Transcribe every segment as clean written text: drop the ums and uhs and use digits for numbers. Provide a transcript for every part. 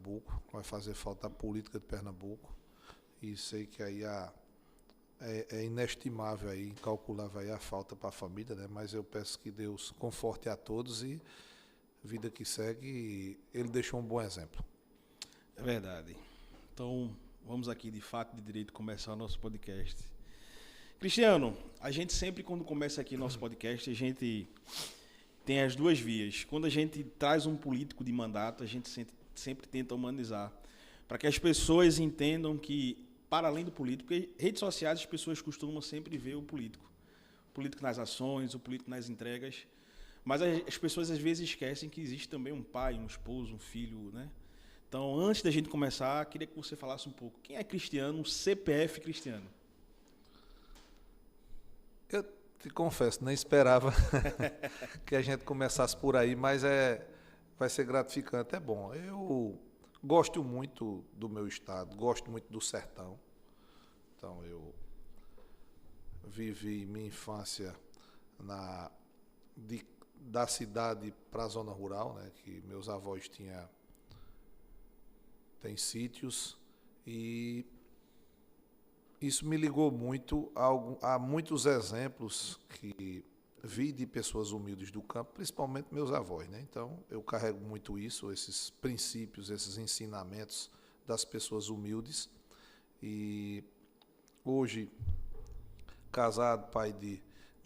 Pernambuco, vai fazer falta a política de Pernambuco. E sei que aí é inestimável, aí, incalculável aí a falta para a família, né? Mas eu peço que Deus conforte a todos e vida que segue, ele deixou um bom exemplo. É verdade. Então, vamos aqui, de fato, de direito, começar o nosso podcast. Cristiano, a gente sempre, quando começa aqui nosso podcast, a gente tem as duas vias. Quando a gente traz um político de mandato, a gente sempre tenta humanizar, para que as pessoas entendam que, para além do político, porque redes sociais as pessoas costumam sempre ver o político nas ações, o político nas entregas, mas as pessoas às vezes esquecem que existe também um pai, um esposo, um filho, né? Então, antes da gente começar, queria que você falasse um pouco. Quem é Cristiano, um CPF Cristiano? Eu te confesso, nem esperava que a gente começasse por aí, mas vai ser gratificante, é bom. Eu gosto muito do meu estado, gosto muito do sertão. Então, eu vivi minha infância da cidade para a zona rural, né, que meus avós têm sítios, e isso me ligou muito a muitos exemplos que vi de pessoas humildes do campo, principalmente meus avós, né? Então, eu carrego muito isso, esses princípios, esses ensinamentos das pessoas humildes. E hoje, casado, pai de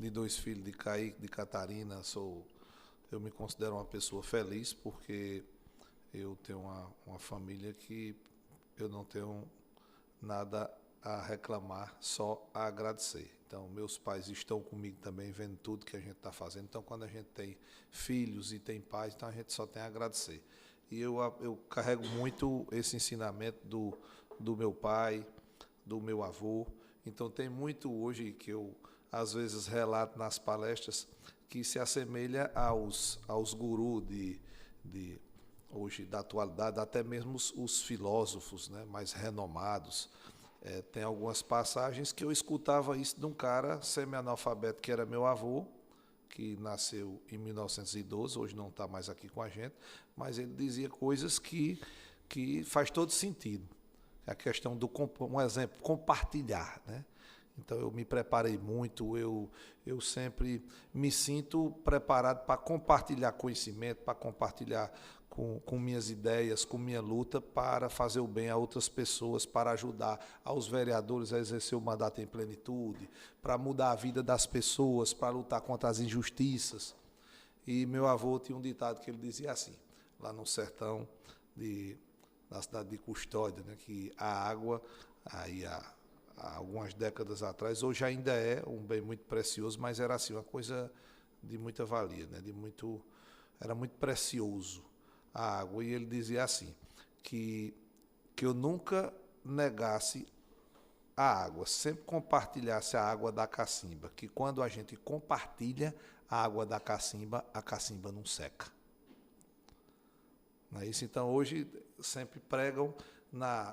2 filhos, de Kaique, de Catarina, eu me considero uma pessoa feliz, porque eu tenho uma família que eu não tenho nada a reclamar, só a agradecer. Então, meus pais estão comigo também, vendo tudo que a gente está fazendo. Então, quando a gente tem filhos e tem pais, então a gente só tem a agradecer. E eu carrego muito esse ensinamento do meu pai, do meu avô. Então, tem muito hoje que eu, às vezes, relato nas palestras que se assemelha aos gurus hoje da atualidade, até mesmo os filósofos, né, mais renomados. Tem algumas passagens que eu escutava isso de um cara semi-analfabeto, que era meu avô, que nasceu em 1912, hoje não está mais aqui com a gente, mas ele dizia coisas que faz todo sentido. A questão um exemplo, compartilhar, né? Então, eu me preparei muito, eu sempre me sinto preparado para compartilhar conhecimento, para compartilhar com minhas ideias, com minha luta, para fazer o bem a outras pessoas, para ajudar aos vereadores a exercer o mandato em plenitude, para mudar a vida das pessoas, para lutar contra as injustiças. E meu avô tinha um ditado que ele dizia assim, lá no sertão na cidade de Custódia, né, que a água, aí há algumas décadas atrás, hoje ainda é um bem muito precioso, mas era assim, uma coisa de muita valia, né, era muito precioso a água. E ele dizia assim, que eu nunca negasse a água, sempre compartilhasse a água da cacimba, que quando a gente compartilha a água da cacimba, a cacimba não seca. Não é isso? Então, hoje, sempre pregam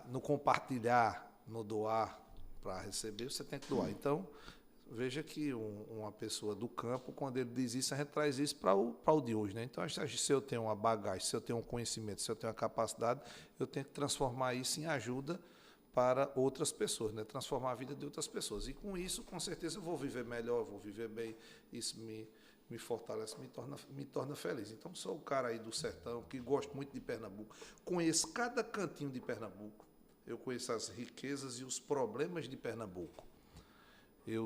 no compartilhar, no doar para receber, você tem que doar. Então, veja que uma pessoa do campo, quando ele diz isso, a gente traz isso para o de hoje, né? Então, se eu tenho uma bagagem, se eu tenho um conhecimento, se eu tenho uma capacidade, eu tenho que transformar isso em ajuda para outras pessoas, né? Transformar a vida de outras pessoas. E com isso, com certeza, eu vou viver melhor, vou viver bem. Isso me fortalece, me torna feliz. Então, sou o cara aí do sertão, que gosto muito de Pernambuco. Conheço cada cantinho de Pernambuco. Eu conheço as riquezas e os problemas de Pernambuco. Eu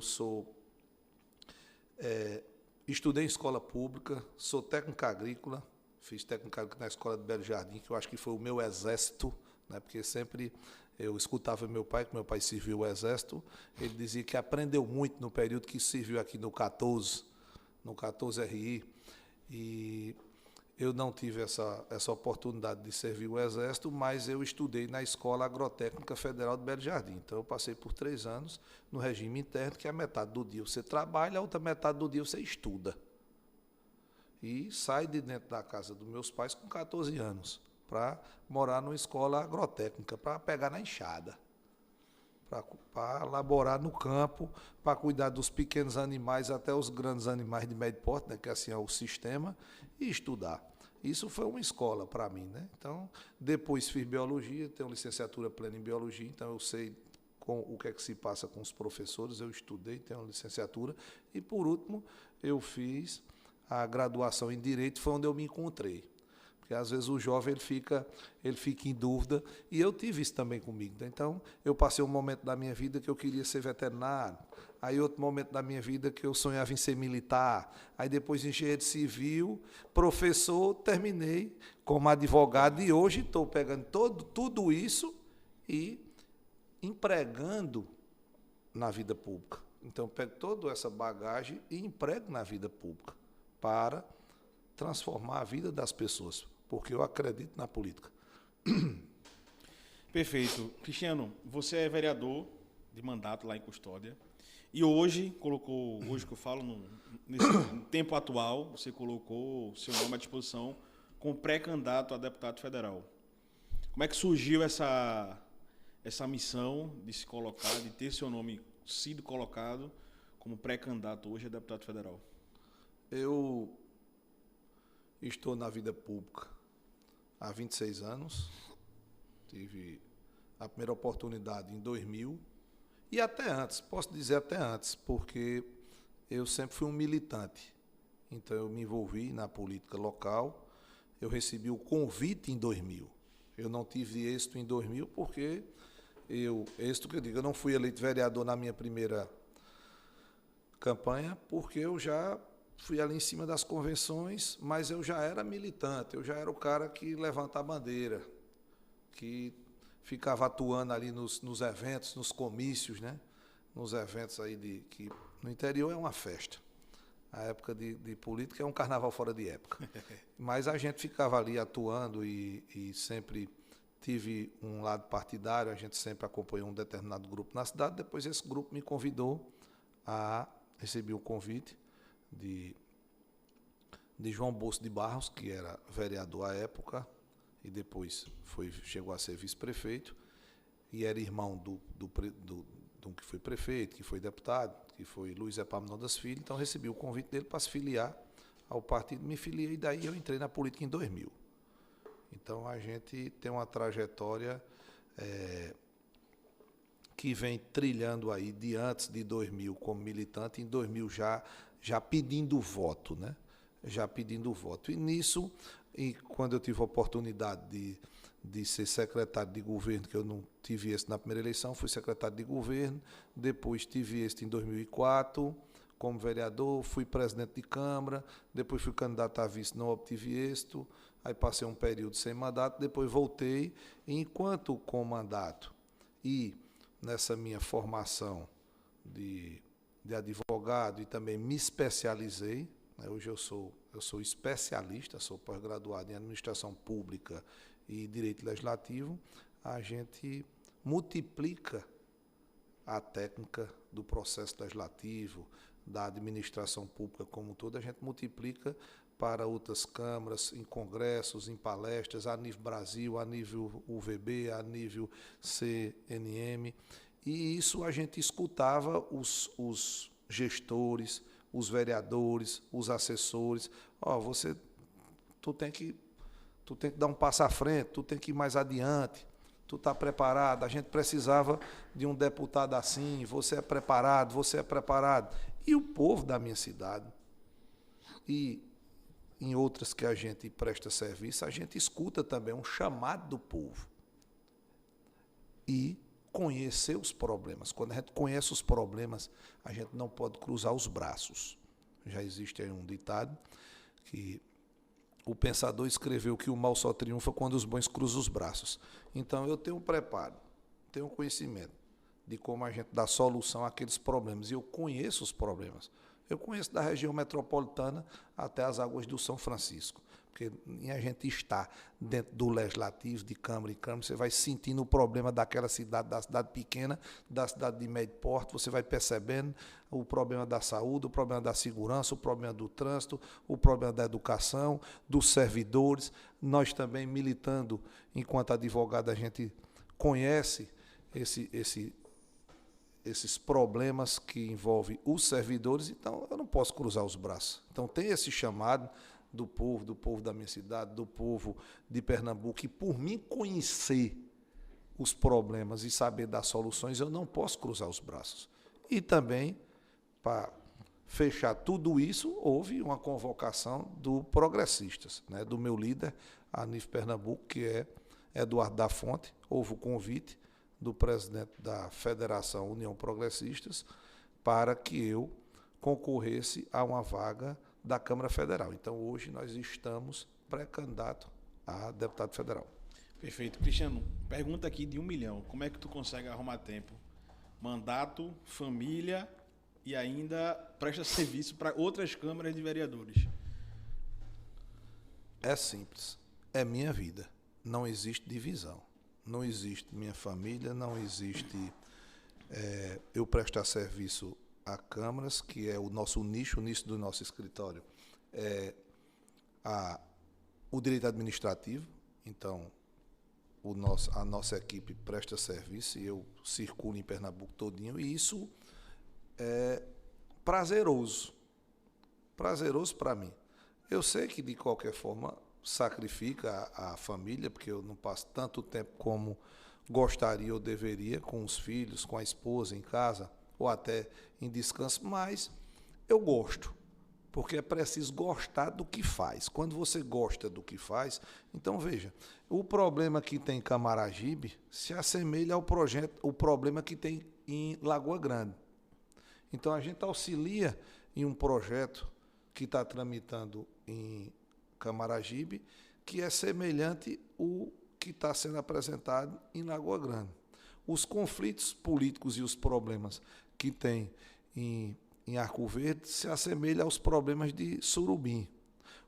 estudei em escola pública, sou técnico agrícola, fiz técnico agrícola na escola de Belo Jardim, que eu acho que foi o meu exército, né? Porque sempre eu escutava meu pai, que meu pai serviu o exército, ele dizia que aprendeu muito no período que serviu aqui no 14RI, e eu não tive essa oportunidade de servir o Exército, mas eu estudei na Escola Agrotécnica Federal de Belo Jardim. Então, eu passei por 3 anos no regime interno, que é a metade do dia você trabalha, a outra metade do dia você estuda. E sai de dentro da casa dos meus pais com 14 anos, para morar numa escola agrotécnica, para pegar na enxada, para laborar no campo, para cuidar dos pequenos animais até os grandes animais de médio porte, né, que assim é o sistema, e estudar. Isso foi uma escola para mim, né? Então, depois fiz biologia, tenho licenciatura plena em biologia, então eu sei o que é que se passa com os professores, eu estudei, tenho licenciatura, e por último, eu fiz a graduação em Direito, foi onde eu me encontrei. Porque às vezes o jovem ele fica em dúvida, e eu tive isso também comigo. Então, eu passei um momento da minha vida que eu queria ser veterinário, aí outro momento da minha vida que eu sonhava em ser militar, aí depois engenheiro civil, professor, terminei como advogado, e hoje estou pegando tudo isso e empregando na vida pública. Então, eu pego toda essa bagagem e emprego na vida pública para transformar a vida das pessoas, porque eu acredito na política. Perfeito. Cristiano, você é vereador de mandato lá em Custódia e hoje que eu falo, nesse tempo atual, você colocou o seu nome à disposição como pré-candidato a deputado federal. Como é que surgiu essa missão de se colocar, de ter seu nome sido colocado como pré-candidato hoje a deputado federal? Eu estou na vida pública há 26 anos. Tive a primeira oportunidade em 2000 e até antes, posso dizer até antes, porque eu sempre fui um militante. Então eu me envolvi na política local, eu recebi o convite em 2000. Eu não tive êxito em 2000 porque êxito que eu digo, eu não fui eleito vereador na minha primeira campanha, porque eu já fui ali em cima das convenções, mas eu já era militante, eu já era o cara que levanta a bandeira, que ficava atuando ali nos eventos, nos comícios, né? Nos eventos aí que no interior é uma festa. A época de política é um carnaval fora de época. Mas a gente ficava ali atuando e sempre tive um lado partidário, a gente sempre acompanhou um determinado grupo na cidade. Depois esse grupo me convidou a receber o convite de João Bosco de Barros, que era vereador à época, e depois chegou a ser vice-prefeito, e era irmão do que foi prefeito, que foi deputado, que foi Luiz Epaminondas Filho. Então recebi o convite dele para se filiar ao partido, me filiei, e daí eu entrei na política em 2000. Então a gente tem uma trajetória que vem trilhando aí de antes de 2000 como militante, em 2000 já pedindo voto, né? Já pedindo voto. E nisso, quando eu tive a oportunidade de ser secretário de governo, que eu não tive esse na primeira eleição, fui secretário de governo, depois tive esse em 2004, como vereador, fui presidente de Câmara, depois fui candidato a vice, não obtive êxito, aí passei um período sem mandato, depois voltei, e enquanto com mandato e nessa minha formação de advogado e também me especializei, né? Hoje eu sou especialista, sou pós-graduado em administração pública e direito legislativo. A gente multiplica a técnica do processo legislativo, da administração pública como um todo, a gente multiplica para outras câmaras, em congressos, em palestras, a nível Brasil, a nível UVB, a nível CNM. E isso a gente escutava os gestores, os vereadores, os assessores. Tu tem que dar um passo à frente, tu tem que ir mais adiante, tu está preparado, a gente precisava de um deputado assim, você é preparado. E o povo da minha cidade, e em outras que a gente presta serviço, a gente escuta também um chamado do povo. E conhecer os problemas. Quando a gente conhece os problemas, a gente não pode cruzar os braços. Já existe aí um ditado que o pensador escreveu que o mal só triunfa quando os bons cruzam os braços. Então eu tenho preparo, tenho conhecimento de como a gente dá solução àqueles problemas. E eu conheço os problemas. Eu conheço da região metropolitana até as águas do São Francisco. Porque a gente está dentro do legislativo, de Câmara em Câmara, você vai sentindo o problema daquela cidade, da cidade pequena, da cidade de médio porte, você vai percebendo o problema da saúde, o problema da segurança, o problema do trânsito, o problema da educação, dos servidores. Nós também, militando enquanto advogado, a gente conhece esses problemas que envolvem os servidores, então eu não posso cruzar os braços. Então tem esse chamado do povo da minha cidade, do povo de Pernambuco, e por mim conhecer os problemas e saber dar soluções, eu não posso cruzar os braços. E também, para fechar tudo isso, houve uma convocação do Progressistas, né, do meu líder, a NIF Pernambuco, que é Eduardo da Fonte. Houve o convite do presidente da Federação União Progressistas para que eu concorresse a uma vaga da Câmara Federal. Então, hoje, nós estamos pré-candidato a deputado federal. Perfeito. Cristiano, pergunta aqui de 1 milhão. Como é que tu consegue arrumar tempo? Mandato, família e ainda presta serviço para outras câmaras de vereadores. É simples. É minha vida. Não existe divisão. Não existe minha família, não existe eu prestar serviço a câmaras, que é o nosso nicho, o nicho do nosso escritório. O direito administrativo. Então, a nossa equipe presta serviço e eu circulo em Pernambuco todinho, e isso é prazeroso para mim. Eu sei que, de qualquer forma, sacrifica a família, porque eu não passo tanto tempo como gostaria ou deveria com os filhos, com a esposa em casa, ou até em descanso, mas eu gosto. Porque é preciso gostar do que faz. Quando você gosta do que faz, então veja, o problema que tem em Camaragibe se assemelha ao problema que tem em Lagoa Grande. Então a gente auxilia em um projeto que está tramitando em Camaragibe, que é semelhante ao que está sendo apresentado em Lagoa Grande. Os conflitos políticos e os problemas que tem em Arco Verde se assemelha aos problemas de Surubim.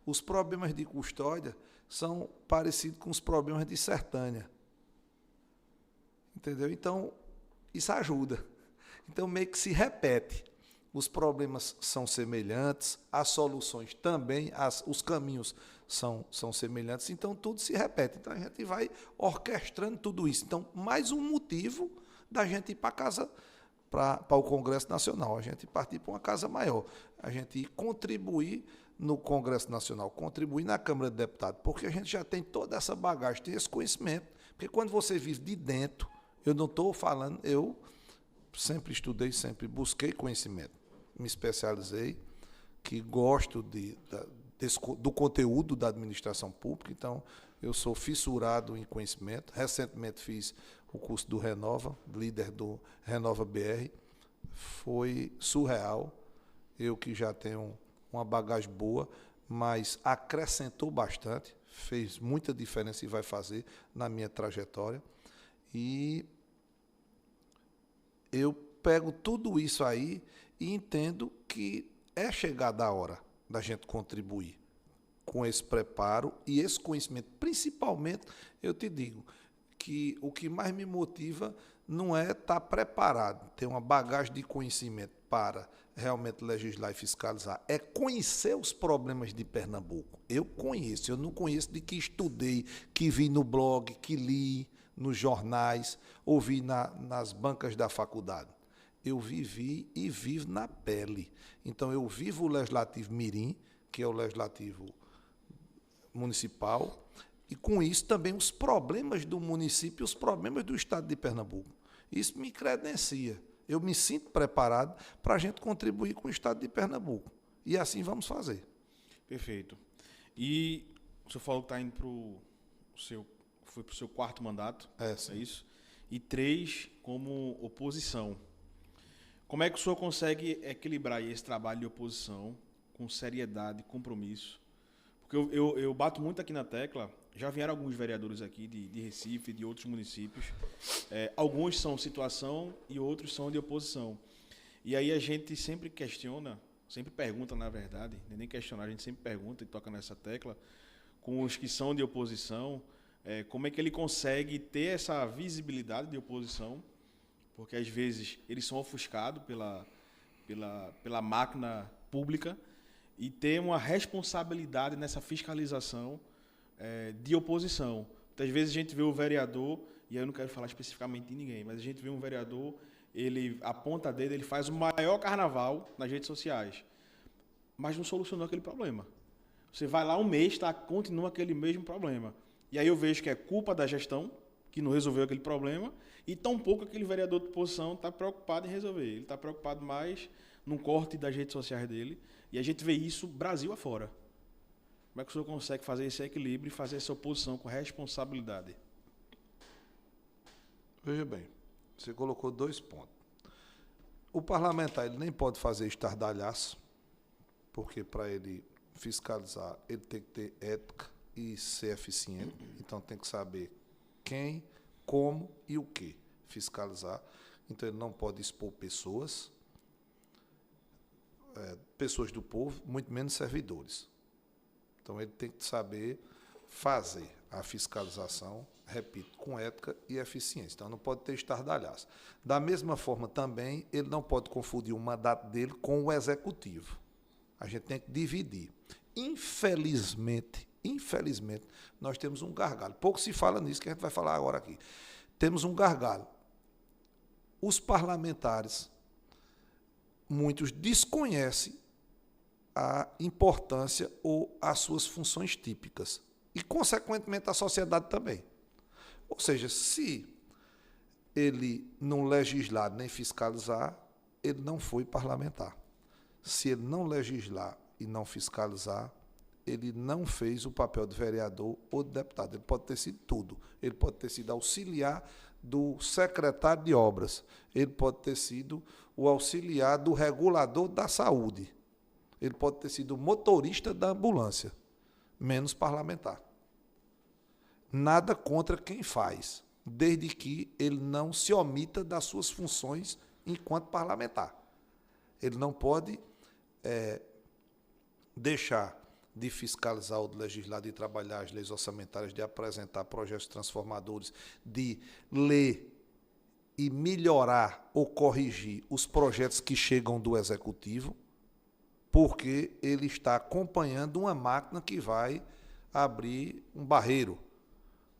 Os problemas de Custódia são parecidos com os problemas de Sertânia. Entendeu? Então, isso ajuda. Então, meio que se repete. Os problemas são semelhantes, as soluções também, os caminhos são semelhantes, então tudo se repete. Então, a gente vai orquestrando tudo isso. Então, mais um motivo da gente ir para casa, para o Congresso Nacional, a gente partir para uma casa maior, a gente contribuir no Congresso Nacional, contribuir na Câmara de Deputados, porque a gente já tem toda essa bagagem, tem esse conhecimento. Porque quando você vive de dentro, eu não estou falando, eu sempre estudei, sempre busquei conhecimento, me especializei, que gosto do conteúdo da administração pública, então eu sou fissurado em conhecimento. Recentemente fiz o curso do Renova, líder do Renova BR. Foi surreal. Eu que já tenho uma bagagem boa, mas acrescentou bastante, fez muita diferença e vai fazer na minha trajetória. E eu pego tudo isso aí e entendo que é chegada a hora da gente contribuir com esse preparo e esse conhecimento. Principalmente, eu te digo, que o que mais me motiva não é estar preparado, ter uma bagagem de conhecimento para realmente legislar e fiscalizar, é conhecer os problemas de Pernambuco. Eu conheço, eu não conheço de que estudei, que vi no blog, que li nos jornais, ouvi nas bancas da faculdade. Eu vivi e vivo na pele. Então, eu vivo o Legislativo Mirim, que é o Legislativo Municipal, e com isso também os problemas do município, os problemas do estado de Pernambuco. Isso me credencia. Eu me sinto preparado para a gente contribuir com o estado de Pernambuco. E assim vamos fazer. Perfeito. E o senhor falou que está indo para o seu 4º mandato, é isso? E 3 como oposição. Como é que o senhor consegue equilibrar esse trabalho de oposição com seriedade, compromisso? Porque eu bato muito aqui na tecla. Já vieram alguns vereadores aqui de Recife, de outros municípios. Alguns são situação e outros são de oposição. E aí a gente sempre questiona, sempre pergunta, na verdade, nem questionar, a gente sempre pergunta e toca nessa tecla, com os que são de oposição, como é que ele consegue ter essa visibilidade de oposição, porque às vezes eles são ofuscados pela máquina pública, e ter uma responsabilidade nessa fiscalização de oposição. Muitas vezes a gente vê o vereador, e eu não quero falar especificamente de ninguém, mas a gente vê um vereador, ele aponta a dedo, ele faz o maior carnaval nas redes sociais, mas não solucionou aquele problema. Você vai lá um mês, continua aquele mesmo problema. E aí eu vejo que é culpa da gestão, que não resolveu aquele problema, e tampouco aquele vereador de oposição está preocupado em resolver. Ele está preocupado mais no corte das redes sociais dele. E a gente vê isso Brasil afora. Como é que o senhor consegue fazer esse equilíbrio e fazer essa oposição com responsabilidade? Veja bem, você colocou 2 pontos. O parlamentar ele nem pode fazer estardalhaço, porque para ele fiscalizar, ele tem que ter ética e ser eficiente. Então tem que saber quem, como e o que fiscalizar. Então ele não pode expor pessoas, pessoas do povo, muito menos servidores. Então ele tem que saber fazer a fiscalização, repito, com ética e eficiência. Então não pode ter estardalhaço. Da mesma forma também, ele não pode confundir o mandato dele com o executivo. A gente tem que dividir. Infelizmente, nós temos um gargalo. Pouco se fala nisso, que a gente vai falar agora aqui. Temos um gargalo. Os parlamentares, muitos desconhecem a importância ou as suas funções típicas. E, consequentemente, a sociedade também. Ou seja, se ele não legislar nem fiscalizar, ele não foi parlamentar. Se ele não legislar e não fiscalizar, ele não fez o papel de vereador ou de deputado. Ele pode ter sido tudo. Ele pode ter sido auxiliar do secretário de obras. Ele pode ter sido o auxiliar do regulador da saúde. Ele pode ter sido o motorista da ambulância, menos parlamentar. Nada contra quem faz, desde que ele não se omita das suas funções enquanto parlamentar. Ele não pode deixar de fiscalizar ou de legislar, de trabalhar as leis orçamentárias, de apresentar projetos transformadores, de ler e melhorar ou corrigir os projetos que chegam do Executivo, porque ele está acompanhando uma máquina que vai abrir um barreiro,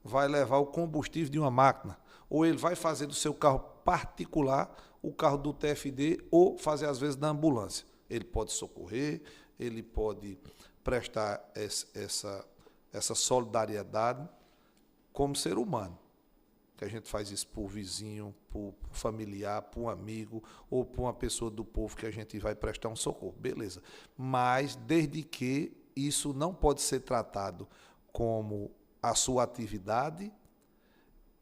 vai levar o combustível de uma máquina, ou ele vai fazer do seu carro particular o carro do TFD ou fazer, às vezes, da ambulância. Ele pode socorrer, ele pode prestar essa solidariedade como ser humano. Que a gente faz isso por vizinho, por familiar, por um amigo ou por uma pessoa do povo que a gente vai prestar um socorro. Beleza. Mas desde que isso não pode ser tratado como a sua atividade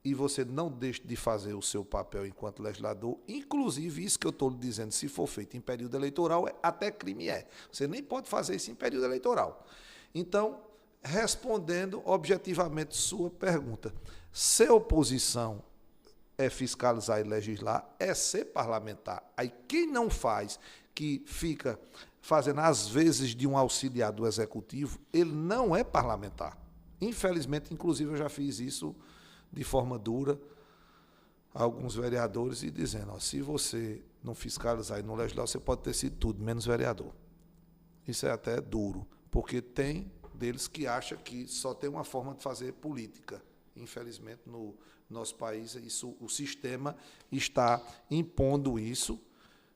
e você não deixe de fazer o seu papel enquanto legislador, inclusive isso que eu estou lhe dizendo, se for feito em período eleitoral, até crime é. Você nem pode fazer isso em período eleitoral. Então, respondendo objetivamente sua pergunta, ser oposição é fiscalizar e legislar, é ser parlamentar. Aí quem não faz, que fica fazendo às vezes de um auxiliar do executivo, ele não é parlamentar. Infelizmente, inclusive, eu já fiz isso de forma dura a alguns vereadores e dizendo, se você não fiscalizar e não legislar, você pode ter sido tudo, menos vereador. Isso é até duro, porque tem deles que acham que só tem uma forma de fazer política. Infelizmente, no nosso país, o sistema está impondo isso,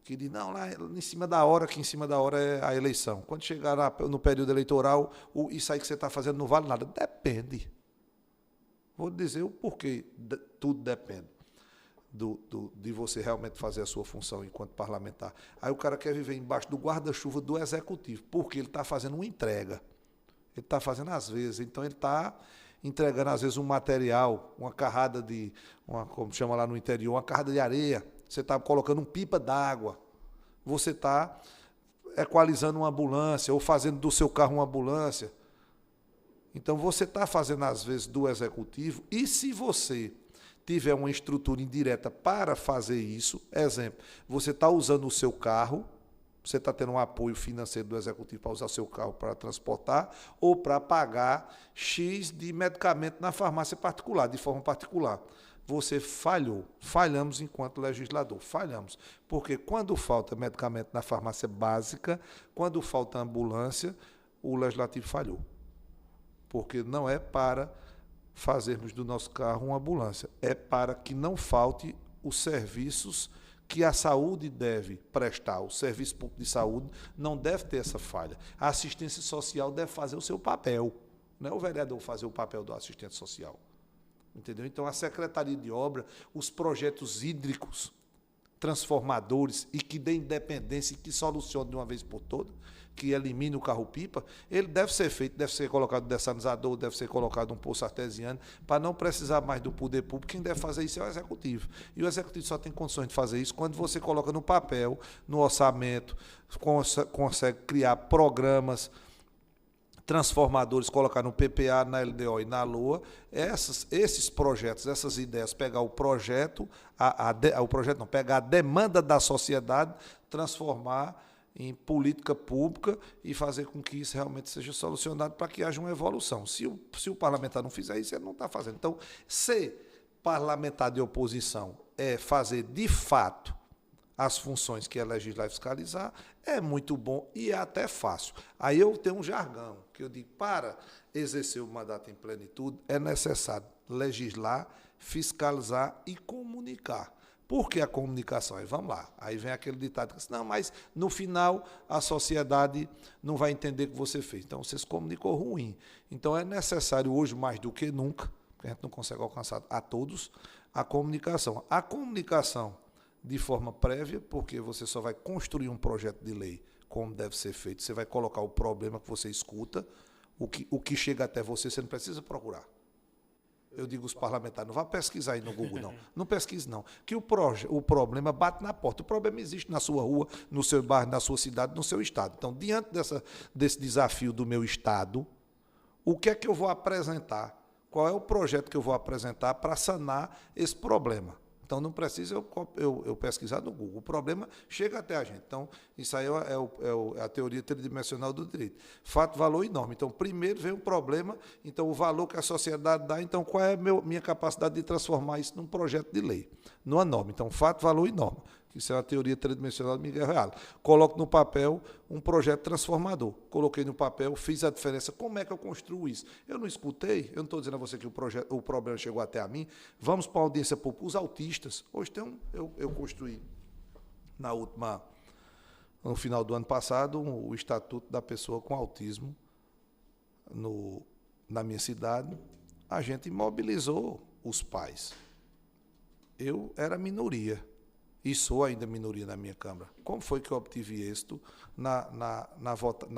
que diz, não, lá em cima da hora, que em cima da hora é a eleição. Quando chegar no período eleitoral, isso aí que você está fazendo não vale nada. Depende. Vou dizer o porquê, tudo depende de você realmente fazer a sua função enquanto parlamentar. Aí o cara quer viver embaixo do guarda-chuva do executivo, porque ele está fazendo uma entrega. Ele está fazendo às vezes, então ele está entregando às vezes um material, uma carrada como chama lá no interior, uma carrada de areia, você está colocando um pipa d'água, você está equalizando uma ambulância ou fazendo do seu carro uma ambulância. Então, você está fazendo, às vezes, do executivo, e se você tiver uma estrutura indireta para fazer isso, exemplo, você está usando o seu carro, você está tendo um apoio financeiro do executivo para usar o seu carro para transportar ou para pagar X de medicamento na farmácia particular, de forma particular. Você falhou. Falhamos enquanto legislador. Falhamos. Porque quando falta medicamento na farmácia básica, quando falta ambulância, o legislativo falhou. Porque não é para fazermos do nosso carro uma ambulância, é para que não falte os serviços que a saúde deve prestar, o serviço público de saúde não deve ter essa falha. A assistência social deve fazer o seu papel, não é o vereador fazer o papel do assistente social. Entendeu? Então, a Secretaria de Obra, os projetos hídricos transformadores e que dê independência e que solucione de uma vez por todas, que elimine o carro-pipa, ele deve ser feito, deve ser colocado um dessalinisador, deve ser colocado um poço artesiano, para não precisar mais do poder público. Quem deve fazer isso é o Executivo. E o Executivo só tem condições de fazer isso quando você coloca no papel, no orçamento, consegue criar programas transformadores, colocar no PPA, na LDO e na LOA, esses projetos, essas ideias, pegar o projeto, pegar a demanda da sociedade, transformar em política pública e fazer com que isso realmente seja solucionado para que haja uma evolução. Se o parlamentar não fizer isso, ele não está fazendo. Então, ser parlamentar de oposição é fazer de fato as funções que é legislar e fiscalizar, é muito bom e é até fácil. Aí eu tenho um jargão, que eu digo, para exercer o mandato em plenitude, é necessário legislar, fiscalizar e comunicar. Por que a comunicação? Aí vamos lá. Aí vem aquele ditado que diz, não, mas no final a sociedade não vai entender o que você fez. Então você se comunicou ruim. Então é necessário hoje, mais do que nunca, porque a gente não consegue alcançar a todos, a comunicação. A comunicação de forma prévia, porque você só vai construir um projeto de lei como deve ser feito. Você vai colocar o problema que você escuta, o que chega até você não precisa procurar. Eu digo aos parlamentares, não vá pesquisar aí no Google, não. Não pesquise, não. Que o problema bate na porta. O problema existe na sua rua, no seu bairro, na sua cidade, no seu estado. Então, diante desse desafio do meu estado, o que é que eu vou apresentar? Qual é o projeto que eu vou apresentar para sanar esse problema? Então, não precisa eu pesquisar no Google. O problema chega até a gente. Então, isso aí é a teoria tridimensional do direito. Fato, valor e norma. Então, primeiro vem o problema, então o valor que a sociedade dá, então qual é a minha capacidade de transformar isso num projeto de lei, numa norma. Então, fato, valor e norma. Isso é uma teoria tridimensional de Miguel Reale. Coloco no papel um projeto transformador. Coloquei no papel, fiz a diferença. Como é que eu construo isso? Eu não escutei, eu não estou dizendo a você que o problema chegou até a mim. Vamos para a audiência pública. Os autistas. Hoje eu construí no final do ano passado, o Estatuto da Pessoa com Autismo na minha cidade. A gente mobilizou os pais. Eu era minoria. E sou ainda minoria na minha Câmara. Como foi que eu obtive êxito na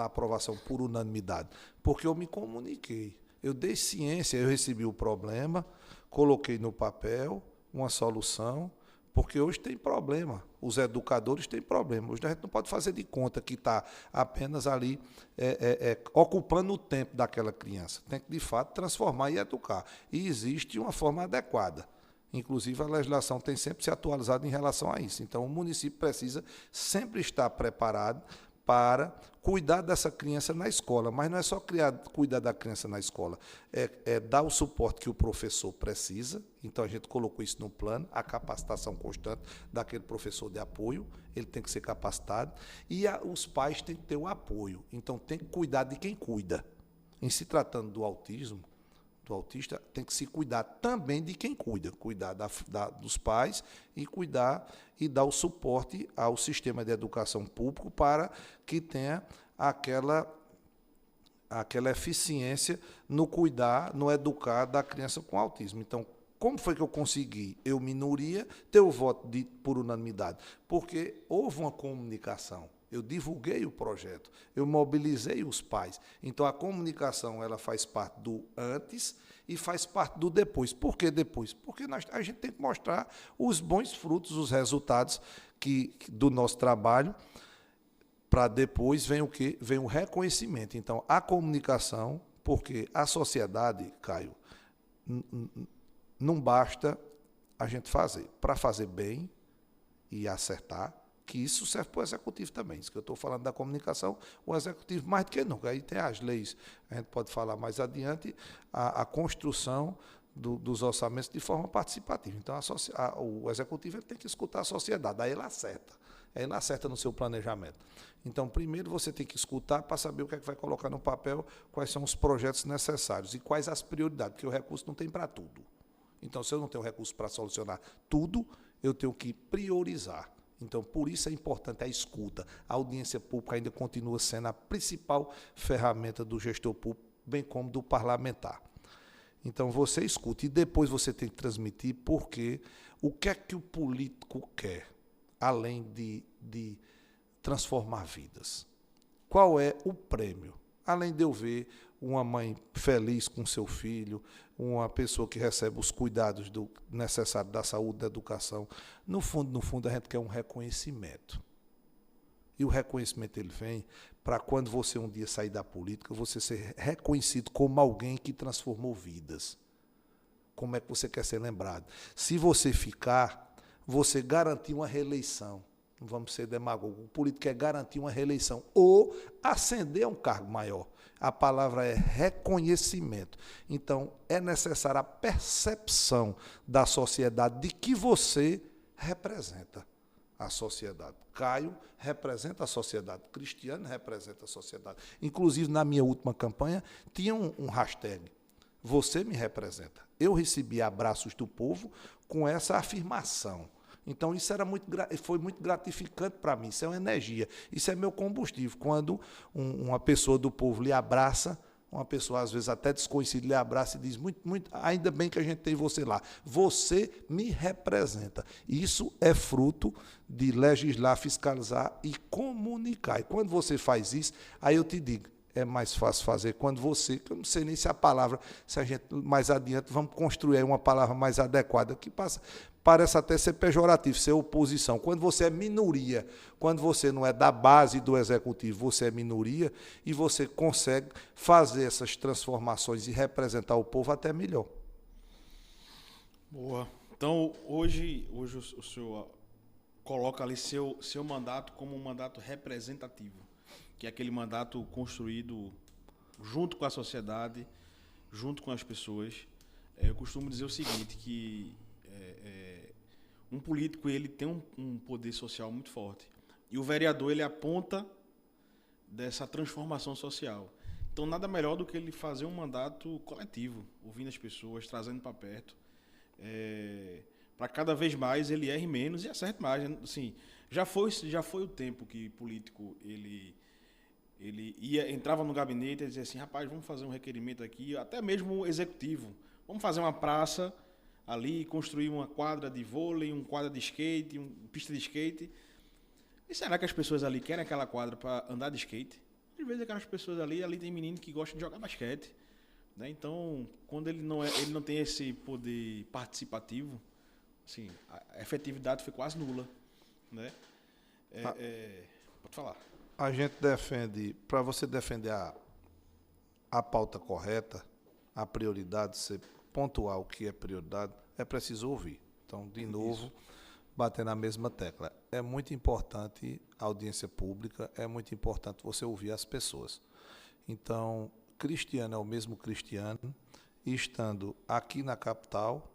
aprovação por unanimidade? Porque eu me comuniquei. Eu dei ciência, eu recebi o problema, coloquei no papel uma solução, porque hoje tem problema. Os educadores têm problema. Hoje a gente não pode fazer de conta que está apenas ali ocupando o tempo daquela criança. Tem que, de fato, transformar e educar. E existe uma forma adequada. Inclusive, a legislação tem sempre se atualizado em relação a isso. Então, o município precisa sempre estar preparado para cuidar dessa criança na escola. Mas não é só cuidar da criança na escola, é dar o suporte que o professor precisa. Então, a gente colocou isso no plano, a capacitação constante daquele professor de apoio, ele tem que ser capacitado, e os pais têm que ter o apoio. Então, tem que cuidar de quem cuida. Em se tratando do autismo, do autista, tem que se cuidar também de quem cuida dos pais e cuidar e dar o suporte ao sistema de educação público para que tenha aquela eficiência no cuidar, no educar da criança com autismo. Então, como foi que eu consegui, eu minoria, ter o voto por unanimidade? Porque houve uma comunicação. Eu divulguei o projeto, eu mobilizei os pais. Então, a comunicação ela faz parte do antes e faz parte do depois. Por que depois? Porque a gente tem que mostrar os bons frutos, os resultados do nosso trabalho, para depois vem o quê? Vem o reconhecimento. Então, a comunicação, porque a sociedade, Caio, não basta a gente fazer. Para fazer bem e acertar, que isso serve para o executivo também. Isso que eu estou falando da comunicação, o executivo mais do que nunca. Aí tem as leis, a gente pode falar mais adiante, a construção dos orçamentos de forma participativa. Então, o executivo ele tem que escutar a sociedade, aí ele acerta no seu planejamento. Então, primeiro você tem que escutar para saber o que é que vai colocar no papel, quais são os projetos necessários e quais as prioridades, porque o recurso não tem para tudo. Então, se eu não tenho recurso para solucionar tudo, eu tenho que priorizar. Então, por isso é importante a escuta. A audiência pública ainda continua sendo a principal ferramenta do gestor público, bem como do parlamentar. Então, você escuta e depois você tem que transmitir porque o que é que o político quer, além de transformar vidas. Qual é o prêmio? Além de eu ver uma mãe feliz com seu filho, uma pessoa que recebe os cuidados necessários da saúde, da educação, no fundo, a gente quer um reconhecimento. E o reconhecimento ele vem para quando você um dia sair da política, você ser reconhecido como alguém que transformou vidas. Como é que você quer ser lembrado? Se você ficar, você garantiu uma reeleição. Não vamos ser demagogos. O político quer garantir uma reeleição ou ascender a um cargo maior. A palavra é reconhecimento. Então, é necessária a percepção da sociedade de que você representa a sociedade. Caio representa a sociedade. Cristiano representa a sociedade. Inclusive, na minha última campanha, tinha um hashtag. Você me representa. Eu recebi abraços do povo com essa afirmação. Então, isso foi muito gratificante para mim. Isso é uma energia. Isso é meu combustível. Quando uma pessoa do povo lhe abraça, uma pessoa, às vezes, até desconhecida, lhe abraça e diz, ainda bem que a gente tem você lá. Você me representa. Isso é fruto de legislar, fiscalizar e comunicar. E quando você faz isso, aí eu te digo, é mais fácil fazer quando você, que eu não sei nem se a palavra, se a gente mais adiante, vamos construir aí uma palavra mais adequada, que parece até ser pejorativo, ser oposição. Quando você é minoria, quando você não é da base do executivo, você é minoria e você consegue fazer essas transformações e representar o povo até melhor. Boa. Então, hoje o senhor coloca ali seu mandato como um mandato representativo, que é aquele mandato construído junto com a sociedade, junto com as pessoas. Eu costumo dizer o seguinte, que um político ele tem um poder social muito forte. E o vereador ele é a ponta dessa transformação social. Então, nada melhor do que ele fazer um mandato coletivo, ouvindo as pessoas, trazendo para perto, para cada vez mais ele erre menos e acerte mais. Assim, já foi o tempo que político ele entrava no gabinete e dizia assim, rapaz, vamos fazer um requerimento aqui, até mesmo o executivo, vamos fazer uma praça ali, construir uma quadra de vôlei, uma quadra de skate, uma pista de skate. E será que as pessoas ali querem aquela quadra para andar de skate? Às vezes aquelas pessoas ali tem menino que gosta de jogar basquete, né? Então, quando ele não tem esse poder participativo, assim, a efetividade foi quase nula, né? Pode falar. A gente defende, para você defender a pauta correta, a prioridade, você pontuar o que é prioridade, é preciso ouvir. Então, de novo, bater na mesma tecla. É muito importante a audiência pública, é muito importante você ouvir as pessoas. Então, Cristiano é o mesmo Cristiano, estando aqui na capital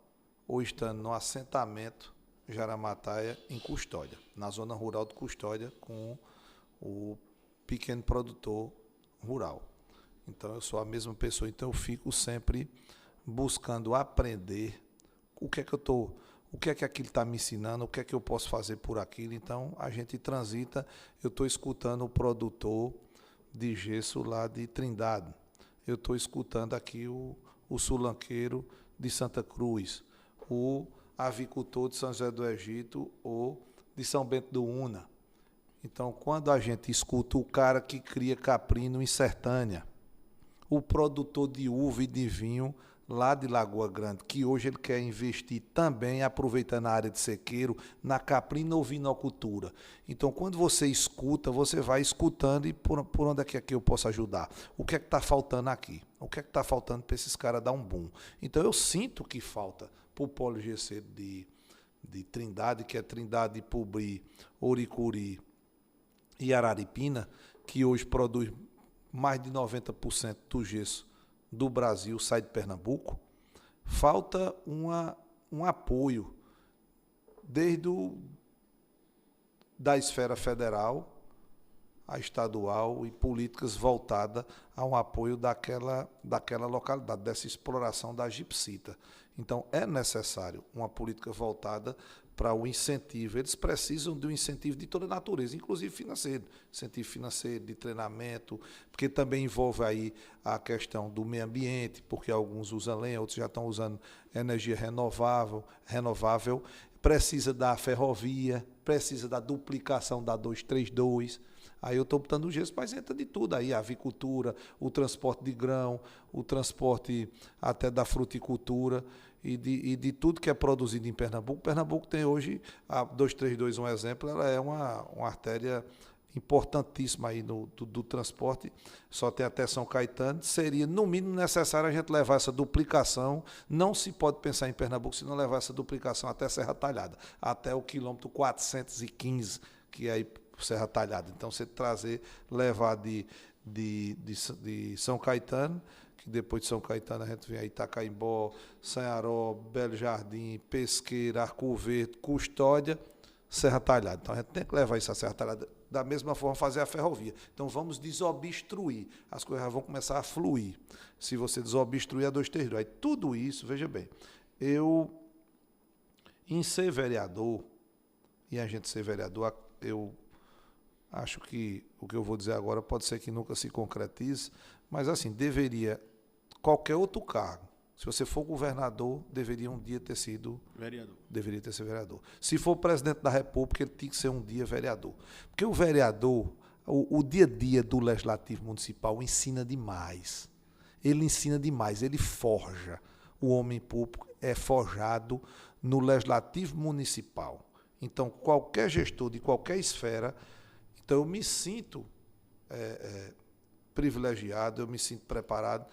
ou estando no assentamento Jaramataia, em Custódia, na zona rural de Custódia, com o pequeno produtor rural. Então, eu sou a mesma pessoa, então eu fico sempre buscando aprender o que é que aquilo está me ensinando, o que é que eu posso fazer por aquilo. Então, a gente transita, eu estou escutando o produtor de gesso lá de Trindade, eu estou escutando aqui o sulanqueiro de Santa Cruz, o avicultor de São José do Egito ou de São Bento do Una. Então, quando a gente escuta o cara que cria caprino em Sertânia, o produtor de uva e de vinho lá de Lagoa Grande, que hoje ele quer investir também, aproveitando a área de sequeiro, na caprina ou vinocultura. Então, quando você escuta, você vai escutando e por onde é que eu posso ajudar? O que é que está faltando aqui? O que é que está faltando para esses caras dar um boom? Então, eu sinto que falta para o Polo GC de Trindade, que é Trindade, Publi, Oricuri e Araripina, que hoje produz mais de 90% do gesso do Brasil sai de Pernambuco, falta um apoio desde da esfera federal a estadual e políticas voltadas a um apoio daquela localidade, dessa exploração da gipsita. Então, é necessário uma política voltada para o incentivo. Eles precisam de um incentivo de toda natureza, inclusive financeiro. Incentivo financeiro, de treinamento, porque também envolve aí a questão do meio ambiente, porque alguns usam lenha, outros já estão usando energia renovável. Precisa da ferrovia, precisa da duplicação da 232. Aí eu estou botando o gesso, mas entra de tudo aí, a avicultura, o transporte de grão, o transporte até da fruticultura e de tudo que é produzido em Pernambuco. Pernambuco tem hoje, a 232, um exemplo, ela é uma artéria importantíssima aí do transporte, só tem até São Caetano. Seria, no mínimo, necessário a gente levar essa duplicação. Não se pode pensar em Pernambuco se não levar essa duplicação até Serra Talhada, até o quilômetro 415, que é aí Serra Talhada. Então, você levar de São Caetano, que depois de São Caetano a gente vem aí Itacaimbó, Sanharó, Belo Jardim, Pesqueira, Arco Verde, Custódia, Serra Talhada. Então, a gente tem que levar isso a Serra Talhada. Da mesma forma, fazer a ferrovia. Então, vamos desobstruir. As coisas vão começar a fluir. Se você desobstruir a 232. Aí, tudo isso, veja bem, em ser vereador, e a gente ser vereador, eu acho que o que eu vou dizer agora pode ser que nunca se concretize, mas assim, qualquer outro cargo, se você for governador, deveria um dia ter sido vereador. Deveria ter sido vereador. Se for presidente da República, ele tinha que ser um dia vereador. Porque o vereador, o dia a dia do Legislativo Municipal ensina demais. Ele ensina demais, ele forja. O homem público é forjado no Legislativo Municipal. Então, qualquer gestor de qualquer esfera. Então, eu me sinto privilegiado, eu me sinto preparado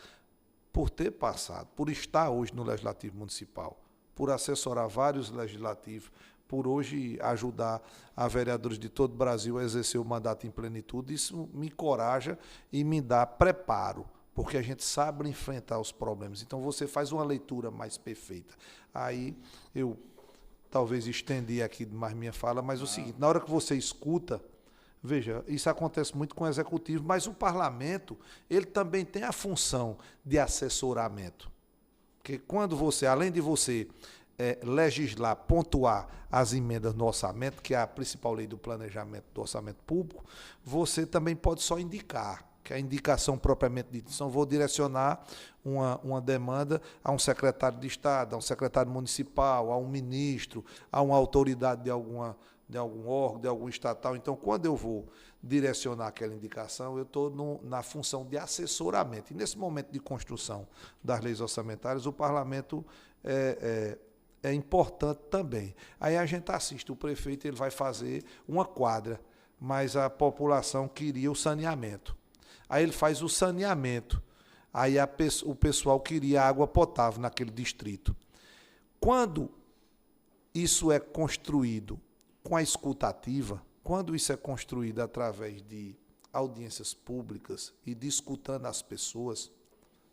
por ter passado, por estar hoje no Legislativo Municipal, por assessorar vários legislativos, por hoje ajudar a vereadores de todo o Brasil a exercer o mandato em plenitude. Isso me encoraja e me dá preparo, porque a gente sabe enfrentar os problemas. Então, você faz uma leitura mais perfeita. Aí, eu talvez estendi aqui mais minha fala, mas o seguinte, na hora que você escuta, veja, isso acontece muito com o executivo, mas o parlamento, ele também tem a função de assessoramento. Porque quando você, além de você legislar, pontuar as emendas no orçamento, que é a principal lei do planejamento do orçamento público, você também pode só indicar, que é a indicação propriamente dita. Então, vou direcionar uma demanda a um secretário de Estado, a um secretário municipal, a um ministro, a uma autoridade de algum órgão, de algum estatal. Então, quando eu vou direcionar aquela indicação, eu estou na função de assessoramento. E nesse momento de construção das leis orçamentárias, o parlamento é importante também. Aí a gente assiste, o prefeito ele vai fazer uma quadra, mas a população queria o saneamento. Aí ele faz o saneamento, aí o pessoal queria água potável naquele distrito. Quando isso é construído com a escuta ativa, quando isso é construído através de audiências públicas e de escutando as pessoas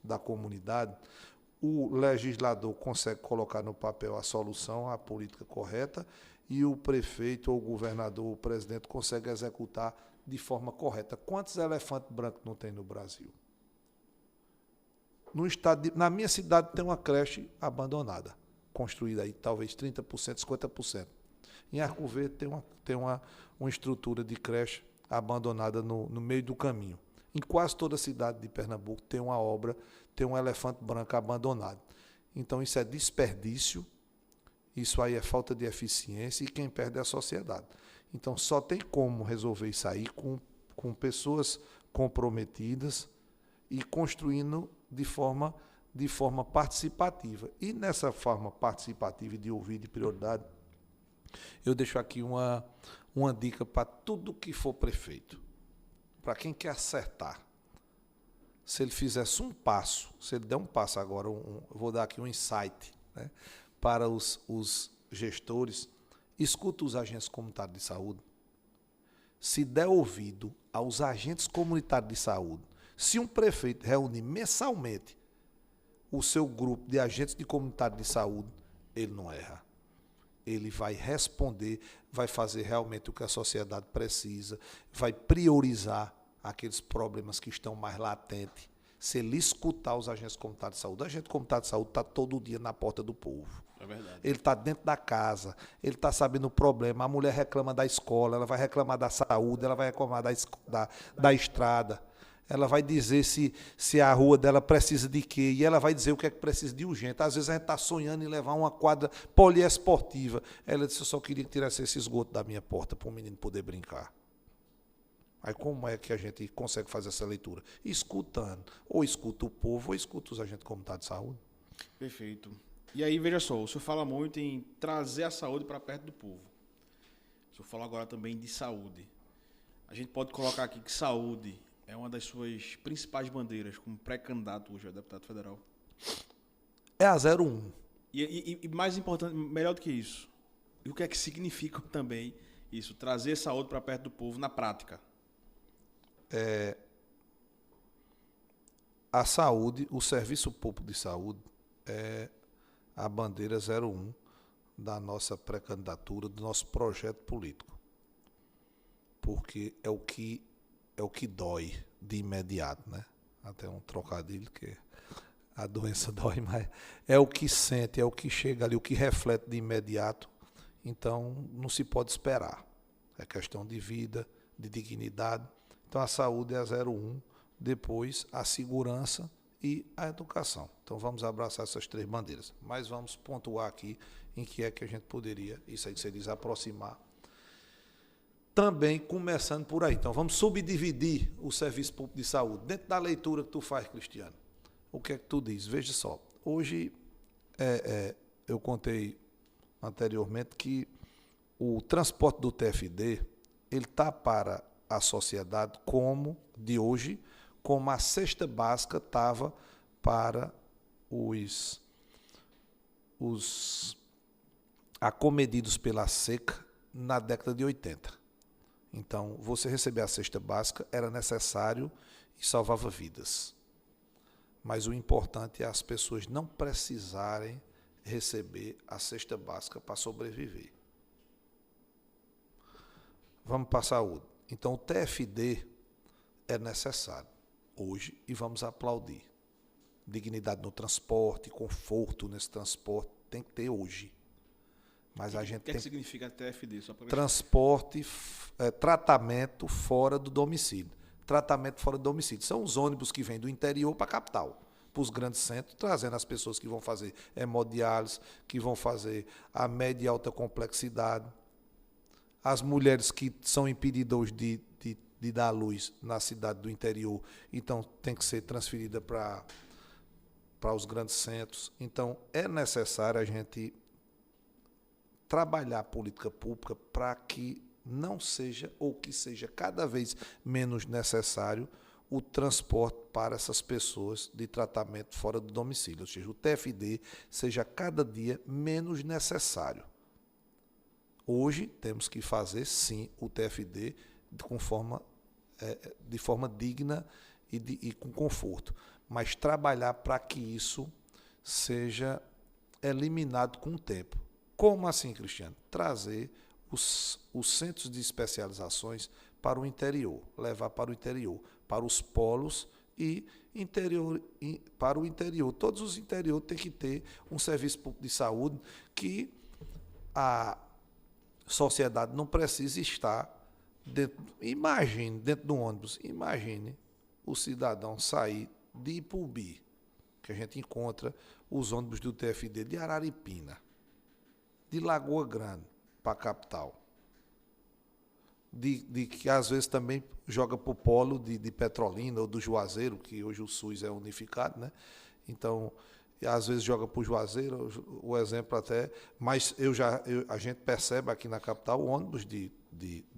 da comunidade, o legislador consegue colocar no papel a solução, a política correta, e o prefeito ou o governador, o presidente, consegue executar de forma correta. Quantos elefantes brancos não tem no Brasil? Na minha cidade tem uma creche abandonada, construída aí talvez 30%, 50%. Em Arco Verde tem uma estrutura de creche abandonada no meio do caminho. Em quase toda a cidade de Pernambuco tem uma obra, tem um elefante branco abandonado. Então isso é desperdício, isso aí é falta de eficiência e quem perde é a sociedade. Então só tem como resolver isso aí com pessoas comprometidas e construindo de forma participativa. E nessa forma participativa e de ouvir de prioridade, eu deixo aqui uma dica para tudo que for prefeito. Para quem quer acertar. Se ele fizesse um passo, se ele der um passo agora, eu vou dar aqui um insight, né, para os gestores, escuta os agentes comunitários de saúde. Se der ouvido aos agentes comunitários de saúde, se um prefeito reunir mensalmente o seu grupo de agentes de comunitário de saúde, ele não erra. Ele vai responder, vai fazer realmente o que a sociedade precisa, vai priorizar aqueles problemas que estão mais latentes. se ele escutar os agentes comunitários de saúde. O agente comunitário de saúde está todo dia na porta do povo. É verdade. Ele está dentro da casa, ele está sabendo o problema. A mulher reclama da escola, ela vai reclamar da saúde, ela vai reclamar da estrada. Ela vai dizer se a rua dela precisa de quê, e ela vai dizer o que é que precisa de urgente. Às vezes a gente está sonhando em levar uma quadra poliesportiva. Ela disse, eu só queria que tirasse esse esgoto da minha porta para o menino poder brincar. Aí como é que a gente consegue fazer essa leitura? Escutando. Ou escuta o povo, ou escuta os agentes comunitários de saúde. Perfeito. E aí, veja só, o senhor fala muito em trazer a saúde para perto do povo. O senhor fala agora também de saúde. A gente pode colocar aqui que saúde é uma das suas principais bandeiras como pré-candidato hoje a deputado federal. É a 01. E mais importante, melhor do que isso, e o que é que significa também isso, trazer saúde para perto do povo na prática? A saúde, o serviço público de saúde é a bandeira 01 da nossa pré-candidatura, do nosso projeto político. Porque é o que dói de imediato, né? Até um trocadilho que a doença dói, mas é o que sente, é o que chega ali, o que reflete de imediato. Então, não se pode esperar. É questão de vida, de dignidade. Então, a saúde é a 01, depois a segurança e a educação. Então, vamos abraçar essas três bandeiras. Mas vamos pontuar aqui em que é que a gente poderia, isso aí que você diz, aproximar. Também começando por aí. Então, vamos subdividir o serviço público de saúde. Dentro da leitura que tu faz, Cristiano, o que é que tu diz? Veja só, hoje eu contei anteriormente que o transporte do TFD, ele está para a sociedade como, de hoje, como a cesta básica estava para os acometidos pela seca na década de 80. Então, você receber a cesta básica era necessário e salvava vidas. Mas o importante é as pessoas não precisarem receber a cesta básica para sobreviver. Vamos para a saúde. Então, o TFD é necessário hoje e vamos aplaudir. Dignidade no transporte, conforto nesse transporte tem que ter hoje. Mas a gente tem que significa TFD? Só para transporte, tratamento fora do domicílio. Tratamento fora do domicílio. São os ônibus que vêm do interior para a capital, para os grandes centros, trazendo as pessoas que vão fazer hemodiálise, que vão fazer a média e alta complexidade. As mulheres que são impedidas de dar luz na cidade do interior, então tem que ser transferida para os grandes centros. Então, é necessário a gente trabalhar a política pública para que não seja, ou que seja cada vez menos necessário, o transporte para essas pessoas de tratamento fora do domicílio. Ou seja, o TFD seja cada dia menos necessário. Hoje temos que fazer, sim, o TFD de forma digna e com conforto, mas trabalhar para que isso seja eliminado com o tempo. Como assim, Cristiano? Trazer os centros de especializações para o interior, levar para o interior, para os polos e para o interior. Todos os interiores têm que ter um serviço público de saúde que a sociedade não precisa estar dentro. Imagine, dentro do ônibus, imagine o cidadão sair de Ipubi, que a gente encontra os ônibus do TFD de Araripina, de Lagoa Grande para a capital, de que às vezes também joga para o polo de Petrolina ou do Juazeiro, que hoje o SUS é unificado, né? Então, às vezes joga para o Juazeiro, o exemplo até, mas a gente percebe aqui na capital ônibus de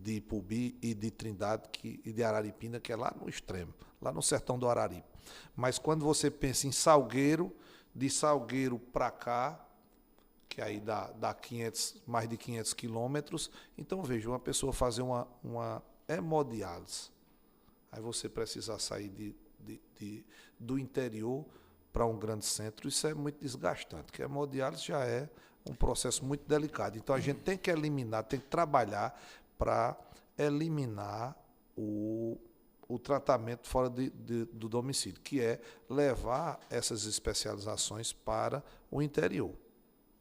Ipubi e de Trindade e de Araripina, que é lá no extremo, lá no sertão do Araripe. Mas quando você pensa em Salgueiro, de Salgueiro para cá, que aí dá mais de 500 quilômetros, então veja, uma pessoa fazer uma hemodiálise, aí você precisa sair do interior para um grande centro, isso é muito desgastante, porque a hemodiálise já é um processo muito delicado. Então a gente tem que eliminar, tem que trabalhar para eliminar o tratamento fora do domicílio, que é levar essas especializações para o interior.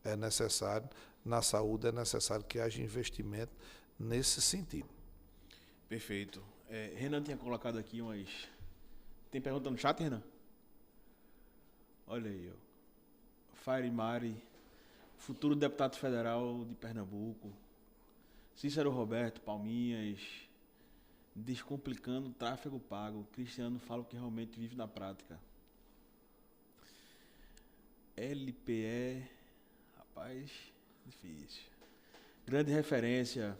É necessário, na saúde, é necessário que haja investimento nesse sentido. Perfeito. Renan tinha colocado aqui umas... Tem pergunta no chat, Renan? Olha aí, ó. Fire Mari, futuro deputado federal de Pernambuco. Cícero Roberto, Palminhas, descomplicando o tráfego pago. Cristiano fala o que realmente vive na prática. LPE, rapaz, difícil. Grande referência.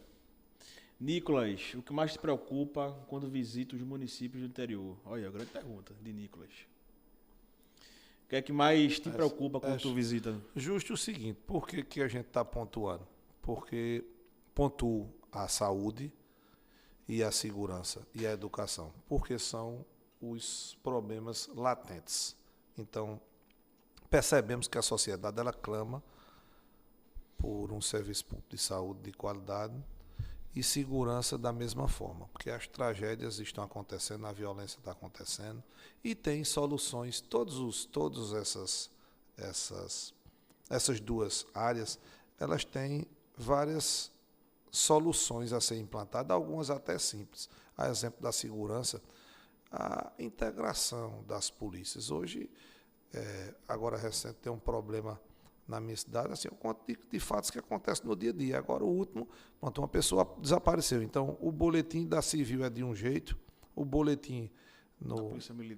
Nicolas, o que mais te preocupa quando visita os municípios do interior? Olha, grande pergunta de Nicolas. O que é que mais te preocupa quando tu visita? Justo o seguinte, por que a gente está pontuando? Porque pontuo a saúde e a segurança e a educação, porque são os problemas latentes. Então, percebemos que a sociedade ela clama por um serviço público de saúde de qualidade e segurança da mesma forma, porque as tragédias estão acontecendo, a violência está acontecendo e tem soluções, todas essas duas áreas, elas têm várias soluções a ser implantadas, algumas até simples. A exemplo da segurança, a integração das polícias. Hoje, agora recente, tem um problema na minha cidade, assim, eu conto de fatos que acontecem no dia a dia. Agora, o último, pronto, uma pessoa desapareceu. Então, o boletim da civil é de um jeito, o boletim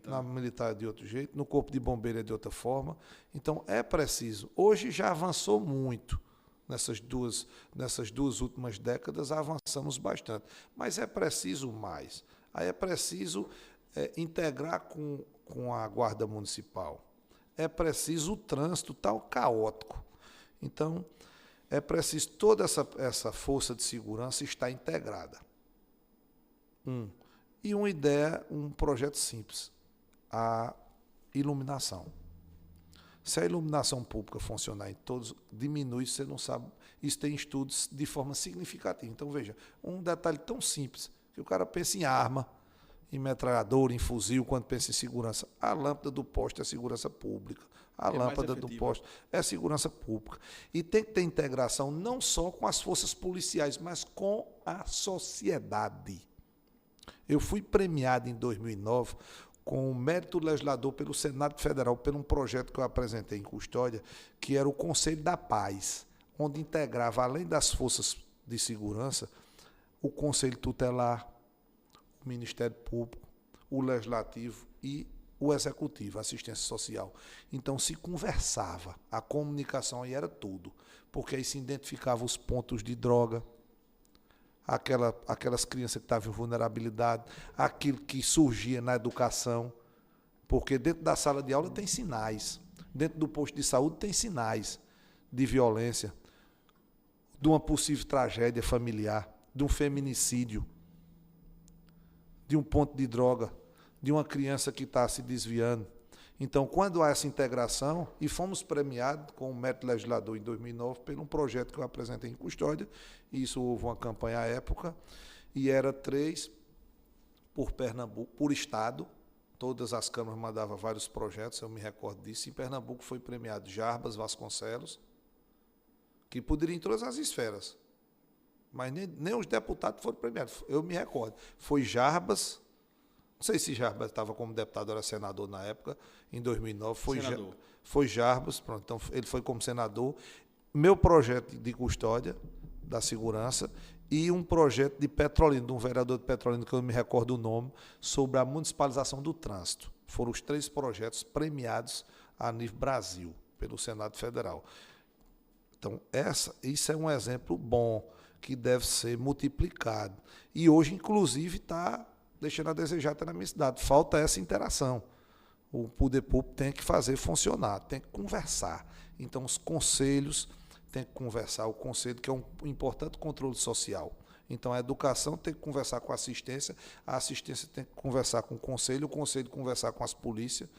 na militar é de outro jeito, no corpo de bombeiro é de outra forma. Então, é preciso. Hoje já avançou muito. Nessas duas últimas décadas, avançamos bastante. Mas é preciso mais. Aí é preciso integrar com a Guarda Municipal. É preciso o trânsito tal caótico. Então, é preciso toda essa força de segurança estar integrada. E uma ideia, um projeto simples, a iluminação. Se a iluminação pública funcionar em todos, diminui, você não sabe, isso tem estudos de forma significativa. Então, veja, um detalhe tão simples, que o cara pensa em arma, em metralhadora, em fuzil, quando pensa em segurança. A lâmpada do poste é segurança pública. A lâmpada do poste é segurança pública. E tem que ter integração não só com as forças policiais, mas com a sociedade. Eu fui premiado em 2009 com o mérito legislador pelo Senado Federal, por um projeto que eu apresentei em Custódia, que era o Conselho da Paz, onde integrava, além das forças de segurança, o Conselho Tutelar, o Ministério Público, o Legislativo e o Executivo, a assistência social. Então se conversava, a comunicação aí era tudo, porque aí se identificava os pontos de droga, aquelas crianças que estavam em vulnerabilidade, aquilo que surgia na educação, porque dentro da sala de aula tem sinais, dentro do posto de saúde tem sinais de violência, de uma possível tragédia familiar, de um feminicídio, de um ponto de droga, de uma criança que está se desviando. Então, quando há essa integração, e fomos premiados com o mérito legislador em 2009 por um projeto que eu apresentei em Custódia, e isso houve uma campanha à época, e era 3 por Pernambuco, por estado, todas as câmaras mandavam vários projetos, eu me recordo disso. Em Pernambuco foi premiado Jarbas Vasconcelos, que poderia em todas as esferas, mas nem os deputados foram premiados. Eu me recordo. Foi Jarbas, não sei se Jarbas estava como deputado, era senador na época, em 2009. Foi Jarbas, pronto, então ele foi como senador. Meu projeto de custódia da segurança e um projeto de Petrolina, de um vereador de Petrolina, que eu não me recordo o nome, sobre a municipalização do trânsito. Foram os 3 projetos premiados a nível Brasil, pelo Senado Federal. Então, isso é um exemplo bom, que deve ser multiplicado. E hoje, inclusive, está deixando a desejar até na minha cidade. Falta essa interação. O poder público tem que fazer funcionar, tem que conversar. Então, os conselhos têm que conversar. O conselho, que é um importante controle social. Então, a educação tem que conversar com a assistência assistência tem que conversar com o conselho conversar com as polícias,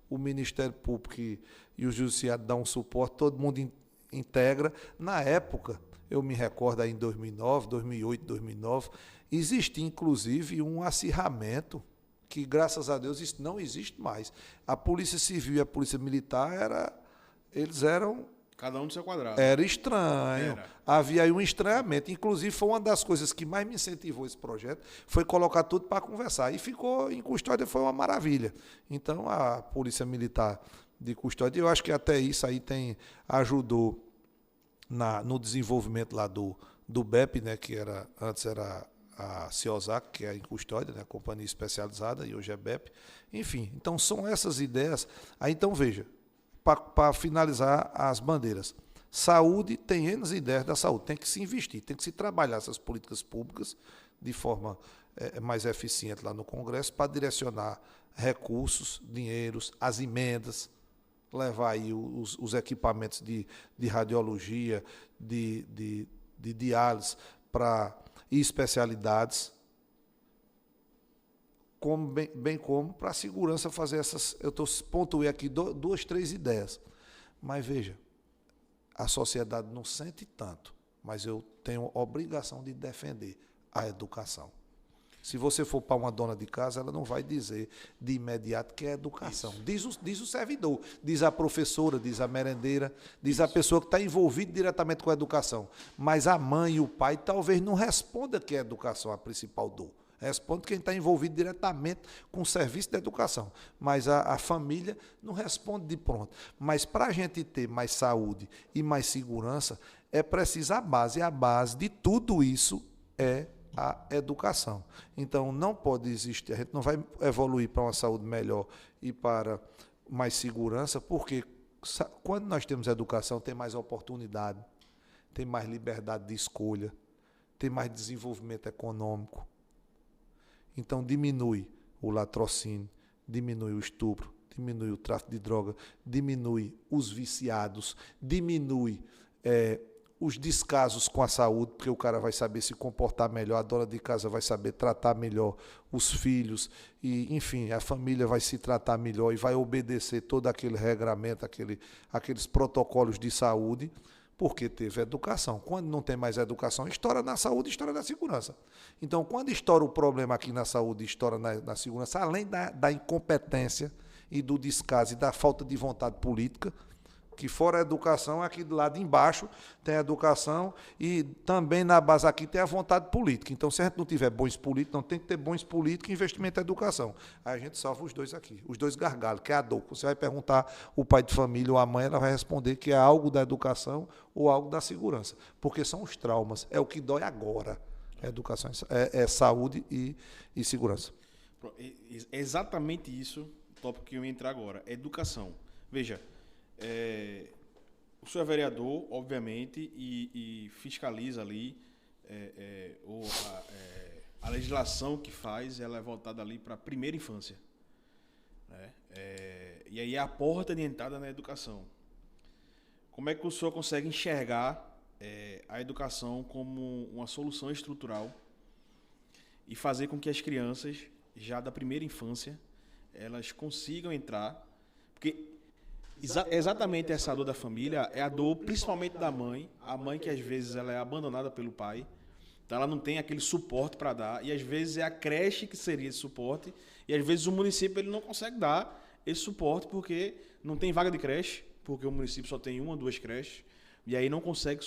o Ministério Público e o Judiciário dão um suporte, todo mundo integra. Na época, eu me recordo aí em 2009, 2008, 2009, existia inclusive um acirramento que, graças a Deus, isso não existe mais. A Polícia Civil e a Polícia Militar, eles eram... Cada um do seu quadrado. Era estranho. Havia aí um estranhamento. Inclusive, foi uma das coisas que mais me incentivou esse projeto, foi colocar tudo para conversar. E ficou em custódia, foi uma maravilha. Então, a Polícia Militar de custódia, eu acho que até isso aí ajudou no desenvolvimento lá do BEP, né, que antes era a CIOSAC, que é em custódia, né, a Companhia Especializada, e hoje é BEP. Enfim, então são essas ideias. Aí, então, veja, para finalizar as bandeiras. Saúde, tem N ideias da saúde. Tem que se investir, tem que se trabalhar essas políticas públicas de forma mais eficiente lá no Congresso para direcionar recursos, dinheiros, as emendas, levar aí os equipamentos de radiologia, de diálise e especialidades, bem como para a segurança fazer essas... Eu pontuei aqui 2, 3 ideias. Mas veja, a sociedade não sente tanto, mas eu tenho obrigação de defender a educação. Se você for para uma dona de casa, ela não vai dizer de imediato que é educação. Diz o servidor, diz a professora, diz a merendeira, diz a pessoa que está envolvida diretamente com a educação. Mas a mãe e o pai talvez não respondam que é educação a principal dor. Responde quem está envolvido diretamente com o serviço de educação. Mas a família não responde de pronto. Mas para a gente ter mais saúde e mais segurança, é preciso a base. E a base de tudo isso é a educação. Então, não pode existir, a gente não vai evoluir para uma saúde melhor e para mais segurança, porque quando nós temos educação, tem mais oportunidade, tem mais liberdade de escolha, tem mais desenvolvimento econômico. Então, diminui o latrocínio, diminui o estupro, diminui o tráfico de droga, diminui os viciados, diminui os descasos com a saúde, porque o cara vai saber se comportar melhor, a dona de casa vai saber tratar melhor os filhos, e, enfim, a família vai se tratar melhor e vai obedecer todo aquele regramento, aqueles protocolos de saúde, porque teve educação. Quando não tem mais educação, estoura na saúde, estoura na segurança. Então, quando estoura o problema aqui na saúde, estoura na segurança, além da incompetência e do descaso e da falta de vontade política, que fora a educação, aqui do lado de embaixo tem a educação e também na base aqui tem a vontade política. Então, se a gente não tiver bons políticos, não tem que ter bons políticos e investimento em educação. Aí a gente salva os dois aqui, os dois gargalos, que é a dor. Você vai perguntar o pai de família ou a mãe, ela vai responder que é algo da educação ou algo da segurança, porque são os traumas, é o que dói agora. É educação, é saúde e segurança. É exatamente isso, o tópico que eu ia entrar agora, educação. Veja, o senhor é vereador, obviamente, e fiscaliza ali a legislação que faz, ela é voltada ali para a primeira infância, né? E aí é a porta de entrada na educação. Como é que o senhor consegue enxergar a educação como uma solução estrutural e fazer com que as crianças, já da primeira infância, elas consigam entrar, porque exatamente essa dor da família é a dor principalmente da mãe, a mãe que às vezes ela é abandonada pelo pai, então ela não tem aquele suporte para dar, e às vezes é a creche que seria esse suporte, e às vezes o município ele não consegue dar esse suporte porque não tem vaga de creche, porque o município só tem 1 ou 2 creches, e aí não consegue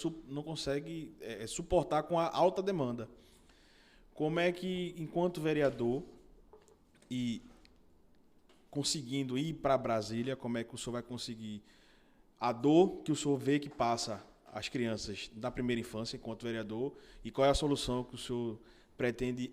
suportar com a alta demanda. Como é que, enquanto vereador e conseguindo ir para Brasília, como é que o senhor vai conseguir a dor que o senhor vê que passa as crianças da primeira infância enquanto vereador, e qual é a solução que o senhor pretende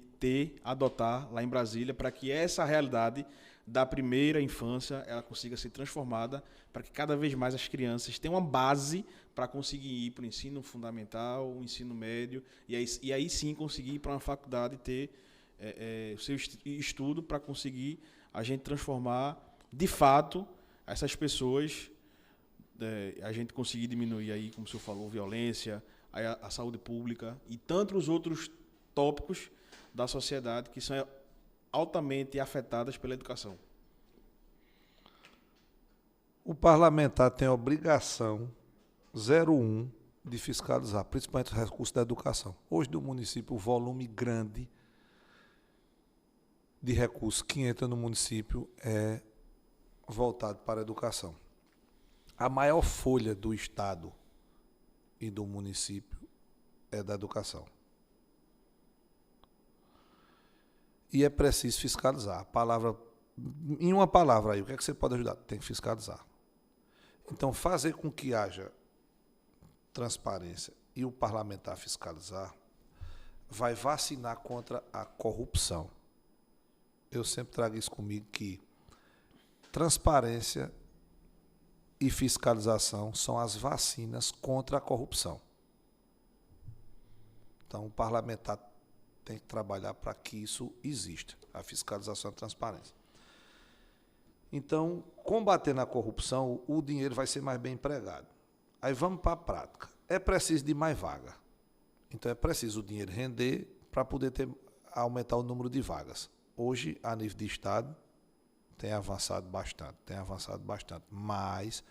adotar lá em Brasília para que essa realidade da primeira infância ela consiga ser transformada, para que cada vez mais as crianças tenham uma base para conseguir ir para o ensino fundamental, o ensino médio, e aí sim conseguir ir para uma faculdade e ter o seu estudo para conseguir a gente transformar, de fato, essas pessoas, a gente conseguir diminuir aí, como o senhor falou, violência, a saúde pública e tantos outros tópicos da sociedade que são altamente afetadas pela educação. O parlamentar tem a obrigação 01 de fiscalizar, principalmente os recursos da educação. Hoje, do município, o volume grande de recursos que entra no município é voltado para a educação. A maior folha do Estado e do município é da educação. E é preciso fiscalizar. Em uma palavra aí, o que é que você pode ajudar? Tem que fiscalizar. Então, fazer com que haja transparência e o parlamentar fiscalizar vai vacinar contra a corrupção. Eu sempre trago isso comigo, que transparência e fiscalização são as vacinas contra a corrupção. Então, o parlamentar tem que trabalhar para que isso exista, a fiscalização e a transparência. Então, combatendo a corrupção, o dinheiro vai ser mais bem empregado. Aí vamos para a prática. É preciso de mais vaga. Então, é preciso o dinheiro render para poder aumentar o número de vagas. Hoje, a nível de Estado, tem avançado bastante. Mas,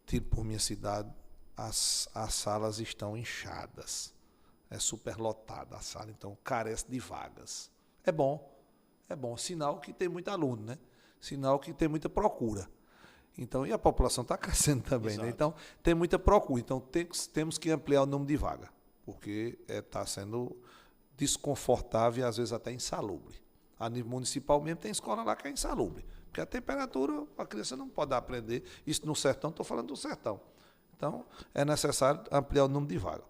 tiro por minha cidade, as salas estão inchadas. É superlotada a sala, então carece de vagas. É bom, sinal que tem muito aluno, né? Sinal que tem muita procura. Então, e a população está crescendo também, né? Então, tem muita procura. Então, temos que ampliar o número de vagas, porque está sendo desconfortável e às vezes até insalubre. A nível municipal mesmo tem escola lá que é insalubre, porque a temperatura, a criança não pode aprender. Isso no sertão, estou falando do sertão. Então, é necessário ampliar o número de vagas.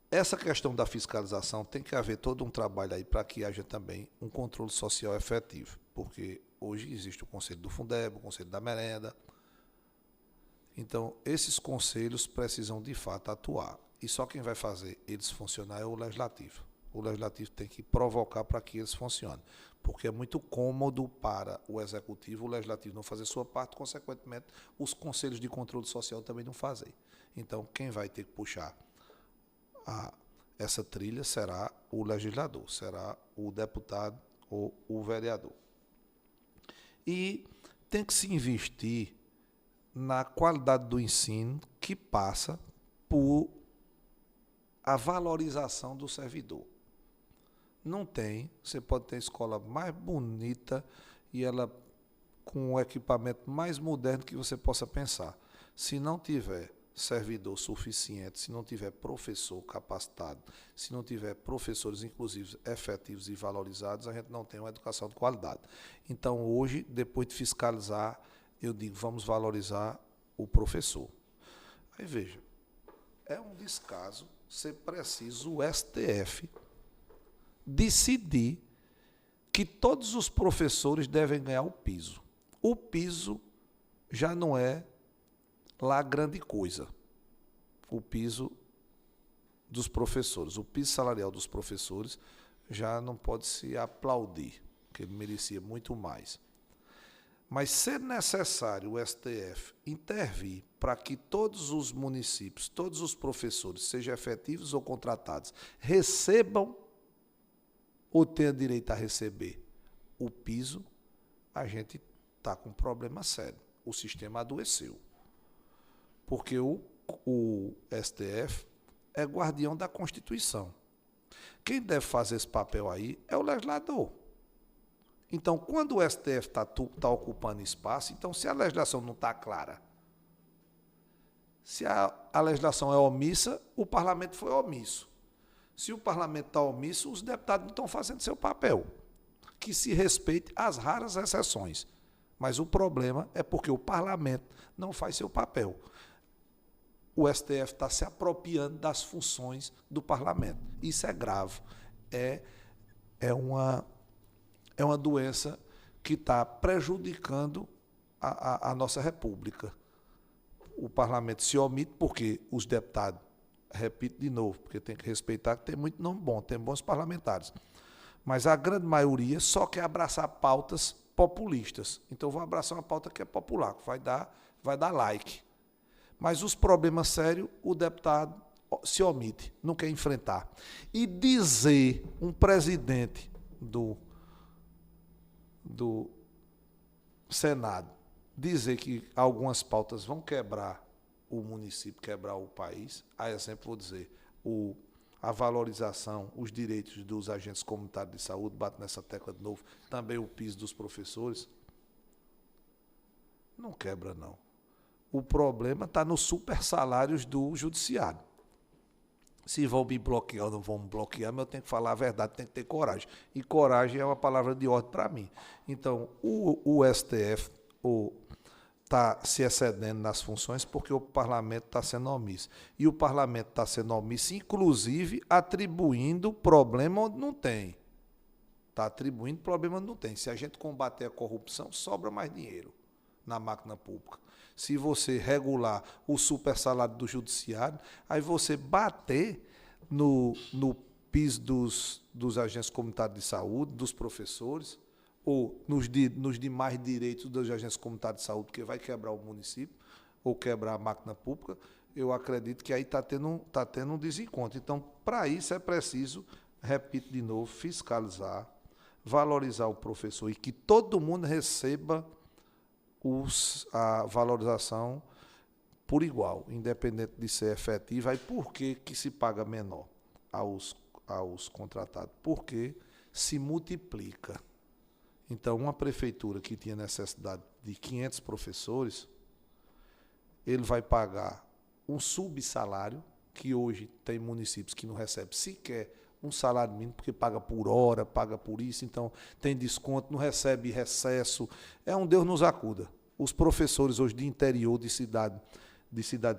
Essa questão da fiscalização tem que haver todo um trabalho aí para que haja também um controle social efetivo, porque hoje existe o Conselho do Fundeb, o Conselho da Merenda. Então, esses conselhos precisam de fato atuar. E só quem vai fazer eles funcionar é o Legislativo. O Legislativo tem que provocar para que eles funcionem, porque é muito cômodo para o Executivo, o Legislativo não fazer sua parte, consequentemente, os conselhos de controle social também não fazem. Então, quem vai ter que puxar essa trilha será o legislador, será o deputado ou o vereador. E tem que se investir na qualidade do ensino, que passa por a valorização do servidor. Não tem, você pode ter a escola mais bonita e ela com o equipamento mais moderno que você possa pensar. Se não tiver servidor suficiente, se não tiver professor capacitado, se não tiver professores, inclusive, efetivos e valorizados, a gente não tem uma educação de qualidade. Então, hoje, depois de fiscalizar, eu digo, vamos valorizar o professor. Aí, veja, é um descaso ser preciso o STF decidir que todos os professores devem ganhar o piso. O piso já não é lá grande coisa, o piso dos professores. O piso salarial dos professores já não pode se aplaudir, porque ele merecia muito mais. Mas ser necessário o STF intervir para que todos os municípios, todos os professores, sejam efetivos ou contratados, recebam ou tenham direito a receber o piso, a gente está com um problema sério. O sistema adoeceu. Porque o STF é guardião da Constituição. Quem deve fazer esse papel aí é o legislador. Então, quando o STF está ocupando espaço, então, se a legislação não está clara, se a legislação é omissa, o parlamento foi omisso. Se o parlamento está omisso, os deputados não estão fazendo seu papel. Que se respeite as raras exceções. Mas o problema é porque o parlamento não faz seu papel. O STF está se apropriando das funções do parlamento. Isso é grave. É uma doença que está prejudicando a nossa República. O parlamento se omite porque os deputados, repito de novo, porque tem que respeitar que tem muito nome bom, tem bons parlamentares. Mas a grande maioria só quer abraçar pautas populistas. Então, eu vou abraçar uma pauta que é popular, que vai dar like. Mas os problemas sérios, o deputado se omite, não quer enfrentar. E dizer, um presidente do Senado, dizer que algumas pautas vão quebrar o município, quebrar o país, a exemplo, vou dizer, o a valorização, os direitos dos agentes comunitários de saúde, bato nessa tecla de novo, também o piso dos professores. Não quebra, não. O problema está nos super salários do judiciário. Se vão me bloquear ou não vão me bloquear, mas eu tenho que falar a verdade, tenho que ter coragem. E coragem é uma palavra de ordem para mim. Então, o STF está se excedendo nas funções porque o parlamento está sendo omisso. E o parlamento está sendo omisso, inclusive, atribuindo problema onde não tem. Está atribuindo problema onde não tem. Se a gente combater a corrupção, sobra mais dinheiro na máquina pública. Se você regular o super salário do judiciário, aí você bater no piso dos agentes comunitários de saúde, dos professores, ou nos demais direitos dos agentes comunitários de saúde, porque vai quebrar o município, ou quebrar a máquina pública, eu acredito que aí está tendo um desencontro. Então, para isso é preciso, repito de novo, fiscalizar, valorizar o professor e que todo mundo receba a valorização por igual, independente de ser efetiva. E por que se paga menor aos contratados? Porque se multiplica. Então, uma prefeitura que tinha necessidade de 500 professores, ele vai pagar um subsalário, que hoje tem municípios que não recebem sequer um salário mínimo, porque paga por hora, paga por isso, então tem desconto, não recebe recesso. É um Deus nos acuda. Os professores hoje de interior, de cidade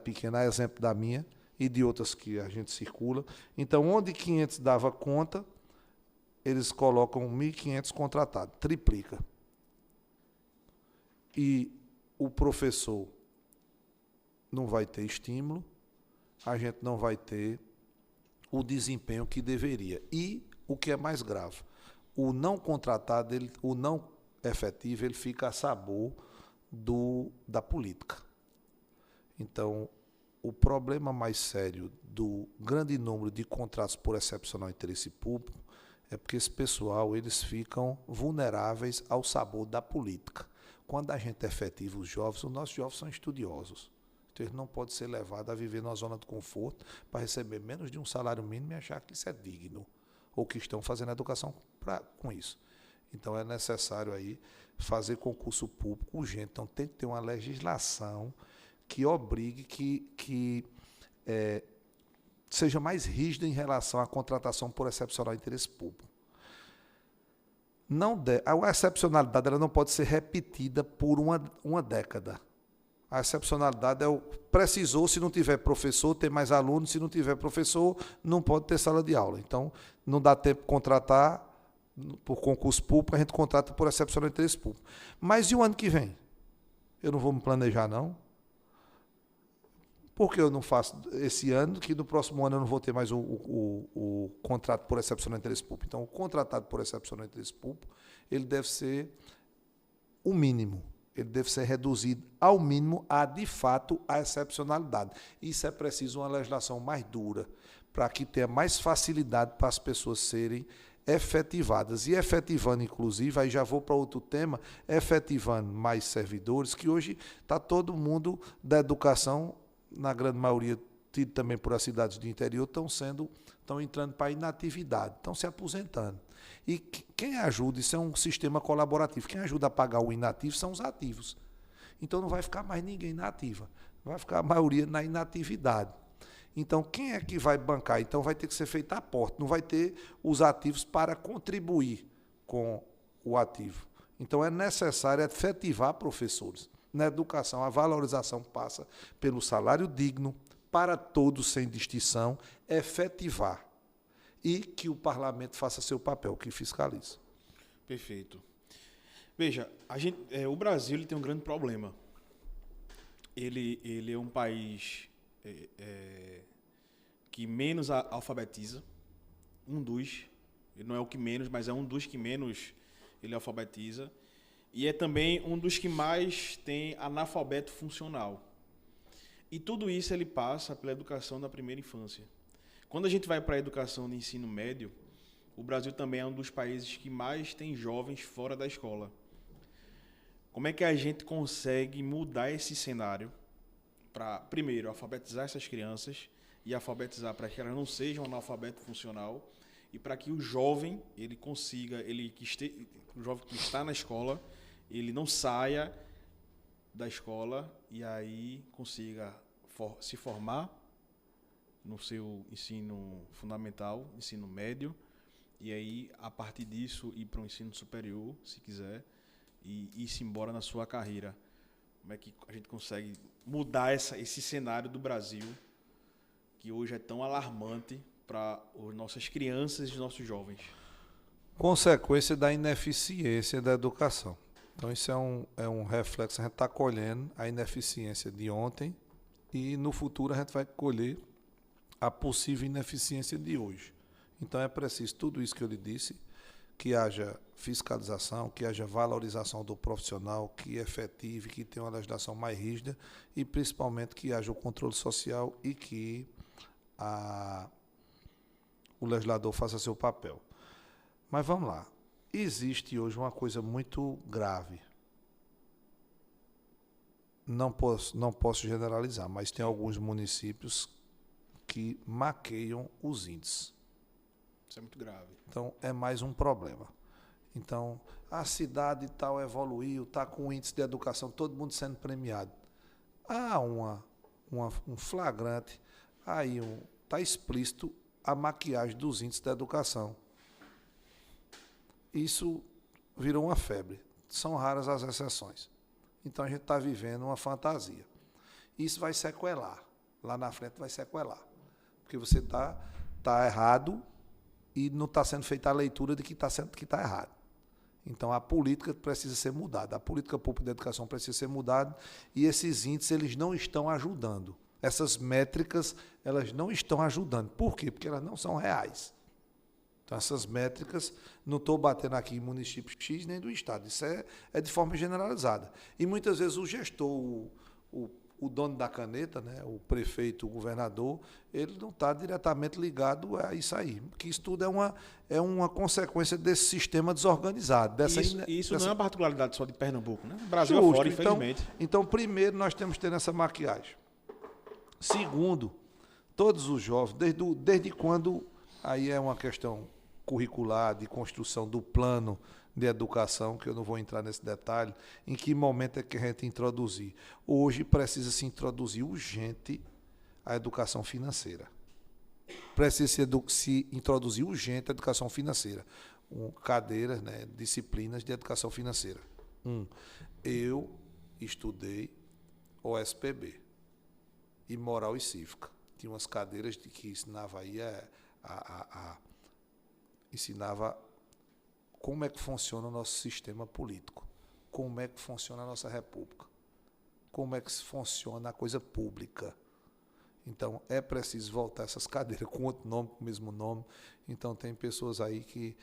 pequena, a exemplo da minha e de outras que a gente circula. Então, onde 500 dava conta, eles colocam 1.500 contratados, triplica. E o professor não vai ter estímulo, a gente não vai ter o desempenho que deveria. E o que é mais grave, o não contratado, o não efetivo, ele fica a sabor da política. Então, o problema mais sério do grande número de contratos por excepcional interesse público é porque esse pessoal, eles ficam vulneráveis ao sabor da política. Quando a gente efetiva os nossos jovens são estudiosos. Então, eles não podem ser levados a viver numa zona de conforto para receber menos de um salário mínimo e achar que isso é digno, ou que estão fazendo educação com isso. Então, é necessário aí fazer concurso público urgente. Então, tem que ter uma legislação que obrigue que seja mais rígida em relação à contratação por excepcional interesse público. A excepcionalidade ela não pode ser repetida por uma década. A excepcionalidade precisou, se não tiver professor, ter mais alunos, se não tiver professor, não pode ter sala de aula. Então, não dá tempo de contratar por concurso público, a gente contrata por excepcional interesse público. Mas e o ano que vem? Eu não vou me planejar, não? Por que eu não faço esse ano, que no próximo ano eu não vou ter mais o contrato por excepcional interesse público? Então, o contratado por excepcional interesse público, ele deve ser o mínimo. Ele deve ser reduzido ao mínimo de fato, a excepcionalidade. Isso é preciso uma legislação mais dura, para que tenha mais facilidade para as pessoas serem efetivadas. E efetivando, inclusive, aí já vou para outro tema, efetivando mais servidores, que hoje está todo mundo da educação, na grande maioria, tido também por as cidades do interior, estão entrando para a inatividade, estão se aposentando. E quem ajuda, isso é um sistema colaborativo, quem ajuda a pagar o inativo são os ativos. Então não vai ficar mais ninguém na ativa, vai ficar a maioria na inatividade. Então quem é que vai bancar? Então vai ter que ser feito aporte, não vai ter os ativos para contribuir com o ativo. Então é necessário efetivar professores. Na educação, a valorização passa pelo salário digno, para todos sem distinção, efetivar. E que o parlamento faça seu papel, que fiscaliza. Perfeito. Veja, o Brasil ele tem um grande problema. Ele é um país que menos alfabetiza. Ele não é o que menos, mas é um dos que menos ele alfabetiza. E é também um dos que mais tem analfabeto funcional. E tudo isso ele passa pela educação da primeira infância. Quando a gente vai para a educação de ensino médio, o Brasil também é um dos países que mais tem jovens fora da escola. Como é que a gente consegue mudar esse cenário para, primeiro, alfabetizar essas crianças e alfabetizar para que elas não sejam analfabeto funcional e para que o jovem ele consiga, o jovem que está na escola, ele não saia da escola e aí consiga se formar no seu ensino fundamental, ensino médio, e aí a partir disso ir para o ensino superior, se quiser, e ir-se embora na sua carreira. Como é que a gente consegue mudar esse cenário do Brasil, que hoje é tão alarmante para as nossas crianças e os nossos jovens? Consequência da ineficiência da educação. Então, isso é um reflexo. A gente está colhendo a ineficiência de ontem e, no futuro, a gente vai colher a possível ineficiência de hoje. Então, é preciso tudo isso que eu lhe disse, que haja fiscalização, que haja valorização do profissional, que efetive, que tenha uma legislação mais rígida e, principalmente, que haja o controle social e que o legislador faça seu papel. Mas vamos lá. Existe hoje uma coisa muito grave. Não posso generalizar, mas tem alguns municípios que maqueiam os índices. Isso é muito grave. Então, é mais um problema. Então, a cidade tal evoluiu, está com o índice de educação, todo mundo sendo premiado. Há um flagrante, aí está explícito a maquiagem dos índices da educação. Isso virou uma febre. São raras as exceções. Então, a gente está vivendo uma fantasia. Isso vai sequelar. Lá na frente vai sequelar. Porque você está errado e não está sendo feita a leitura de que está errado. Então, a política precisa ser mudada. A política pública de educação precisa ser mudada e esses índices eles não estão ajudando. Essas métricas elas não estão ajudando. Por quê? Porque elas não são reais. Então, essas métricas, não estou batendo aqui em município X nem do Estado. Isso é de forma generalizada. E muitas vezes o gestor, o dono da caneta, né, o prefeito, o governador, ele não está diretamente ligado a isso aí. Porque isso tudo é uma consequência desse sistema desorganizado. Isso não é uma particularidade só de Pernambuco, né? O Brasil afora, infelizmente. Então, primeiro, nós temos que ter essa maquiagem. Segundo, todos os jovens, desde quando, aí é uma questão curricular, de construção do plano de educação, que eu não vou entrar nesse detalhe, em que momento é que a gente introduzir. Hoje precisa se introduzir urgente a educação financeira. Precisa se introduzir urgente a educação financeira. Cadeiras, né, disciplinas de educação financeira. Eu estudei OSPB e Moral e Cívica. Tinha umas cadeiras que ensinava aí ensinava como é que funciona o nosso sistema político, como é que funciona a nossa república, como é que funciona a coisa pública. Então, é preciso voltar essas cadeiras com outro nome, com o mesmo nome. Então, tem pessoas aí que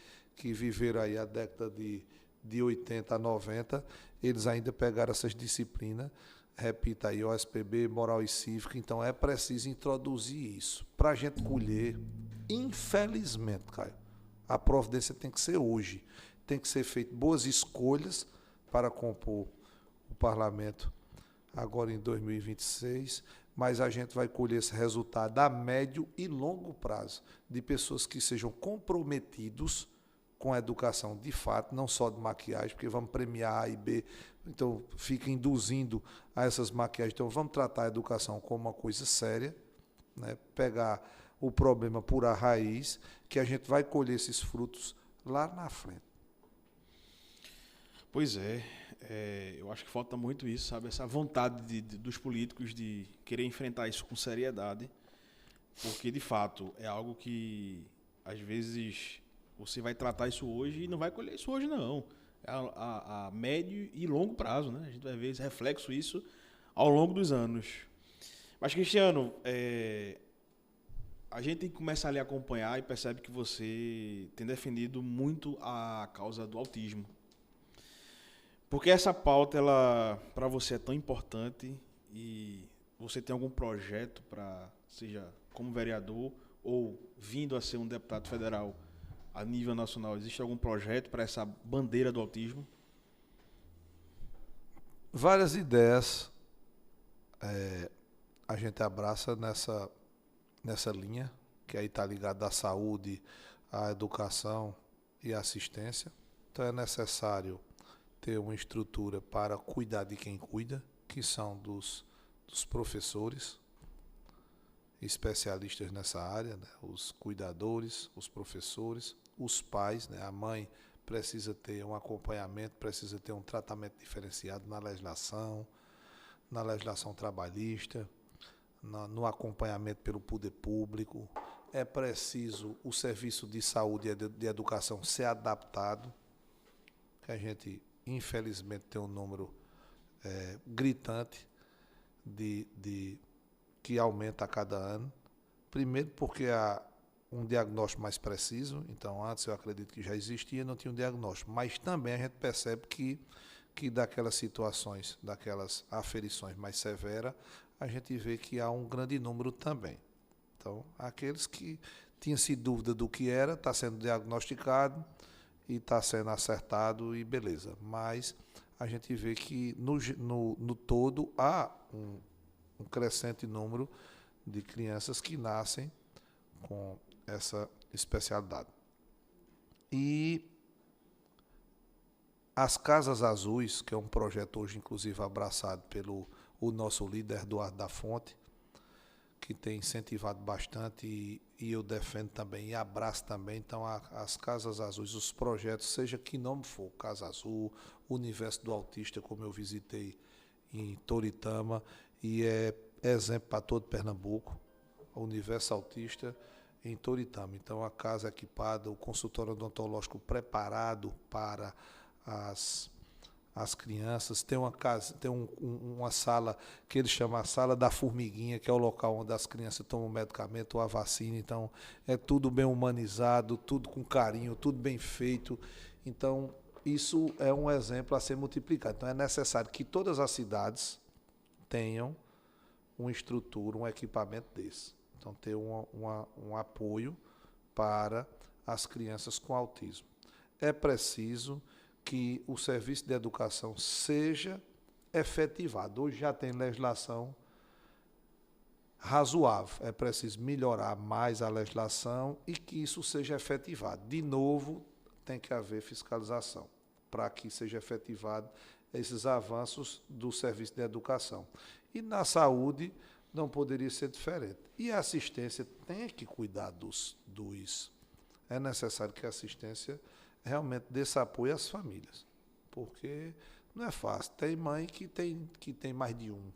viveram aí a década de 80 a 90, eles ainda pegaram essas disciplinas, repita aí, OSPB, Moral e Cívica. Então, é preciso introduzir isso para a gente colher. Infelizmente, Caio, a providência tem que ser hoje. Tem que ser feito boas escolhas para compor o parlamento agora em 2026, mas a gente vai colher esse resultado a médio e longo prazo de pessoas que sejam comprometidos com a educação de fato, não só de maquiagem, porque vamos premiar A e B, então fica induzindo a essas maquiagens. Então vamos tratar a educação como uma coisa séria, né? Pegar o problema por a raiz, que a gente vai colher esses frutos lá na frente. Pois é, eu acho que falta muito isso, sabe? Essa vontade dos políticos de querer enfrentar isso com seriedade, porque, de fato, é algo que, às vezes, você vai tratar isso hoje e não vai colher isso hoje, não. É a médio e longo prazo, né? A gente vai ver esse reflexo isso ao longo dos anos. Mas, Cristiano, a gente começa ali a acompanhar e percebe que você tem defendido muito a causa do autismo. Porque essa pauta, ela para você é tão importante e você tem algum projeto para, seja como vereador ou vindo a ser um deputado federal a nível nacional, existe algum projeto para essa bandeira do autismo? Várias ideias a gente abraça nessa linha, que aí está ligado à saúde, à educação e à assistência. Então é necessário ter uma estrutura para cuidar de quem cuida, que são dos professores, especialistas nessa área, né? Os cuidadores, os professores, os pais, né? A mãe precisa ter um acompanhamento, precisa ter um tratamento diferenciado na legislação trabalhista, no acompanhamento pelo poder público. É preciso o serviço de saúde e de educação ser adaptado, que a gente, infelizmente, tem um número gritante que aumenta a cada ano. Primeiro porque há um diagnóstico mais preciso, então antes eu acredito que já existia, não tinha um diagnóstico, mas também a gente percebe que daquelas situações, daquelas aferições mais severas, a gente vê que há um grande número também. Então, aqueles que tinham-se dúvida do que era, está sendo diagnosticado e está sendo acertado e beleza. Mas a gente vê que no todo há um crescente número de crianças que nascem com essa especialidade. E as Casas Azuis, que é um projeto hoje, inclusive, abraçado pelo nosso líder, Eduardo da Fonte, que tem incentivado bastante e eu defendo também e abraço também. Então, as Casas Azuis, os projetos, seja que nome for, Casa Azul, Universo do Autista, como eu visitei em Toritama, e é exemplo para todo Pernambuco, o Universo Autista em Toritama. Então, a casa equipada, o consultório odontológico preparado para as crianças, tem uma sala que ele chama a sala da formiguinha, que é o local onde as crianças tomam o medicamento ou a vacina. Então é tudo bem humanizado, tudo com carinho, tudo bem feito. Então isso é um exemplo a ser multiplicado. Então é necessário que todas as cidades tenham uma estrutura, um equipamento desse. Então ter um apoio para as crianças com autismo. É preciso que o serviço de educação seja efetivado. Hoje já tem legislação razoável. É preciso melhorar mais a legislação e que isso seja efetivado. De novo, tem que haver fiscalização para que seja efetivado esses avanços do serviço de educação. E na saúde não poderia ser diferente. E a assistência tem que cuidar É necessário que a assistência realmente dê esse apoio às famílias, porque não é fácil. Tem mãe que tem mais de um.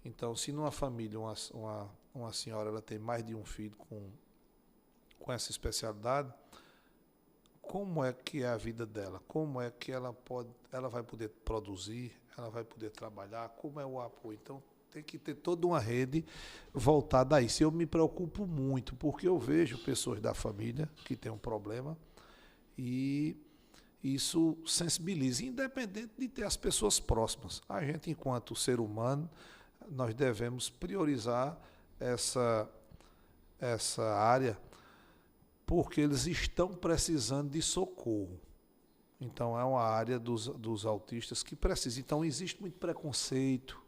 Então, se numa família uma senhora ela tem mais de um filho com essa especialidade, como é que é a vida dela? Como é que ela vai poder produzir? Ela vai poder trabalhar? Como é o apoio? Então, tem que ter toda uma rede voltada a isso. Eu me preocupo muito, porque eu vejo pessoas da família que têm um problema e isso sensibiliza, independente de ter as pessoas próximas. A gente, enquanto ser humano, nós devemos priorizar essa área, porque eles estão precisando de socorro. Então, é uma área dos autistas que precisa. Então, existe muito preconceito,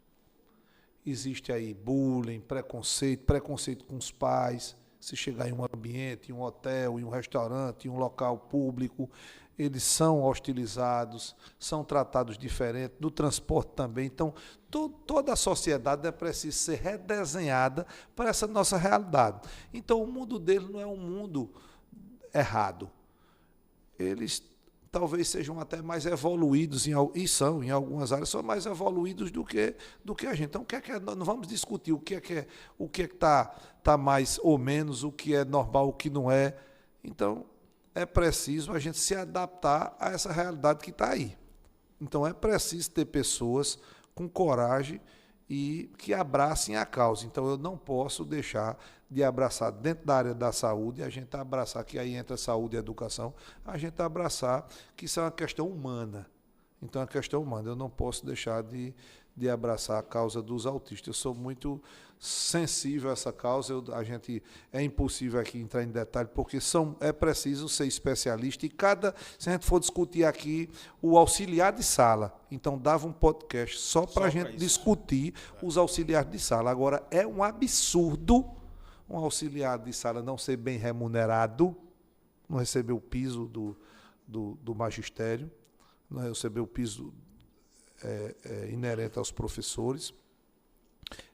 existe aí bullying, preconceito com os pais. Se chegar em um ambiente, em um hotel, em um restaurante, em um local público, eles são hostilizados, são tratados diferente, no transporte também. Então, toda a sociedade é preciso ser redesenhada para essa nossa realidade. Então, o mundo deles não é um mundo errado. Eles talvez sejam até mais evoluídos, e são, em algumas áreas, são mais evoluídos do que a gente. Então, não vamos discutir o que está mais ou menos, o que é normal, o que não é. Então, é preciso a gente se adaptar a essa realidade que está aí. Então, é preciso ter pessoas com coragem e que abracem a causa. Então, eu não posso deixar de abraçar dentro da área da saúde, a gente abraçar, que aí entra saúde e educação, a gente abraçar que isso é uma questão humana. Então, é uma questão humana. Eu não posso deixar de abraçar a causa dos autistas. Eu sou muito sensível a essa causa. É impossível aqui entrar em detalhe, porque é preciso ser especialista. E se a gente for discutir aqui o auxiliar de sala, então dava um podcast só para a gente discutir os auxiliares de sala. Agora, é um absurdo um auxiliar de sala não ser bem remunerado, não receber o piso do magistério, não receber o piso inerente aos professores.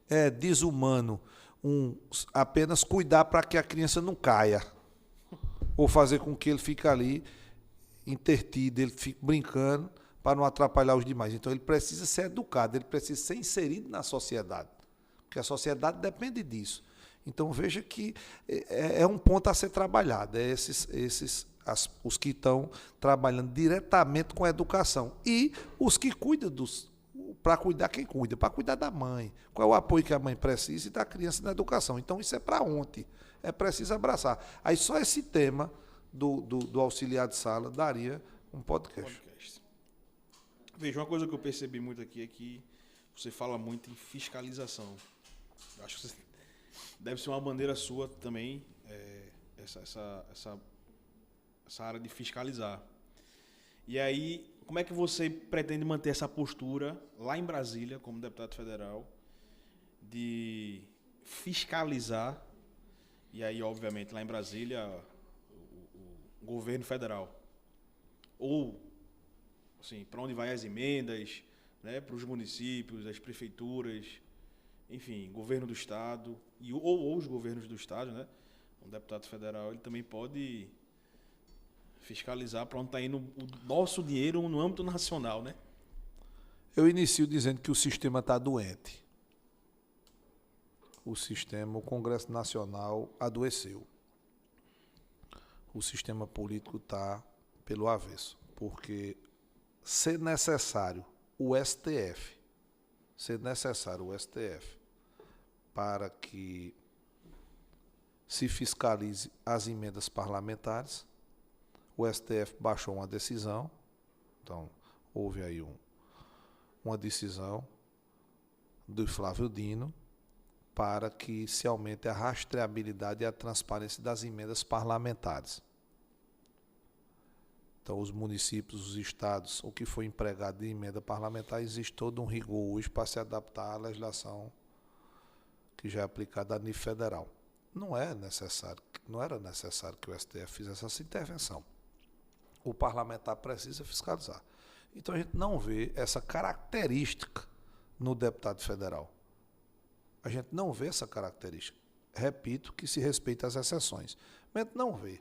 É desumano apenas cuidar para que a criança não caia, ou fazer com que ele fique ali intertido, ele fique brincando para não atrapalhar os demais. Então ele precisa ser educado, ele precisa ser inserido na sociedade, porque a sociedade depende disso. Então veja que é um ponto a ser trabalhado, os que estão trabalhando diretamente com a educação e os que cuidam para cuidar quem cuida, para cuidar da mãe, qual é o apoio que a mãe precisa e da criança na educação. Então isso é para ontem, é preciso abraçar. Aí só esse tema do auxiliar de sala daria um podcast. Veja, uma coisa que eu percebi muito aqui é que você fala muito em fiscalização. Eu acho que deve ser uma bandeira sua também, essa área de fiscalizar. E aí, como é que você pretende manter essa postura lá em Brasília, como deputado federal, de fiscalizar, e aí, obviamente, lá em Brasília, o governo federal? Ou, assim, para onde vai as emendas, né, para os municípios, as prefeituras, enfim, governo do estado, ou os governos do estado, né? Um deputado federal, ele também pode fiscalizar para onde está indo o nosso dinheiro no âmbito nacional, né? Eu inicio dizendo que o sistema está doente. O Congresso Nacional adoeceu. O sistema político está pelo avesso, porque ser necessário o STF para que se fiscalize as emendas parlamentares, o STF baixou uma decisão, então houve aí uma decisão do Flávio Dino para que se aumente a rastreabilidade e a transparência das emendas parlamentares. Então, os municípios, os estados, o que foi empregado de emenda parlamentar, existe todo um rigor hoje para se adaptar à legislação que já é aplicada a nível federal. Não era necessário que o STF fizesse essa intervenção. O parlamentar precisa fiscalizar. Então, a gente não vê essa característica no deputado federal. A gente não vê essa característica. Repito que se respeita as exceções. A gente não vê.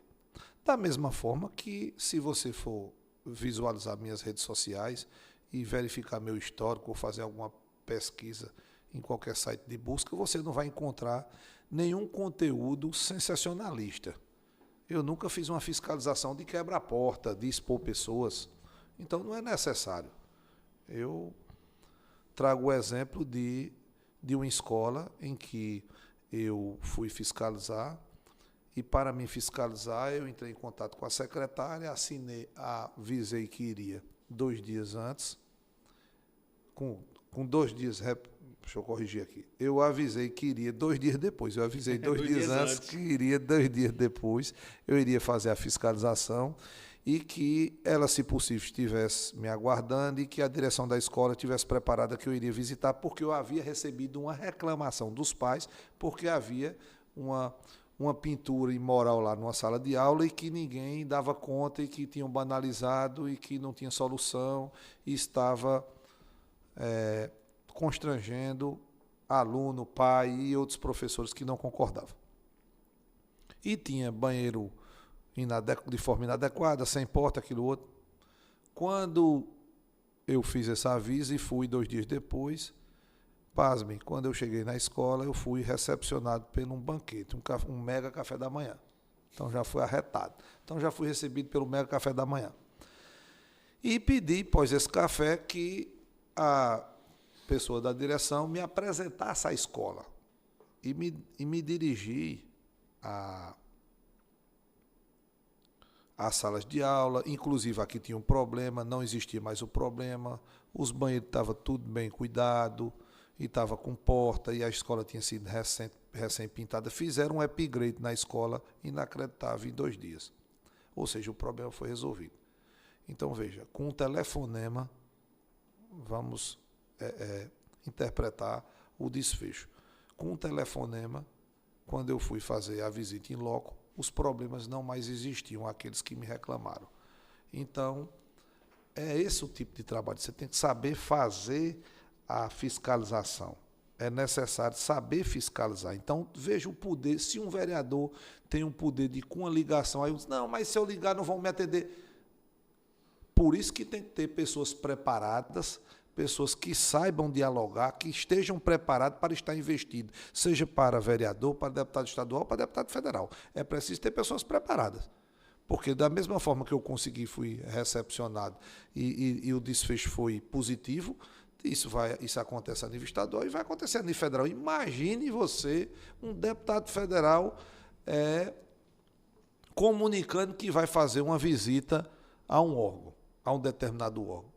Da mesma forma que, se você for visualizar minhas redes sociais e verificar meu histórico ou fazer alguma pesquisa em qualquer site de busca, você não vai encontrar nenhum conteúdo sensacionalista. Eu nunca fiz uma fiscalização de quebra-porta, de expor pessoas. Então, não é necessário. Eu trago o exemplo de uma escola em que eu fui fiscalizar e, para me fiscalizar, eu entrei em contato com a secretária, avisei que iria 2 dias antes, com 2 dias, deixa eu corrigir aqui, eu avisei que iria 2 dias depois, eu avisei 2 dias antes que iria 2 dias depois, eu iria fazer a fiscalização e que ela, se possível, estivesse me aguardando e que a direção da escola estivesse preparada que eu iria visitar, porque eu havia recebido uma reclamação dos pais, porque havia uma pintura imoral lá numa sala de aula e que ninguém dava conta e que tinham banalizado e que não tinha solução e estava constrangendo aluno, pai e outros professores que não concordavam. E tinha banheiro de forma inadequada, sem porta, aquilo outro. Quando eu fiz esse aviso e fui 2 dias depois, pasmem, quando eu cheguei na escola, eu fui recepcionado por um banquete, um mega café da manhã. Então já fui arretado. Então já fui recebido pelo mega café da manhã. E pedi, após esse café, que a pessoa da direção me apresentasse a escola. E me dirigi às salas de aula, inclusive aqui tinha um problema, não existia mais o problema, os banheiros estavam tudo bem cuidado, e estava com porta, e a escola tinha sido recém-pintada. Fizeram um upgrade na escola inacreditável em 2 dias. Ou seja, o problema foi resolvido. Então, veja, com um telefonema, vamos interpretar o desfecho. Com um telefonema, quando eu fui fazer a visita em loco, os problemas não mais existiam, aqueles que me reclamaram. Então, é esse o tipo de trabalho. Você tem que saber fazer a fiscalização. É necessário saber fiscalizar. Então, veja o poder. Se um vereador tem um poder de, com uma ligação, aí eu digo, não, mas se eu ligar não vão me atender. Por isso que tem que ter pessoas preparadas, pessoas que saibam dialogar, que estejam preparadas para estar investido, seja para vereador, para deputado estadual, para deputado federal. É preciso ter pessoas preparadas. Porque da mesma forma que eu consegui, fui recepcionado e o desfecho foi positivo, isso acontece a nível estadual e vai acontecer a nível federal. Imagine você, um deputado federal, comunicando que vai fazer uma visita a um órgão, a um determinado órgão.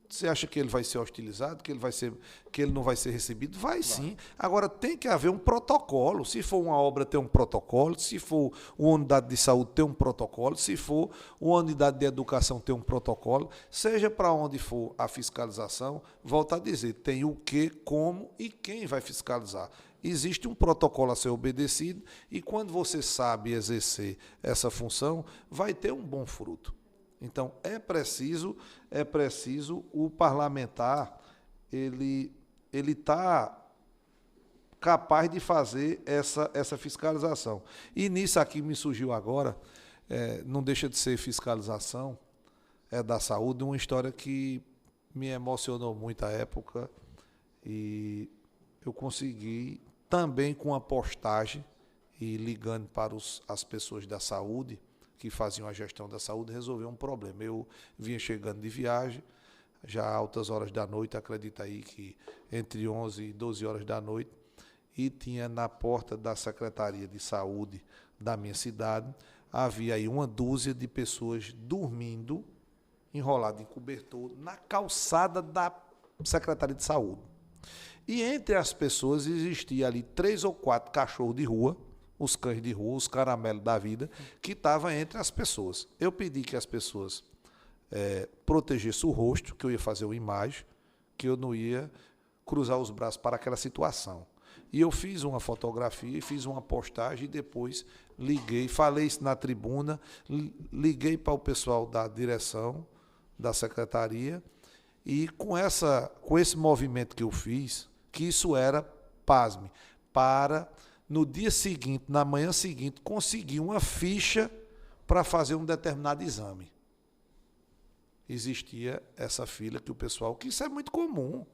Você acha que ele vai ser hostilizado, que ele não vai ser recebido? Vai sim. Agora, tem que haver um protocolo. Se for uma obra, tem um protocolo. Se for uma unidade de saúde, tem um protocolo. Se for uma unidade de educação, tem um protocolo. Seja para onde for a fiscalização, volto a dizer, tem o que, como e quem vai fiscalizar. Existe um protocolo a ser obedecido e quando você sabe exercer essa função, vai ter um bom fruto. Então, é preciso o parlamentar, ele está capaz de fazer essa fiscalização. E nisso aqui me surgiu agora, não deixa de ser fiscalização, da saúde, uma história que me emocionou muito à época e eu consegui, também com a postagem e ligando para as pessoas da saúde, que faziam a gestão da saúde, resolver um problema. Eu vinha chegando de viagem, já altas horas da noite, acredita aí que entre 11 e 12 horas da noite, e tinha na porta da Secretaria de Saúde da minha cidade, havia aí uma dúzia de pessoas dormindo, enrolado em cobertor, na calçada da Secretaria de Saúde. E entre as pessoas existia ali 3 ou 4 cachorros de rua, os cães de rua, os caramelos da vida, que estavam entre as pessoas. Eu pedi que as pessoas protegessem o rosto, que eu ia fazer uma imagem, que eu não ia cruzar os braços para aquela situação. E eu fiz uma fotografia, fiz uma postagem e depois liguei, falei isso na tribuna, liguei para o pessoal da direção, da secretaria, e com esse movimento que eu fiz, que isso era, pasme, para... no dia seguinte, na manhã seguinte, conseguir uma ficha para fazer um determinado exame. Existia essa fila que o pessoal, que isso é muito comum.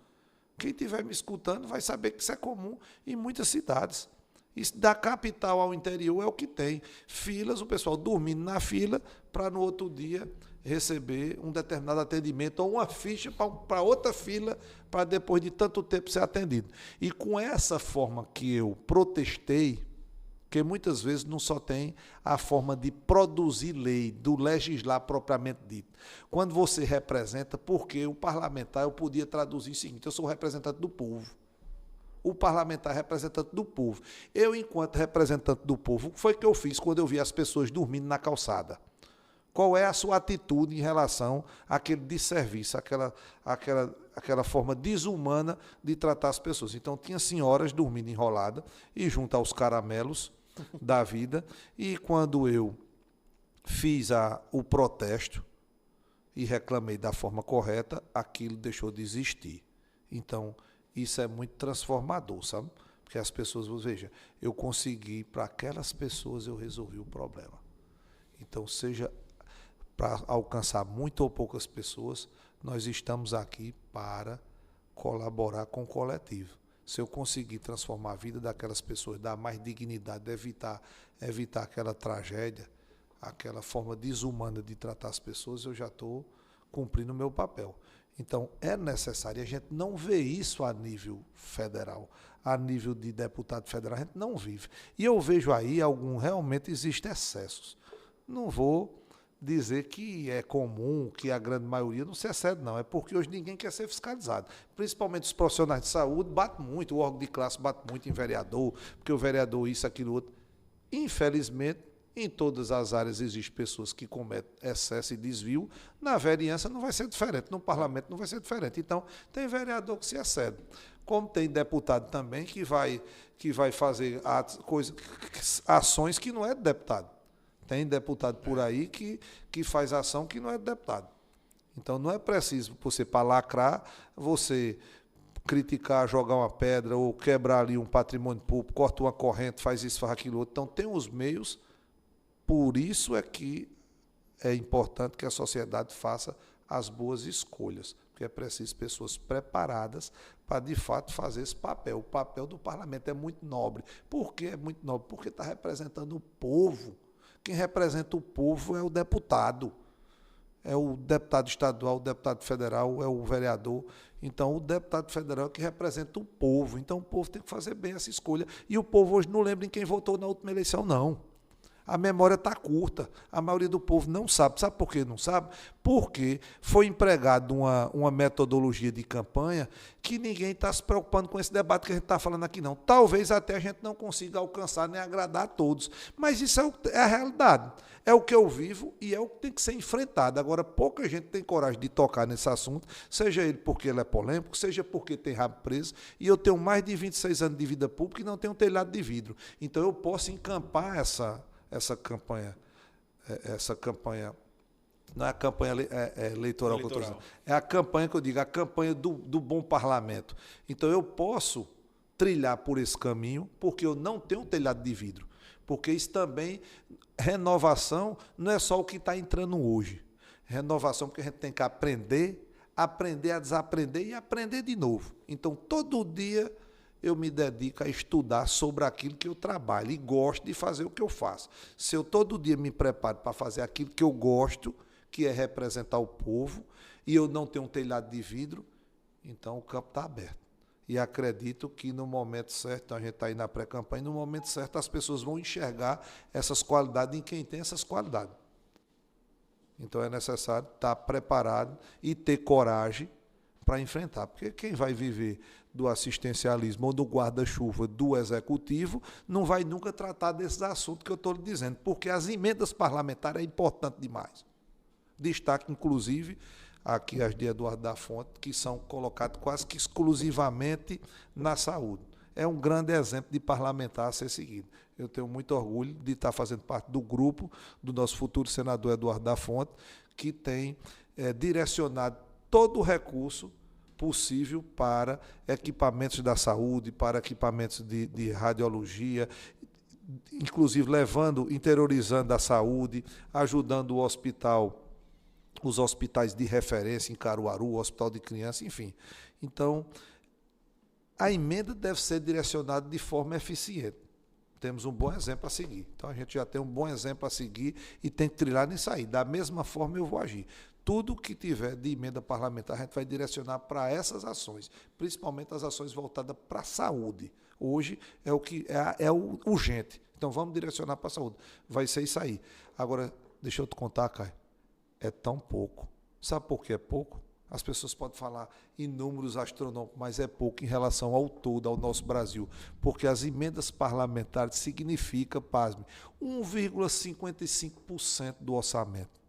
Quem estiver me escutando vai saber que isso é comum em muitas cidades. Isso da capital ao interior é o que tem. Filas, o pessoal dormindo na fila para no outro dia receber um determinado atendimento ou uma ficha para outra fila para depois de tanto tempo ser atendido. E com essa forma que eu protestei, porque muitas vezes não só tem a forma de produzir lei, do legislar propriamente dito. Quando você representa, porque o parlamentar, eu podia traduzir o seguinte, eu sou representante do povo. O parlamentar é representante do povo. Eu, enquanto representante do povo, o que foi que eu fiz quando eu vi as pessoas dormindo na calçada? Qual é a sua atitude em relação àquele desserviço, aquela forma desumana de tratar as pessoas? Então, tinha senhoras dormindo enroladas e junto aos caramelos da vida. E quando eu fiz o protesto e reclamei da forma correta, aquilo deixou de existir. Então, isso é muito transformador, sabe? Porque as pessoas, veja, eu consegui, para aquelas pessoas eu resolvi o problema. Então, seja para alcançar muito ou poucas pessoas, nós estamos aqui para colaborar com o coletivo. Se eu conseguir transformar a vida daquelas pessoas, dar mais dignidade, evitar aquela tragédia, aquela forma desumana de tratar as pessoas, eu já estou cumprindo o meu papel. Então, é necessário, a gente não vê isso a nível federal, a nível de deputado federal, a gente não vive. E eu vejo aí, realmente existem excessos. Não vou dizer que é comum, que a grande maioria não se excede, não. É porque hoje ninguém quer ser fiscalizado. Principalmente os profissionais de saúde batem muito, o órgão de classe bate muito em vereador, porque o vereador isso, aquilo, outro. Infelizmente, em todas as áreas existem pessoas que cometem excesso e desvio. Na vereança não vai ser diferente, no parlamento não vai ser diferente. Então, tem vereador que se excede. como tem deputado também que vai fazer ações que não é de deputado. Tem deputado por aí que faz ação que não é de deputado. Então, não é preciso você, para lacrar, você criticar, jogar uma pedra ou quebrar ali um patrimônio público, corta uma corrente, faz isso, faz aquilo outro. Então, tem os meios, por isso é que é importante que a sociedade faça as boas escolhas, porque é preciso pessoas preparadas para, de fato, fazer esse papel. O papel do parlamento é muito nobre. Por que é muito nobre? Porque está representando o povo. Quem representa o povo é o deputado. É o deputado estadual, o deputado federal, é o vereador. Então, o deputado federal é que representa o povo. Então, o povo tem que fazer bem essa escolha. E o povo hoje não lembra em quem votou na última eleição, não. A memória está curta. A maioria do povo não sabe. Sabe por que não sabe? Porque foi empregado uma metodologia de campanha que ninguém está se preocupando com esse debate que a gente está falando aqui, não. Talvez até a gente não consiga alcançar nem agradar a todos. Mas isso é a realidade. É o que eu vivo e é o que tem que ser enfrentado. Agora, pouca gente tem coragem de tocar nesse assunto, seja ele porque ele é polêmico, seja porque tem rabo preso. E eu tenho mais de 26 anos de vida pública e não tenho telhado de vidro. Então, eu posso encampar essa campanha, não é a campanha eleitoral que eu estou dizendo, é a campanha que eu digo, a campanha do bom parlamento. Então, eu posso trilhar por esse caminho, porque eu não tenho telhado de vidro. Porque isso também, renovação, não é só o que está entrando hoje. Renovação, porque a gente tem que aprender a desaprender e aprender de novo. Então, todo dia eu me dedico a estudar sobre aquilo que eu trabalho e gosto de fazer o que eu faço. Se eu todo dia me preparo para fazer aquilo que eu gosto, que é representar o povo, e eu não tenho um telhado de vidro, então o campo está aberto. E acredito que no momento certo, então a gente está aí na pré-campanha, no momento certo as pessoas vão enxergar essas qualidades em quem tem essas qualidades. Então é necessário estar preparado e ter coragem para enfrentar. Porque quem vai viver do assistencialismo ou do guarda-chuva do executivo não vai nunca tratar desses assuntos que eu estou lhe dizendo, porque as emendas parlamentares é importante demais. Destaque, inclusive, aqui as de Eduardo da Fonte, que são colocadas quase que exclusivamente na saúde. É um grande exemplo de parlamentar a ser seguido. Eu tenho muito orgulho de estar fazendo parte do grupo do nosso futuro senador Eduardo da Fonte, que tem direcionado todo o recurso possível para equipamentos da saúde, para equipamentos de radiologia, inclusive interiorizando a saúde, ajudando os hospitais de referência em Caruaru, o Hospital de Criança, enfim. Então, a emenda deve ser direcionada de forma eficiente. Temos um bom exemplo a seguir. Então, a gente já tem um bom exemplo a seguir e tem que trilhar nisso aí. Da mesma forma, eu vou agir. Tudo que tiver de emenda parlamentar, a gente vai direcionar para essas ações, principalmente as ações voltadas para a saúde. Hoje é o urgente. Então, vamos direcionar para a saúde. Vai ser isso aí. Agora, deixa eu te contar, Caio. É tão pouco. Sabe por que é pouco? As pessoas podem falar em números astronômicos, mas é pouco em relação ao todo, ao nosso Brasil. Porque as emendas parlamentares significam, pasme, 1,55% do orçamento.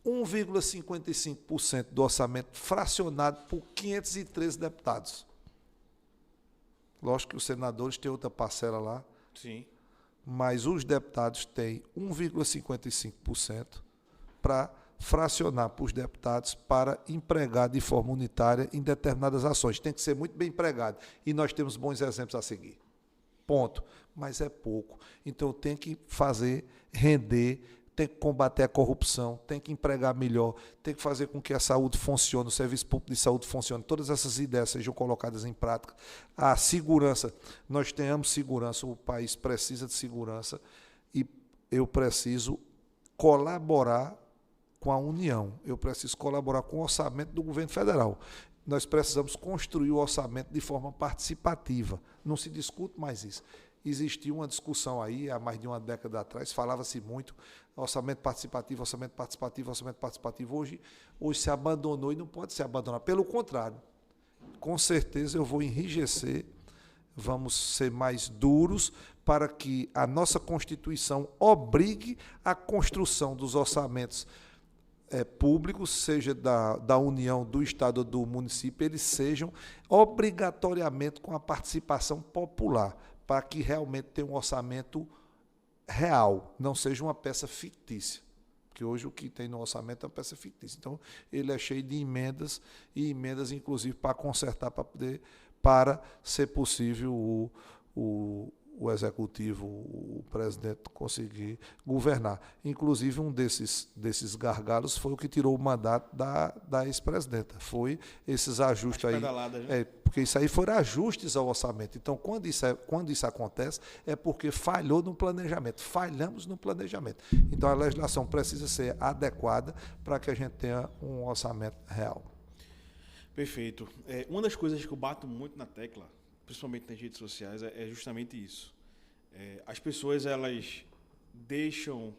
1,55% do orçamento fracionado por 513 deputados. Lógico que os senadores têm outra parcela lá. Sim. Mas os deputados têm 1,55% para fracionar para os deputados para empregar de forma unitária em determinadas ações. Tem que ser muito bem empregado. E nós temos bons exemplos a seguir. Ponto. Mas é pouco. Então tem que fazer render, tem que combater a corrupção, tem que empregar melhor, tem que fazer com que a saúde funcione, o serviço público de saúde funcione, todas essas ideias sejam colocadas em prática. A segurança, nós tenhamos segurança, o país precisa de segurança e eu preciso colaborar com a União, eu preciso colaborar com o orçamento do governo federal. Nós precisamos construir o orçamento de forma participativa, não se discute mais isso. Existia uma discussão aí, há mais de uma década atrás, falava-se muito orçamento participativo, orçamento participativo, orçamento participativo. Hoje se abandonou e não pode se abandonar. Pelo contrário, com certeza eu vou enrijecer, vamos ser mais duros para que a nossa Constituição obrigue a construção dos orçamentos públicos, seja da União, do Estado ou do município, eles sejam obrigatoriamente com a participação popular, para que realmente tenha um orçamento real, não seja uma peça fictícia. Porque hoje o que tem no orçamento é uma peça fictícia. Então, ele é cheio de emendas, e emendas, inclusive, para consertar, para ser possível o executivo, o presidente conseguir governar. Inclusive, um desses gargalos foi o que tirou o mandato da ex-presidenta. Foi esses ajustes aí. Né? Porque isso aí foram ajustes ao orçamento. Então, quando isso acontece, é porque falhou no planejamento. Falhamos no planejamento. Então, a legislação precisa ser adequada para que a gente tenha um orçamento real. Perfeito. Uma das coisas que eu bato muito na tecla, principalmente nas redes sociais, é justamente isso. As pessoas, elas deixam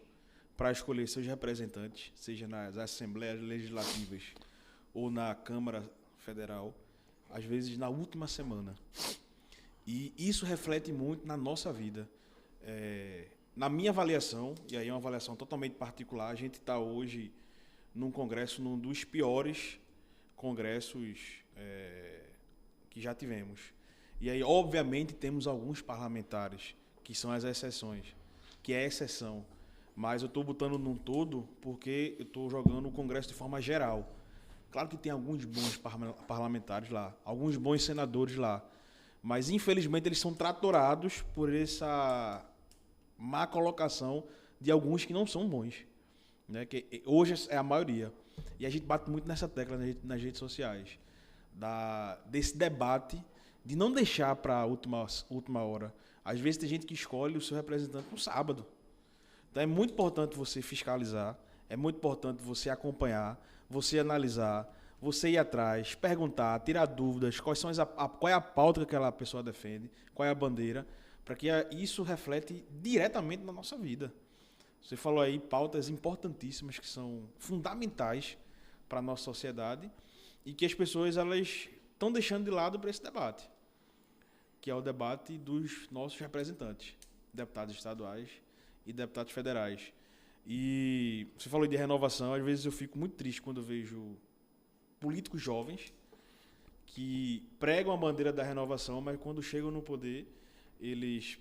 para escolher seus representantes, seja nas assembleias legislativas ou na Câmara Federal, às vezes na última semana. E isso reflete muito na nossa vida. Na minha avaliação, e aí é uma avaliação totalmente particular, a gente está hoje num congresso, num dos piores congressos que já tivemos. E aí, obviamente, temos alguns parlamentares que são as exceções, que é a exceção. Mas eu estou botando num todo porque eu estou jogando o Congresso de forma geral. Claro que tem alguns bons parlamentares lá, alguns bons senadores lá, mas, infelizmente, eles são tratorados por essa má colocação de alguns que não são bons, né? Que hoje é a maioria. E a gente bate muito nessa tecla nas redes sociais, desse debate de não deixar para a última hora. Às vezes tem gente que escolhe o seu representante no sábado. Então é muito importante você fiscalizar, é muito importante você acompanhar, você analisar, você ir atrás, perguntar, tirar dúvidas, qual é a pauta que aquela pessoa defende, qual é a bandeira, para que isso reflete diretamente na nossa vida. Você falou aí pautas importantíssimas que são fundamentais para a nossa sociedade e que as pessoas elas estão deixando de lado para esse debate, que é o debate dos nossos representantes, deputados estaduais e deputados federais. E você falou de renovação, às vezes eu fico muito triste quando eu vejo políticos jovens que pregam a bandeira da renovação, mas quando chegam no poder, eles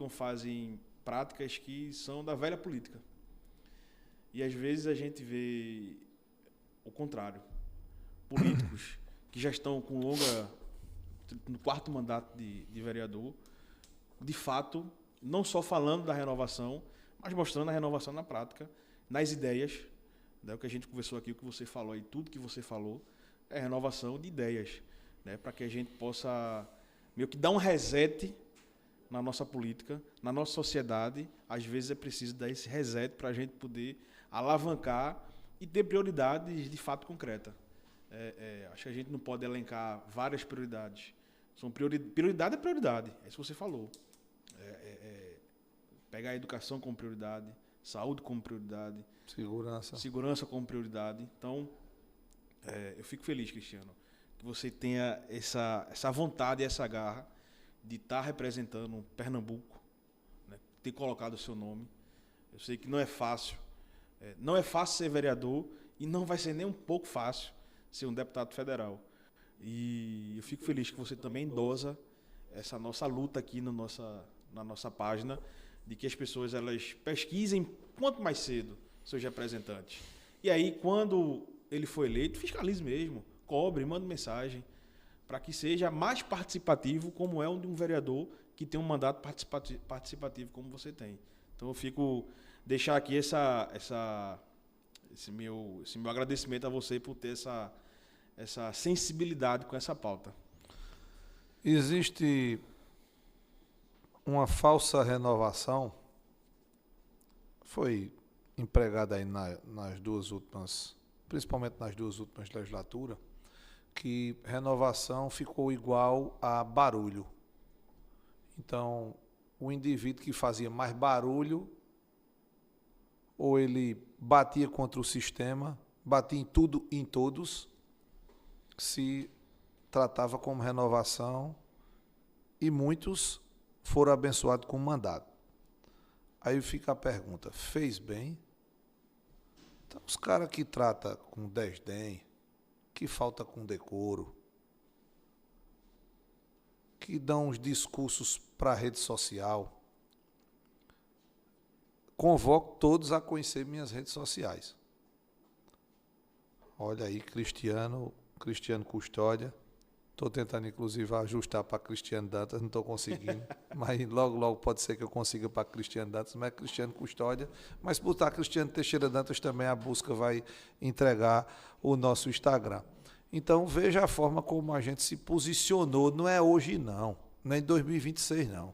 fazem práticas que são da velha política. E às vezes a gente vê o contrário. Políticos que já estão no 4º mandato de vereador, de fato, não só falando da renovação, mas mostrando a renovação na prática, nas ideias. Né? O que a gente conversou aqui, o que você falou aí, tudo que você falou, é renovação de ideias, né? Para que a gente possa meio que dar um reset na nossa política, na nossa sociedade. Às vezes é preciso dar esse reset para a gente poder alavancar e ter prioridades de fato concretas. Acho que a gente não pode elencar várias prioridades. Prioridade é prioridade, é isso que você falou. Pegar a educação como prioridade, saúde como prioridade, segurança como prioridade. Então, eu fico feliz, Cristiano, que você tenha essa vontade e essa garra de estar representando Pernambuco, né, ter colocado o seu nome. Eu sei que não é fácil. Não é fácil ser vereador e não vai ser nem um pouco fácil ser um deputado federal. E eu fico feliz que você também endossa essa nossa luta aqui na nossa página, de que as pessoas elas pesquisem quanto mais cedo seus representantes. E aí, quando ele for eleito, fiscalize mesmo, cobre, mande mensagem, para que seja mais participativo, como é um de um vereador que tem um mandato participativo como você tem. Então, eu deixar aqui esse meu agradecimento a você por ter essa sensibilidade com essa pauta. Existe uma falsa renovação, foi empregada aí nas duas últimas, principalmente nas duas últimas legislaturas, que renovação ficou igual a barulho. Então, o indivíduo que fazia mais barulho, ou ele batia contra o sistema, batia em tudo e em todos, se tratava como renovação, e muitos foram abençoados com mandato. Aí fica a pergunta, fez bem? Então, os caras que tratam com desdém, que falta com decoro, que dão uns discursos para a rede social, convoco todos a conhecer minhas redes sociais. Olha aí, Cristiano Custódia. Estou tentando, inclusive, ajustar para Cristiano Dantas, não estou conseguindo. Mas logo pode ser que eu consiga para Cristiano Dantas, mas é Cristiano Custódia. Mas se botar Cristiano Teixeira Dantas também, a busca vai entregar o nosso Instagram. Então, veja a forma como a gente se posicionou. Não é hoje, não. Não é em 2026, não.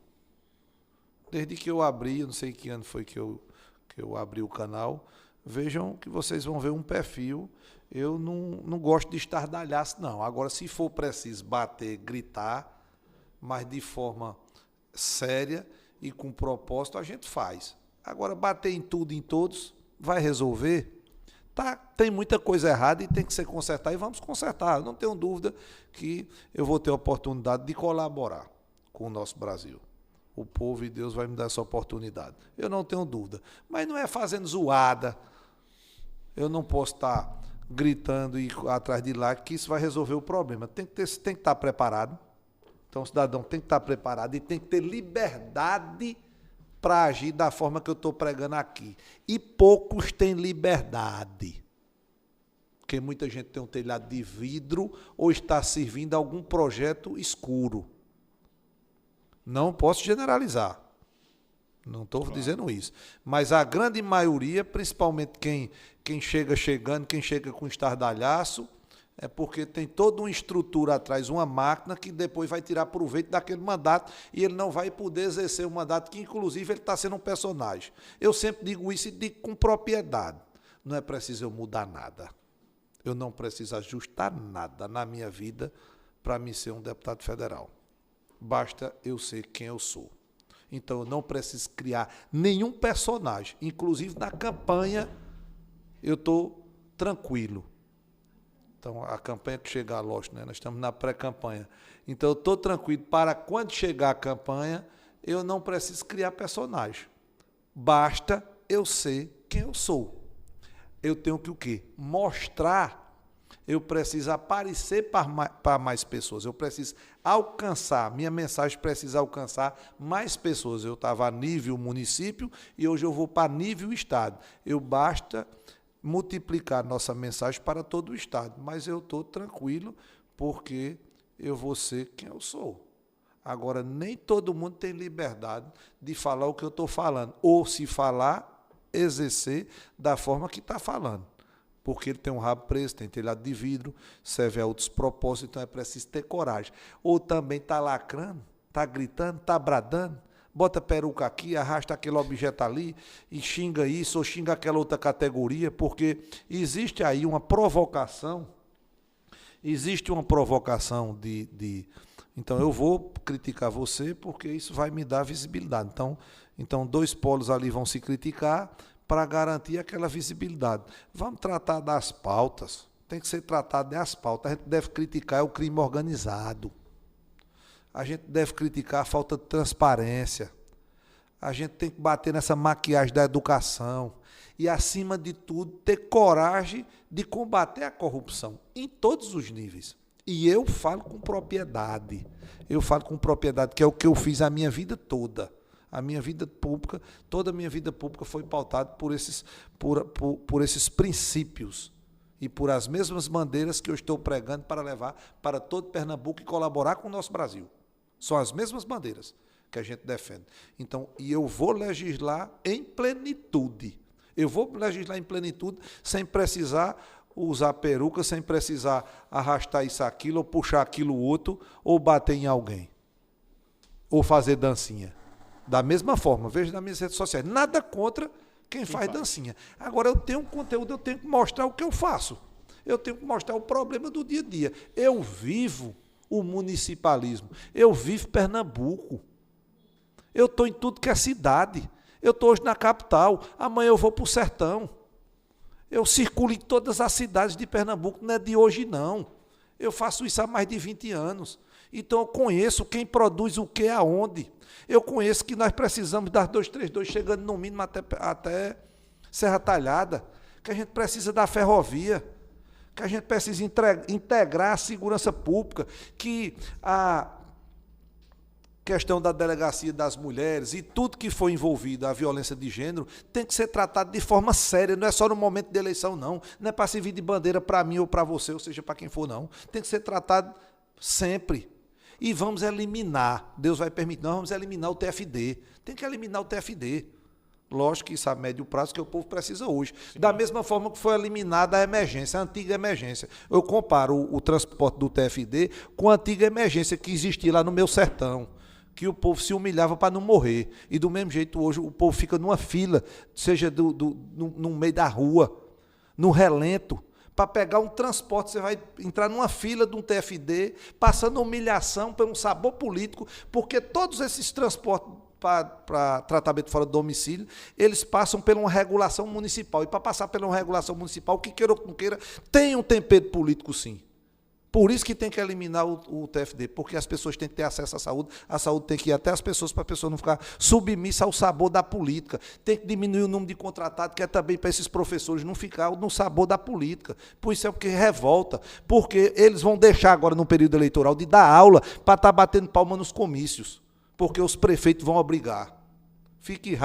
Desde que eu abri, eu não sei que ano foi que eu abri o canal, vejam que vocês vão ver um perfil. Eu não gosto de estardalhaço, não. Agora, se for preciso bater, gritar, mas de forma séria e com propósito, a gente faz. Agora, bater em tudo e em todos, vai resolver? Tá, tem muita coisa errada e tem que ser consertada, e vamos consertar. Eu não tenho dúvida que eu vou ter a oportunidade de colaborar com o nosso Brasil. O povo e Deus vai me dar essa oportunidade. Eu não tenho dúvida. Mas não é fazendo zoada. Eu não posso estar gritando e atrás de lá que isso vai resolver o problema. Tem que estar preparado. Então o cidadão tem que estar preparado e tem que ter liberdade para agir da forma que eu estou pregando aqui. E poucos têm liberdade. Porque muita gente tem um telhado de vidro ou está servindo a algum projeto escuro. Não posso generalizar. Não estou dizendo isso. Mas a grande maioria, principalmente quem chega chegando, quem chega com estardalhaço, é porque tem toda uma estrutura atrás, uma máquina que depois vai tirar proveito daquele mandato e ele não vai poder exercer o mandato, que inclusive ele está sendo um personagem. Eu sempre digo isso e digo com propriedade. Não é preciso eu mudar nada. Eu não preciso ajustar nada na minha vida para me ser um deputado federal. Basta eu ser quem eu sou. Então, eu não preciso criar nenhum personagem. Inclusive, na campanha, eu estou tranquilo. Então, a campanha que chegar, lógico, né? Nós estamos na pré-campanha. Então, eu estou tranquilo para quando chegar a campanha, eu não preciso criar personagem. Basta eu ser quem eu sou. Eu tenho que o quê? Mostrar. Eu preciso aparecer para mais pessoas, eu preciso alcançar, minha mensagem precisa alcançar mais pessoas. Eu estava a nível município e hoje eu vou para nível estado. Basta multiplicar nossa mensagem para todo o estado, mas eu estou tranquilo porque eu vou ser quem eu sou. Agora, nem todo mundo tem liberdade de falar o que eu estou falando, ou se falar, exercer da forma que está falando. Porque ele tem um rabo preso, tem telhado de vidro, serve a outros propósitos, então é preciso ter coragem. Ou também está lacrando, está gritando, está bradando, bota peruca aqui, arrasta aquele objeto ali e xinga isso ou xinga aquela outra categoria, porque existe aí uma provocação, Então, eu vou criticar você porque isso vai me dar visibilidade. Então dois polos ali vão se criticar, para garantir aquela visibilidade. Vamos tratar das pautas. Tem que ser tratado das pautas. A gente deve criticar o crime organizado. A gente deve criticar a falta de transparência. A gente tem que bater nessa maquiagem da educação. E, acima de tudo, ter coragem de combater a corrupção em todos os níveis. E eu falo com propriedade. Que é o que eu fiz a minha vida toda. A minha vida pública, toda a minha vida pública foi pautada por esses princípios e por as mesmas bandeiras que eu estou pregando para levar para todo Pernambuco e colaborar com o nosso Brasil. São as mesmas bandeiras que a gente defende. Então, e eu vou legislar em plenitude. Eu vou legislar em plenitude sem precisar usar peruca, sem precisar arrastar isso, aquilo, ou puxar aquilo outro, ou bater em alguém, ou fazer dancinha. Da mesma forma, veja nas minhas redes sociais, nada contra quem faz dancinha. Agora, eu tenho um conteúdo, eu tenho que mostrar o que eu faço. Eu tenho que mostrar o problema do dia a dia. Eu vivo o municipalismo, eu vivo Pernambuco. Eu estou em tudo que é cidade. Eu estou hoje na capital, amanhã eu vou para o sertão. Eu circulo em todas as cidades de Pernambuco, não é de hoje não. Eu faço isso há mais de 20 anos. Então eu conheço quem produz o que aonde. Eu conheço que nós precisamos das 232 chegando no mínimo até Serra Talhada, que a gente precisa da ferrovia, que a gente precisa integrar a segurança pública, que a questão da delegacia das mulheres e tudo que foi envolvido a violência de gênero tem que ser tratado de forma séria, não é só no momento de eleição, não é para servir de bandeira para mim ou para você, ou seja, para quem for, não. Tem que ser tratado sempre. E vamos eliminar, Deus vai permitir, nós vamos eliminar o TFD. Tem que eliminar o TFD. Lógico que isso a médio prazo que o povo precisa hoje. Sim. Da mesma forma que foi eliminada a emergência, a antiga emergência. Eu comparo o transporte do TFD com a antiga emergência que existia lá no meu sertão, que o povo se humilhava para não morrer. E do mesmo jeito hoje o povo fica numa fila, seja no meio da rua, no relento, para pegar um transporte, você vai entrar numa fila de um TFD, passando humilhação por um sabor político, porque todos esses transportes para tratamento fora do domicílio, eles passam por uma regulação municipal. E para passar por uma regulação municipal, que queira ou não queira, tem um tempero político, sim. Por isso que tem que eliminar o TFD, porque as pessoas têm que ter acesso à saúde tem que ir até as pessoas, para a pessoa não ficar submissa ao sabor da política. Tem que diminuir o número de contratados, que é também para esses professores não ficar no sabor da política. Por isso é o que revolta, porque eles vão deixar agora, no período eleitoral, de dar aula para estar batendo palma nos comícios, porque os prefeitos vão obrigar. Fique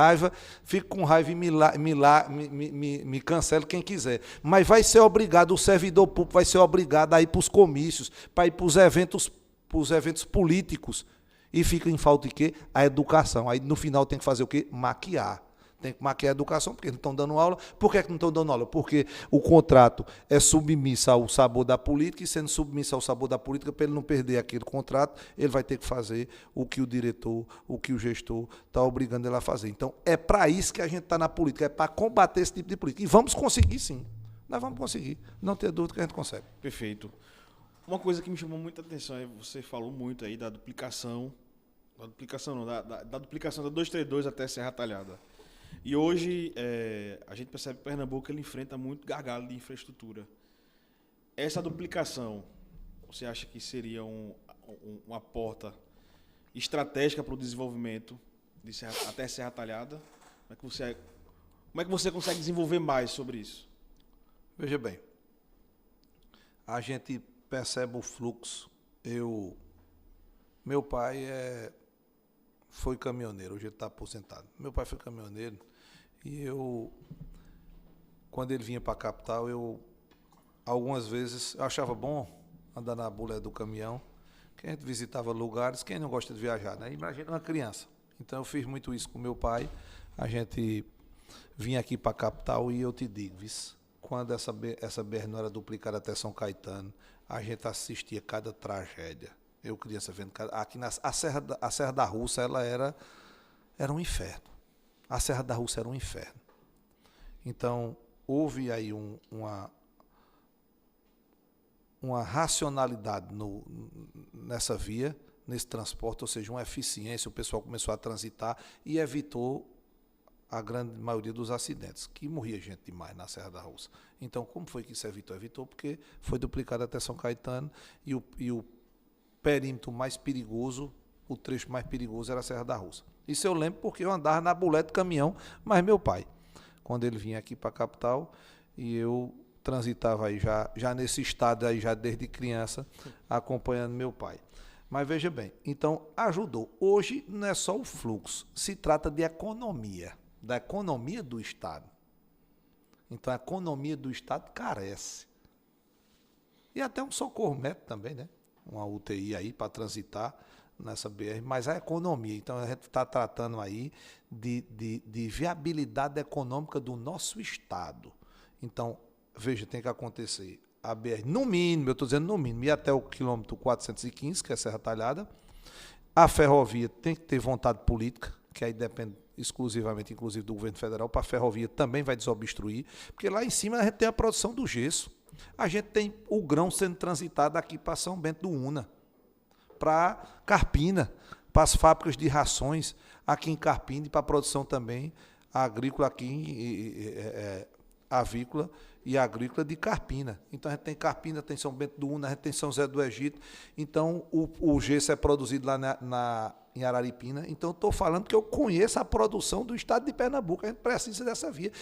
com raiva e me cancele quem quiser. Mas vai ser obrigado, o servidor público vai ser obrigado a ir para os comícios, para ir para os eventos políticos. E fica em falta de quê? A educação. Aí no final tem que fazer o quê? Maquiar. Tem que maquiar a educação, porque não estão dando aula. Por que não estão dando aula? Porque o contrato é submisso ao sabor da política, e sendo submisso ao sabor da política, para ele não perder aquele contrato, ele vai ter que fazer o que o diretor, o que o gestor está obrigando ele a fazer. Então, é para isso que a gente está na política, é para combater esse tipo de política. E vamos conseguir, sim. Nós vamos conseguir. Não ter dúvida que a gente consegue. Perfeito. Uma coisa que me chamou muita atenção é você falou muito aí da duplicação, da duplicação da 232 até Serra Talhada. E hoje a gente percebe que Pernambuco ele enfrenta muito gargalo de infraestrutura. Essa duplicação, você acha que seria uma porta estratégica para o desenvolvimento até Serra Talhada? Como é que você consegue desenvolver mais sobre isso? Veja bem, a gente percebe o fluxo. Meu pai foi caminhoneiro, hoje ele está aposentado. Meu pai foi caminhoneiro e quando ele vinha para a capital, algumas vezes, eu achava bom andar na bulé do caminhão, que a gente visitava lugares, quem não gosta de viajar, né? Imagina uma criança. Então eu fiz muito isso com meu pai, a gente vinha aqui para a capital e eu te digo, quando essa BR não era duplicada até São Caetano, a gente assistia cada tragédia. Eu, criança, vendo aqui a Serra da Russa, ela era um inferno. A Serra da Russa era um inferno. Então, houve aí uma racionalidade nessa via, nesse transporte, ou seja, uma eficiência, o pessoal começou a transitar e evitou a grande maioria dos acidentes, que morria gente demais na Serra da Russa. Então, como foi que isso evitou? Evitou porque foi duplicado até São Caetano e o perímetro mais perigoso, o trecho mais perigoso era a Serra da Russa. Isso eu lembro porque eu andava na bulé de caminhão, mas meu pai, quando ele vinha aqui para a capital, e eu transitava aí já nesse estado aí já desde criança, acompanhando meu pai. Mas veja bem, então ajudou. Hoje não é só o fluxo, se trata de economia, da economia do Estado. Então a economia do Estado carece. E até um socorro médico também, né? Uma UTI aí para transitar nessa BR, mas a economia. Então a gente está tratando aí de viabilidade econômica do nosso Estado. Então, veja, tem que acontecer a BR, no mínimo, eu estou dizendo no mínimo, e até o quilômetro 415, que é Serra Talhada. A ferrovia tem que ter vontade política, que aí depende exclusivamente, inclusive, do governo federal, para a ferrovia também vai desobstruir, porque lá em cima a gente tem a produção do gesso. A gente tem o grão sendo transitado aqui para São Bento do Una, para Carpina, para as fábricas de rações aqui em Carpina e para a produção também agrícola aqui, avícola e agrícola de Carpina. Então a gente tem Carpina, tem São Bento do Una, a gente tem São José do Egito. Então o gesso é produzido lá em Araripina. Então estou falando que eu conheço a produção do estado de Pernambuco. A gente precisa dessa via.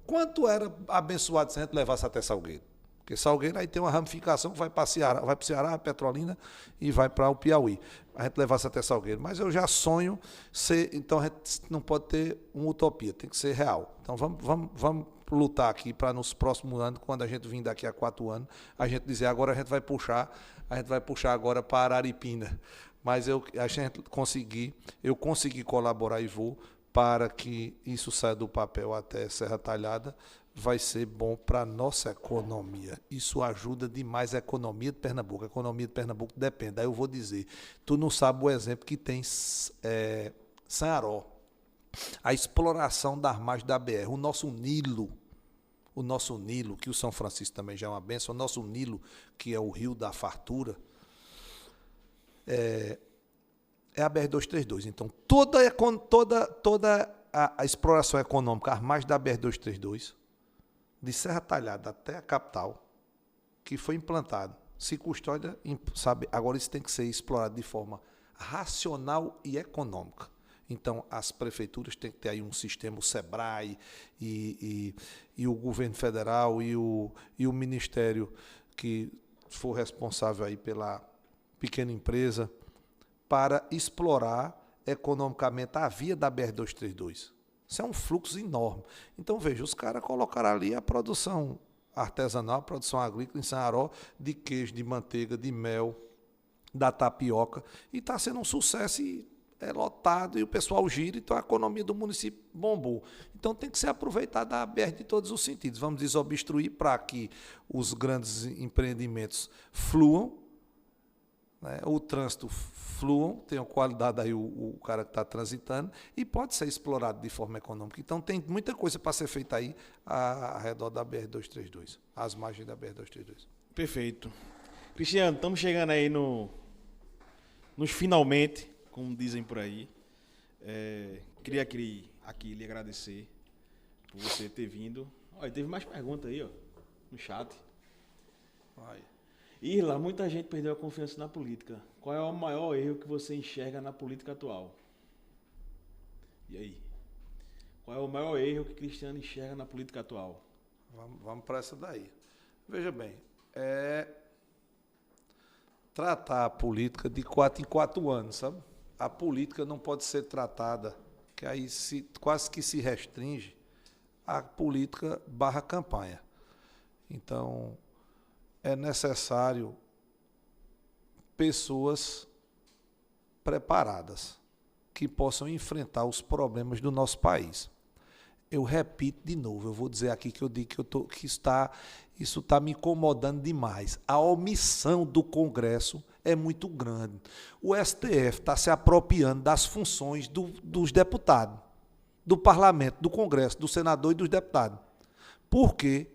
Quanto era abençoado se a gente levasse até Salgueiro? Porque Salgueiro aí tem uma ramificação que vai para o Ceará, Petrolina e vai para o Piauí. A gente levasse até Salgueiro. Mas eu já sonho ser. Então a gente não pode ter uma utopia, tem que ser real. Então vamos lutar aqui para nos próximos anos, quando a gente vir daqui a 4 anos, a gente dizer agora a gente vai puxar agora para Araripina. Mas eu consegui colaborar e vou para que isso saia do papel até Serra Talhada, vai ser bom para a nossa economia. Isso ajuda demais a economia de Pernambuco. A economia de Pernambuco depende. Aí eu vou dizer, tu não sabe o exemplo que tem Sanharó, a exploração das margens da BR, o nosso Nilo, que o São Francisco também já é uma bênção, o nosso Nilo, que é o rio da fartura, é a BR-232. Então, toda a exploração econômica, as margens da BR-232, de Serra Talhada até a capital, que foi implantado, se Custódia, sabe, agora isso tem que ser explorado de forma racional e econômica. Então, as prefeituras têm que ter aí um sistema, o SEBRAE e o governo federal e o ministério que for responsável aí pela pequena empresa, para explorar economicamente a via da BR-232. Isso é um fluxo enorme. Então, veja, os caras colocaram ali a produção artesanal, a produção agrícola em Sanharó, de queijo, de manteiga, de mel, da tapioca, e está sendo um sucesso e é lotado, e o pessoal gira, então a economia do município bombou. Então tem que ser aproveitada a BR de todos os sentidos. Vamos desobstruir para que os grandes empreendimentos fluam, né? O trânsito fluam, tenha qualidade aí o cara que está transitando, e pode ser explorado de forma econômica. Então tem muita coisa para ser feita aí ao redor da BR-232, às margens da BR-232. Perfeito. Cristiano, estamos chegando aí nos finalmente, como dizem por aí. Queria aqui lhe agradecer por você ter vindo. Olha, teve mais perguntas aí, ó, no chat. Irla, muita gente perdeu a confiança na política. Qual é o maior erro que você enxerga na política atual? E aí? Qual é o maior erro que Cristiano enxerga na política atual? Vamos para essa daí. Veja bem, tratar a política de 4 em 4 anos, sabe? A política não pode ser tratada, que aí quase que se restringe a política / campanha. Então, é necessário pessoas preparadas que possam enfrentar os problemas do nosso país. Eu repito de novo, eu vou dizer aqui que eu digo que isso está me incomodando demais. A omissão do Congresso é muito grande. O STF está se apropriando das funções dos deputados, do Parlamento, do Congresso, do senador e dos deputados. Por quê?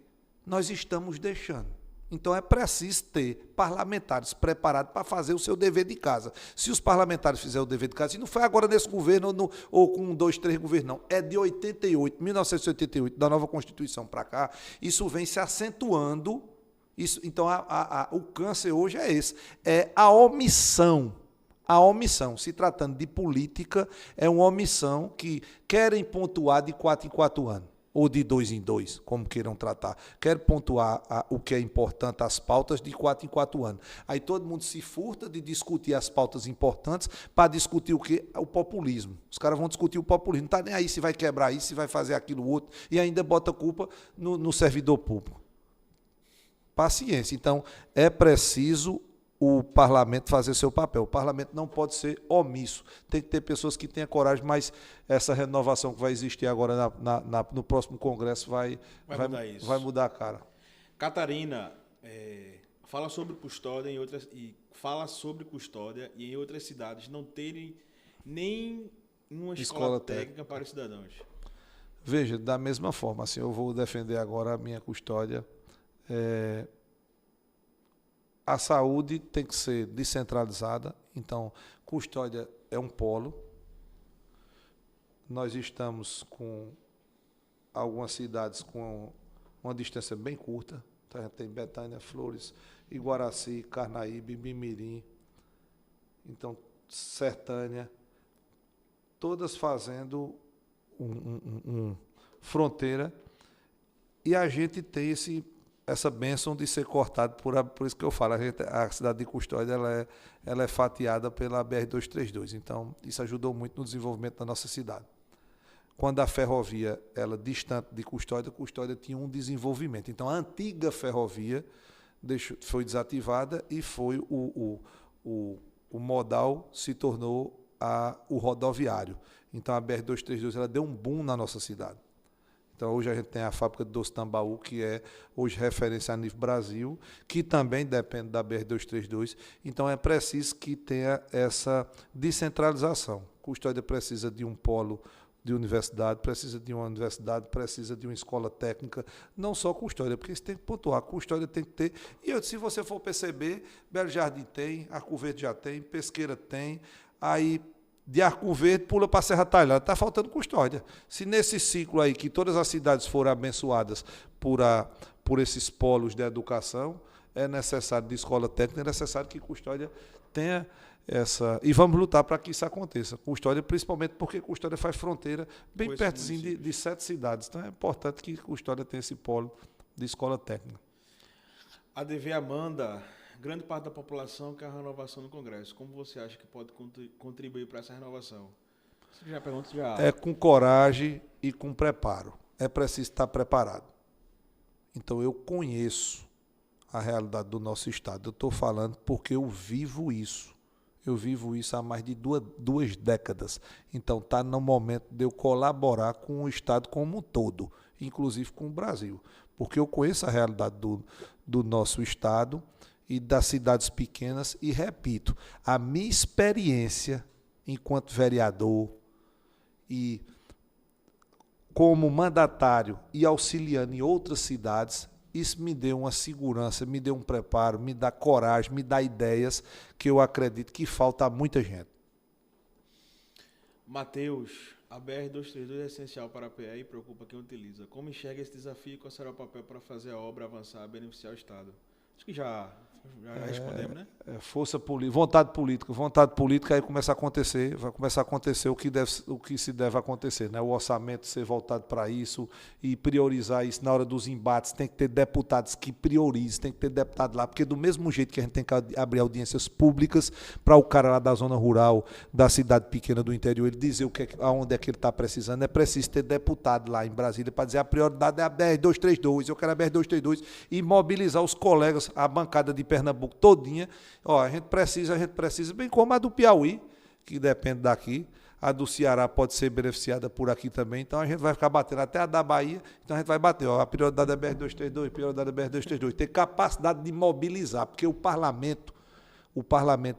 Nós estamos deixando. Então é preciso ter parlamentares preparados para fazer o seu dever de casa. Se os parlamentares fizerem o dever de casa, e não foi agora nesse governo ou com 2, 3 governos, não. É de 1988, da nova Constituição para cá, isso vem se acentuando. Então o câncer hoje é esse, é a omissão. A omissão, se tratando de política, é uma omissão que querem pontuar de 4 em 4 anos. Ou de 2 em 2, como queiram tratar. Quero pontuar o que é importante, as pautas, de 4 em 4 anos. Aí todo mundo se furta de discutir as pautas importantes para discutir o quê? O populismo. Os caras vão discutir o populismo. Não está nem aí se vai quebrar isso, se vai fazer aquilo outro, e ainda bota a culpa no servidor público. Paciência. Então, é preciso o parlamento fazer seu papel. O parlamento não pode ser omisso. Tem que ter pessoas que tenham coragem, mas essa renovação que vai existir agora no próximo Congresso vai mudar a cara. Catarina, fala sobre custódia e em outras cidades não terem nem uma escola técnica para os cidadãos. Veja, da mesma forma, assim, eu vou defender agora a minha custódia. A saúde tem que ser descentralizada, então custódia é um polo. Nós estamos com algumas cidades com uma distância bem curta, tá? Tem Betânia, Flores, Iguaraci, Carnaíbe, Mimirim, então Sertânia, todas fazendo fronteira, E a gente tem essa bênção de ser cortado por isso que eu falo, a cidade de Custódia ela é fatiada pela BR-232, então isso ajudou muito no desenvolvimento da nossa cidade. Quando a ferrovia, ela distante de Custódia tinha um desenvolvimento. Então a antiga ferrovia foi desativada e foi o modal se tornou o rodoviário. Então a BR-232 ela deu um boom na nossa cidade. Então, hoje a gente tem a fábrica de doce Tambaú, que é hoje referência a nível Brasil, que também depende da BR-232. Então, é preciso que tenha essa descentralização. Custódia precisa de um polo de universidade, precisa de uma escola técnica, não só Custódia, porque isso tem que pontuar. Custódia tem que ter. E se você for perceber, Belo Jardim tem, Arco Verde já tem, Pesqueira tem, aí de Arco Verde pula para Serra Talhada, está faltando Custódia. Se nesse ciclo aí, que todas as cidades foram abençoadas por esses polos de educação, é necessário de escola técnica, é necessário que Custódia tenha essa... E vamos lutar para que isso aconteça. Custódia, principalmente porque Custódia faz fronteira bem pertinho de 7 cidades. Então é importante que Custódia tenha esse polo de escola técnica. A DV Amanda... Grande parte da população quer a renovação do Congresso. Como você acha que pode contribuir para essa renovação? Você já pergunta, já... É com coragem e com preparo. É preciso estar preparado. Então, eu conheço a realidade do nosso Estado. Eu estou falando porque eu vivo isso. Eu vivo isso há mais de duas décadas. Então, está no momento de eu colaborar com o Estado como um todo, inclusive com o Brasil. Porque eu conheço a realidade do nosso Estado e das cidades pequenas, e repito, a minha experiência enquanto vereador e como mandatário e auxiliando em outras cidades, isso me deu uma segurança, me deu um preparo, me dá coragem, me dá ideias que eu acredito que falta a muita gente. Matheus, a BR-232 é essencial para a PE e preocupa quem utiliza. Como enxerga esse desafio e qual será o papel para fazer a obra avançar e beneficiar o Estado? Acho que já respondemos, né? Força política, vontade política, aí começa a acontecer, vai começar a acontecer o que se deve acontecer, né? O orçamento ser voltado para isso e priorizar isso na hora dos embates, tem que ter deputados que priorizem, tem que ter deputado lá, porque do mesmo jeito que a gente tem que abrir audiências públicas para o cara lá da zona rural, da cidade pequena do interior, ele dizer aonde é que ele está precisando, é preciso ter deputado lá em Brasília para dizer a prioridade é a BR-232, eu quero a BR-232 e mobilizar os colegas, a bancada de Pernambuco todinha, a gente precisa, bem como a do Piauí, que depende daqui, a do Ceará pode ser beneficiada por aqui também, então a gente vai ficar batendo até a da Bahia, então a gente vai bater, a prioridade da BR-232, prioridade da BR-232, ter capacidade de mobilizar, porque o parlamento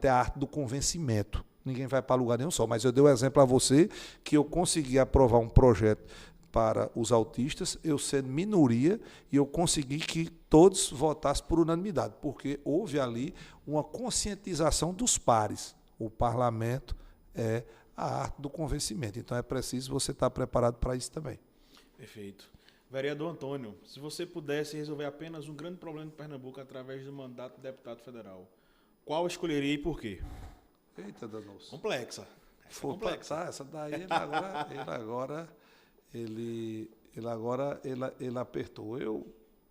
é a arte do convencimento, ninguém vai para lugar nenhum só, mas eu dei um exemplo a você, que eu consegui aprovar um projeto para os autistas, eu sendo minoria, e eu consegui que todos votassem por unanimidade, porque houve ali uma conscientização dos pares. O parlamento é a arte do convencimento, então é preciso você estar preparado para isso também. Perfeito. Vereador Antônio, se você pudesse resolver apenas um grande problema de Pernambuco através do mandato de deputado federal, qual escolheria e por quê? Eita, danoso. Complexa. Essa daí ele apertou.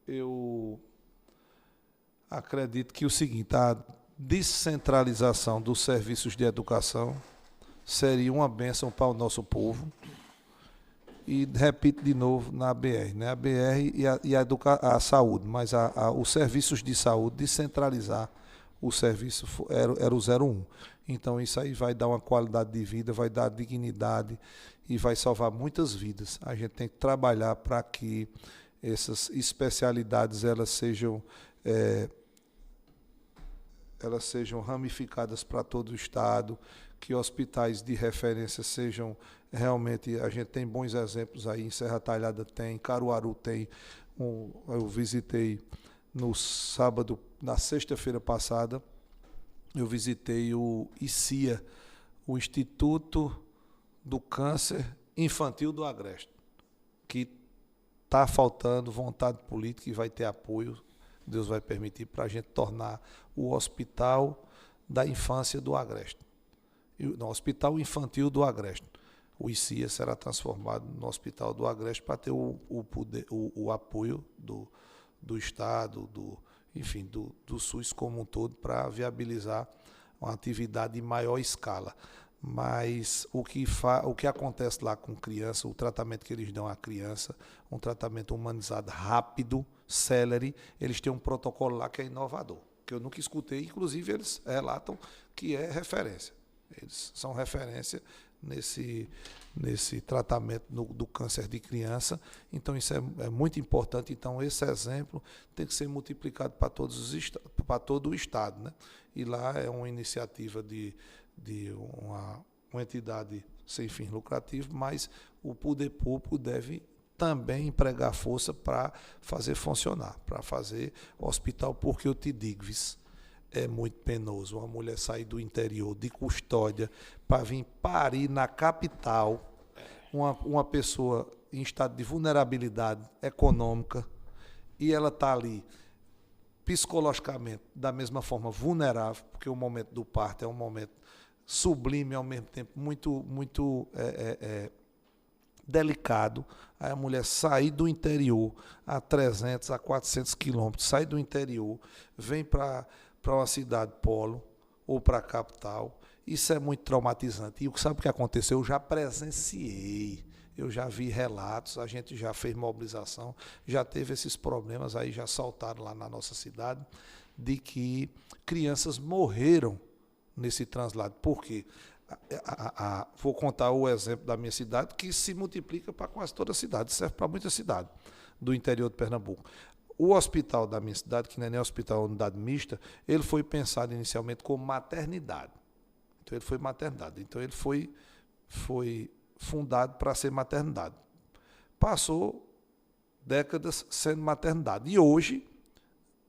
Eu acredito que o seguinte, a descentralização dos serviços de educação seria uma bênção para o nosso povo. E repito de novo na BR, né? A BR e a saúde, mas os serviços de saúde, descentralizar o serviço era o 01. Então isso aí vai dar uma qualidade de vida, vai dar dignidade e vai salvar muitas vidas. A gente tem que trabalhar para que essas especialidades elas sejam ramificadas para todo o estado, que hospitais de referência sejam realmente, a gente tem bons exemplos aí, em Serra Talhada tem, Caruaru tem, eu visitei no sábado, na sexta-feira passada, eu visitei o ICIA, o Instituto do Câncer Infantil do Agreste, que está faltando vontade política e vai ter apoio, Deus vai permitir, para a gente tornar o Hospital da Infância do Agreste. No Hospital Infantil do Agreste. o ICIA será transformado no Hospital do Agreste para ter o apoio do Estado, enfim, do SUS como um todo, para viabilizar uma atividade em maior escala. Mas o que acontece lá com criança, o tratamento que eles dão à criança, um tratamento humanizado, rápido, célere, eles têm um protocolo lá que é inovador, que eu nunca escutei, inclusive eles relatam que é referência. Eles são referência nesse tratamento do câncer de criança. Então, isso é muito importante. Então, esse exemplo tem que ser multiplicado para todo o Estado, né? E lá é uma iniciativa de uma entidade sem fins lucrativos, mas o poder público deve também empregar força para fazer funcionar, para fazer hospital, porque eu te digo, é muito penoso uma mulher sair do interior de Custódia para vir parir na capital, uma pessoa em estado de vulnerabilidade econômica, e ela está ali psicologicamente da mesma forma vulnerável, porque o momento do parto é um momento sublime, ao mesmo tempo muito delicado. Aí a mulher sair do interior a 300, a 400 quilômetros, sai do interior, vem para uma cidade polo ou para a capital. Isso é muito traumatizante. E sabe o que aconteceu? Eu já presenciei, eu já vi relatos, a gente já fez mobilização, já teve esses problemas, aí já saltaram lá na nossa cidade, de que crianças morreram nesse translado. Por quê? Vou contar o exemplo da minha cidade, que se multiplica para quase toda a cidade, serve para muita cidade do interior de Pernambuco. O hospital da minha cidade, que não é nem hospital, unidade mista, ele foi pensado inicialmente como maternidade. Então, ele foi maternidade. Então, ele foi fundado para ser maternidade. Passou décadas sendo maternidade. E hoje,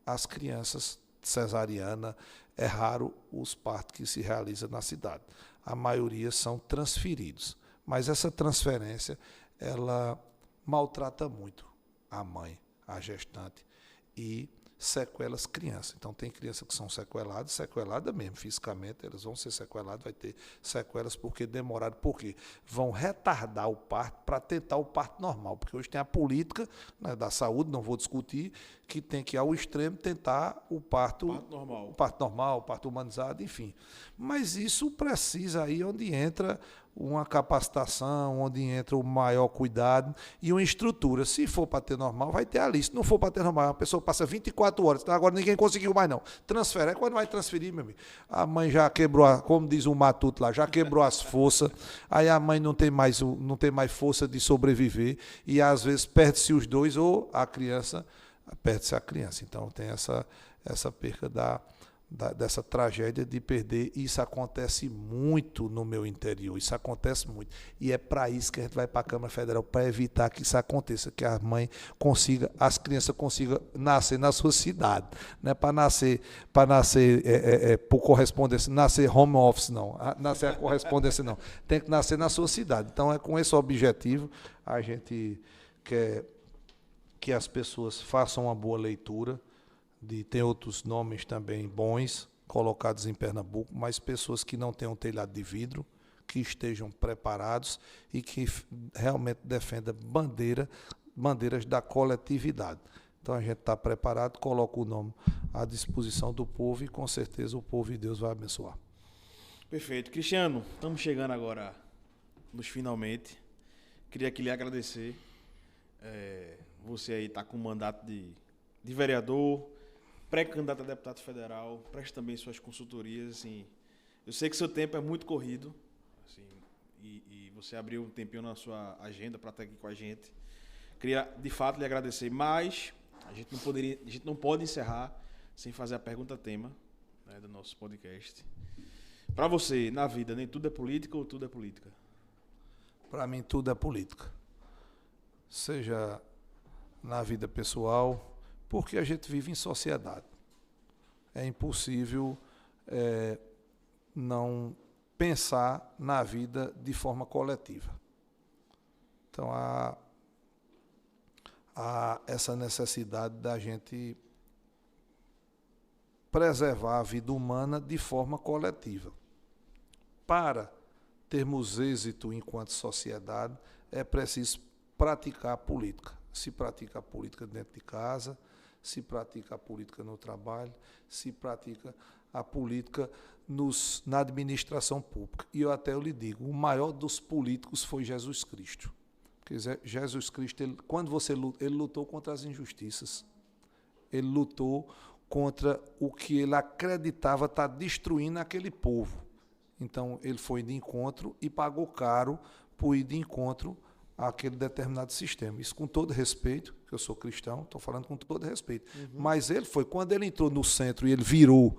as crianças cesariana, é raro os partos que se realizam na cidade. A maioria são transferidos. Mas essa transferência, ela maltrata muito a mãe, a gestante, e sequela as crianças. Então, tem crianças que são sequeladas mesmo, fisicamente, elas vão ser sequeladas, vai ter sequelas porque demoraram, porque vão retardar o parto para tentar o parto normal, porque hoje tem a política, né, da saúde, não vou discutir, que tem que ir ao extremo tentar o parto normal, o parto humanizado, enfim. Mas isso precisa aí onde entra uma capacitação, onde entra o maior cuidado e uma estrutura. Se for para ter normal, vai ter ali. Se não for para ter normal, a pessoa passa 24 horas, então agora ninguém conseguiu mais não. Transfere, quando vai transferir, meu amigo? A mãe já quebrou, como diz o Matuto lá, já quebrou as forças, aí a mãe não tem mais força de sobreviver e às vezes perde-se os dois ou a criança, perde-se a criança. Então tem essa perca dessa tragédia de perder. Isso acontece muito no meu interior, isso acontece muito. E é para isso que a gente vai para a Câmara Federal, para evitar que isso aconteça, que a mãe consiga, as crianças consigam nascer na sua cidade. Não é para nascer por correspondência, nascer home office, não. Nascer a correspondência, não. Tem que nascer na sua cidade. Então, é com esse objetivo, a gente quer que as pessoas façam uma boa leitura. Tem outros nomes também bons colocados em Pernambuco, mas pessoas que não tenham telhado de vidro, que estejam preparados e que realmente defendam bandeiras da coletividade. Então a gente está preparado, coloca o nome à disposição do povo e com certeza o povo e Deus vai abençoar. Perfeito. Cristiano, estamos chegando agora nos finalmente. Queria aqui lhe agradecer. Você aí está com o mandato de vereador, pré-candidato a deputado federal, preste também suas consultorias. Assim, eu sei que seu tempo é muito corrido, assim, e você abriu um tempinho na sua agenda para estar aqui com a gente. Queria, de fato, lhe agradecer, mas a gente não pode encerrar sem fazer a pergunta tema, né, do nosso podcast. Para você, na vida, nem tudo é política ou tudo é política? Para mim, tudo é política. Seja na vida pessoal, porque a gente vive em sociedade. É impossível não pensar na vida de forma coletiva. Então, há essa necessidade da gente preservar a vida humana de forma coletiva. Para termos êxito enquanto sociedade, é preciso praticar a política. Se pratica a política dentro de casa, se pratica a política no trabalho, se pratica a política na administração pública. E eu lhe digo, o maior dos políticos foi Jesus Cristo. Porque Jesus Cristo, quando você luta, ele lutou contra as injustiças. Ele lutou contra o que ele acreditava estar destruindo aquele povo. Então, ele foi de encontro e pagou caro por ir de encontro àquele determinado sistema. Isso com todo respeito, que eu sou cristão, estou falando com todo respeito. Mas quando ele entrou no centro e ele virou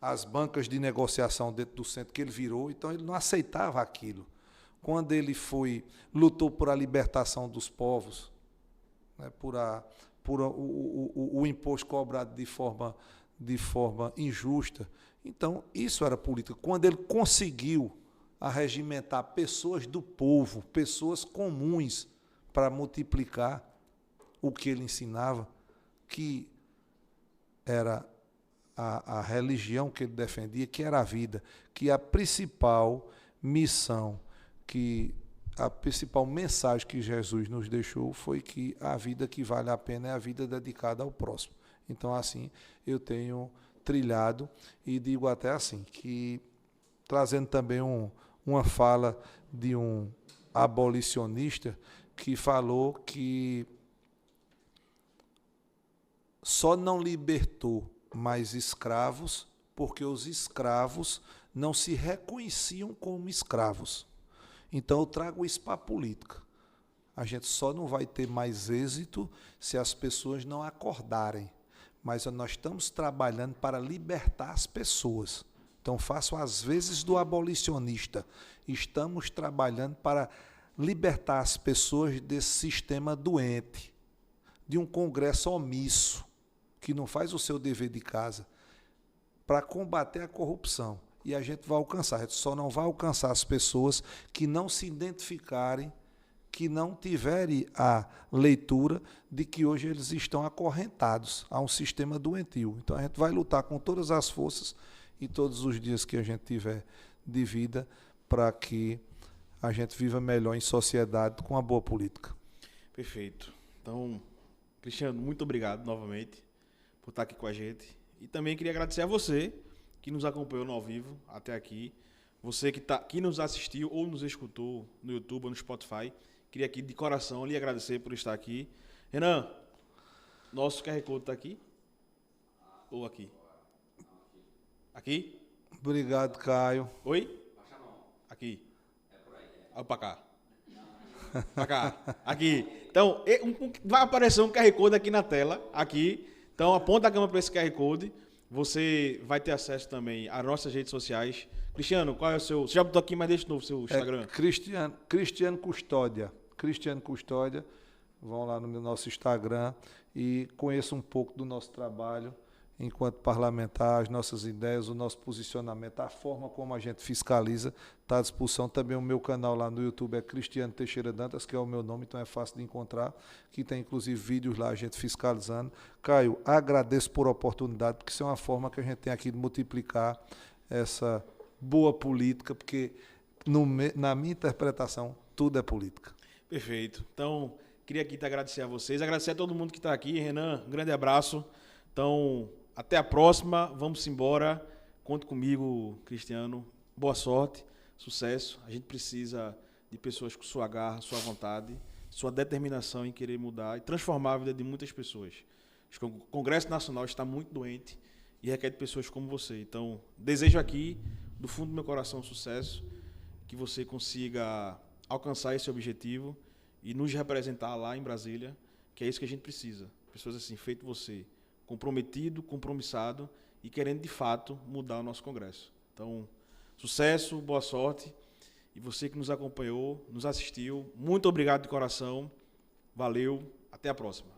as bancas de negociação dentro do centro, que ele virou, então ele não aceitava aquilo. Quando ele lutou por a libertação dos povos, né, por o imposto cobrado de forma injusta. Então, isso era política. Quando ele conseguiu arregimentar pessoas do povo, pessoas comuns, para multiplicar o que ele ensinava, que era a religião que ele defendia, que era a vida, que a principal missão, a principal mensagem que Jesus nos deixou foi que a vida que vale a pena é a vida dedicada ao próximo. Então, assim, eu tenho trilhado e digo até assim, que trazendo também uma fala de um abolicionista que falou que só não libertou mais escravos porque os escravos não se reconheciam como escravos. Então, eu trago isso para a política. A gente só não vai ter mais êxito se as pessoas não acordarem. Mas nós estamos trabalhando para libertar as pessoas. Então, faço às vezes do abolicionista. Estamos trabalhando para libertar as pessoas desse sistema doente, de um Congresso omisso, que não faz o seu dever de casa, para combater a corrupção. E a gente vai alcançar. A gente só não vai alcançar as pessoas que não se identificarem, que não tiverem a leitura de que hoje eles estão acorrentados a um sistema doentio. Então, a gente vai lutar com todas as forças e todos os dias que a gente tiver de vida para que a gente viva melhor em sociedade com uma boa política. Perfeito. Então, Cristiano, muito obrigado novamente por estar aqui com a gente. E também queria agradecer a você que nos acompanhou no ao vivo até aqui. Você que nos assistiu ou nos escutou no YouTube ou no Spotify. Queria aqui de coração lhe agradecer por estar aqui. Renan, nosso QR Code está aqui? Ou aqui? Aqui? Obrigado, Caio. Oi? Aqui. Olha para cá. Para cá. Aqui. Então, vai aparecer um QR Code aqui na tela. Aqui. Então, aponta a câmera para esse QR Code. Você vai ter acesso também às nossas redes sociais. Cristiano, qual é o seu... Você já botou aqui, mas deixa de novo o seu Instagram. Cristiano Custódia. Cristiano Custódia. Vão lá no nosso Instagram e conheçam um pouco do nosso trabalho enquanto parlamentar, as nossas ideias, o nosso posicionamento, a forma como a gente fiscaliza. Está à disposição também o meu canal lá no YouTube, é Cristiano Teixeira Dantas, que é o meu nome, então é fácil de encontrar, que tem inclusive vídeos lá, a gente fiscalizando. Caio, agradeço por a oportunidade, porque isso é uma forma que a gente tem aqui de multiplicar essa boa política, porque na minha interpretação, tudo é política. Perfeito. Então, queria aqui te agradecer a vocês, agradecer a todo mundo que está aqui. Renan, um grande abraço. Então, até a próxima, vamos embora. Conte comigo, Cristiano. Boa sorte, sucesso. A gente precisa de pessoas com sua garra, sua vontade, sua determinação em querer mudar e transformar a vida de muitas pessoas. Acho que o Congresso Nacional está muito doente e requer de pessoas como você. Então, desejo aqui, do fundo do meu coração, sucesso, que você consiga alcançar esse objetivo e nos representar lá em Brasília, que é isso que a gente precisa. Pessoas assim, feito você, comprometido, compromissado e querendo, de fato, mudar o nosso Congresso. Então, sucesso, boa sorte. E você que nos acompanhou, nos assistiu, muito obrigado de coração. Valeu, até a próxima.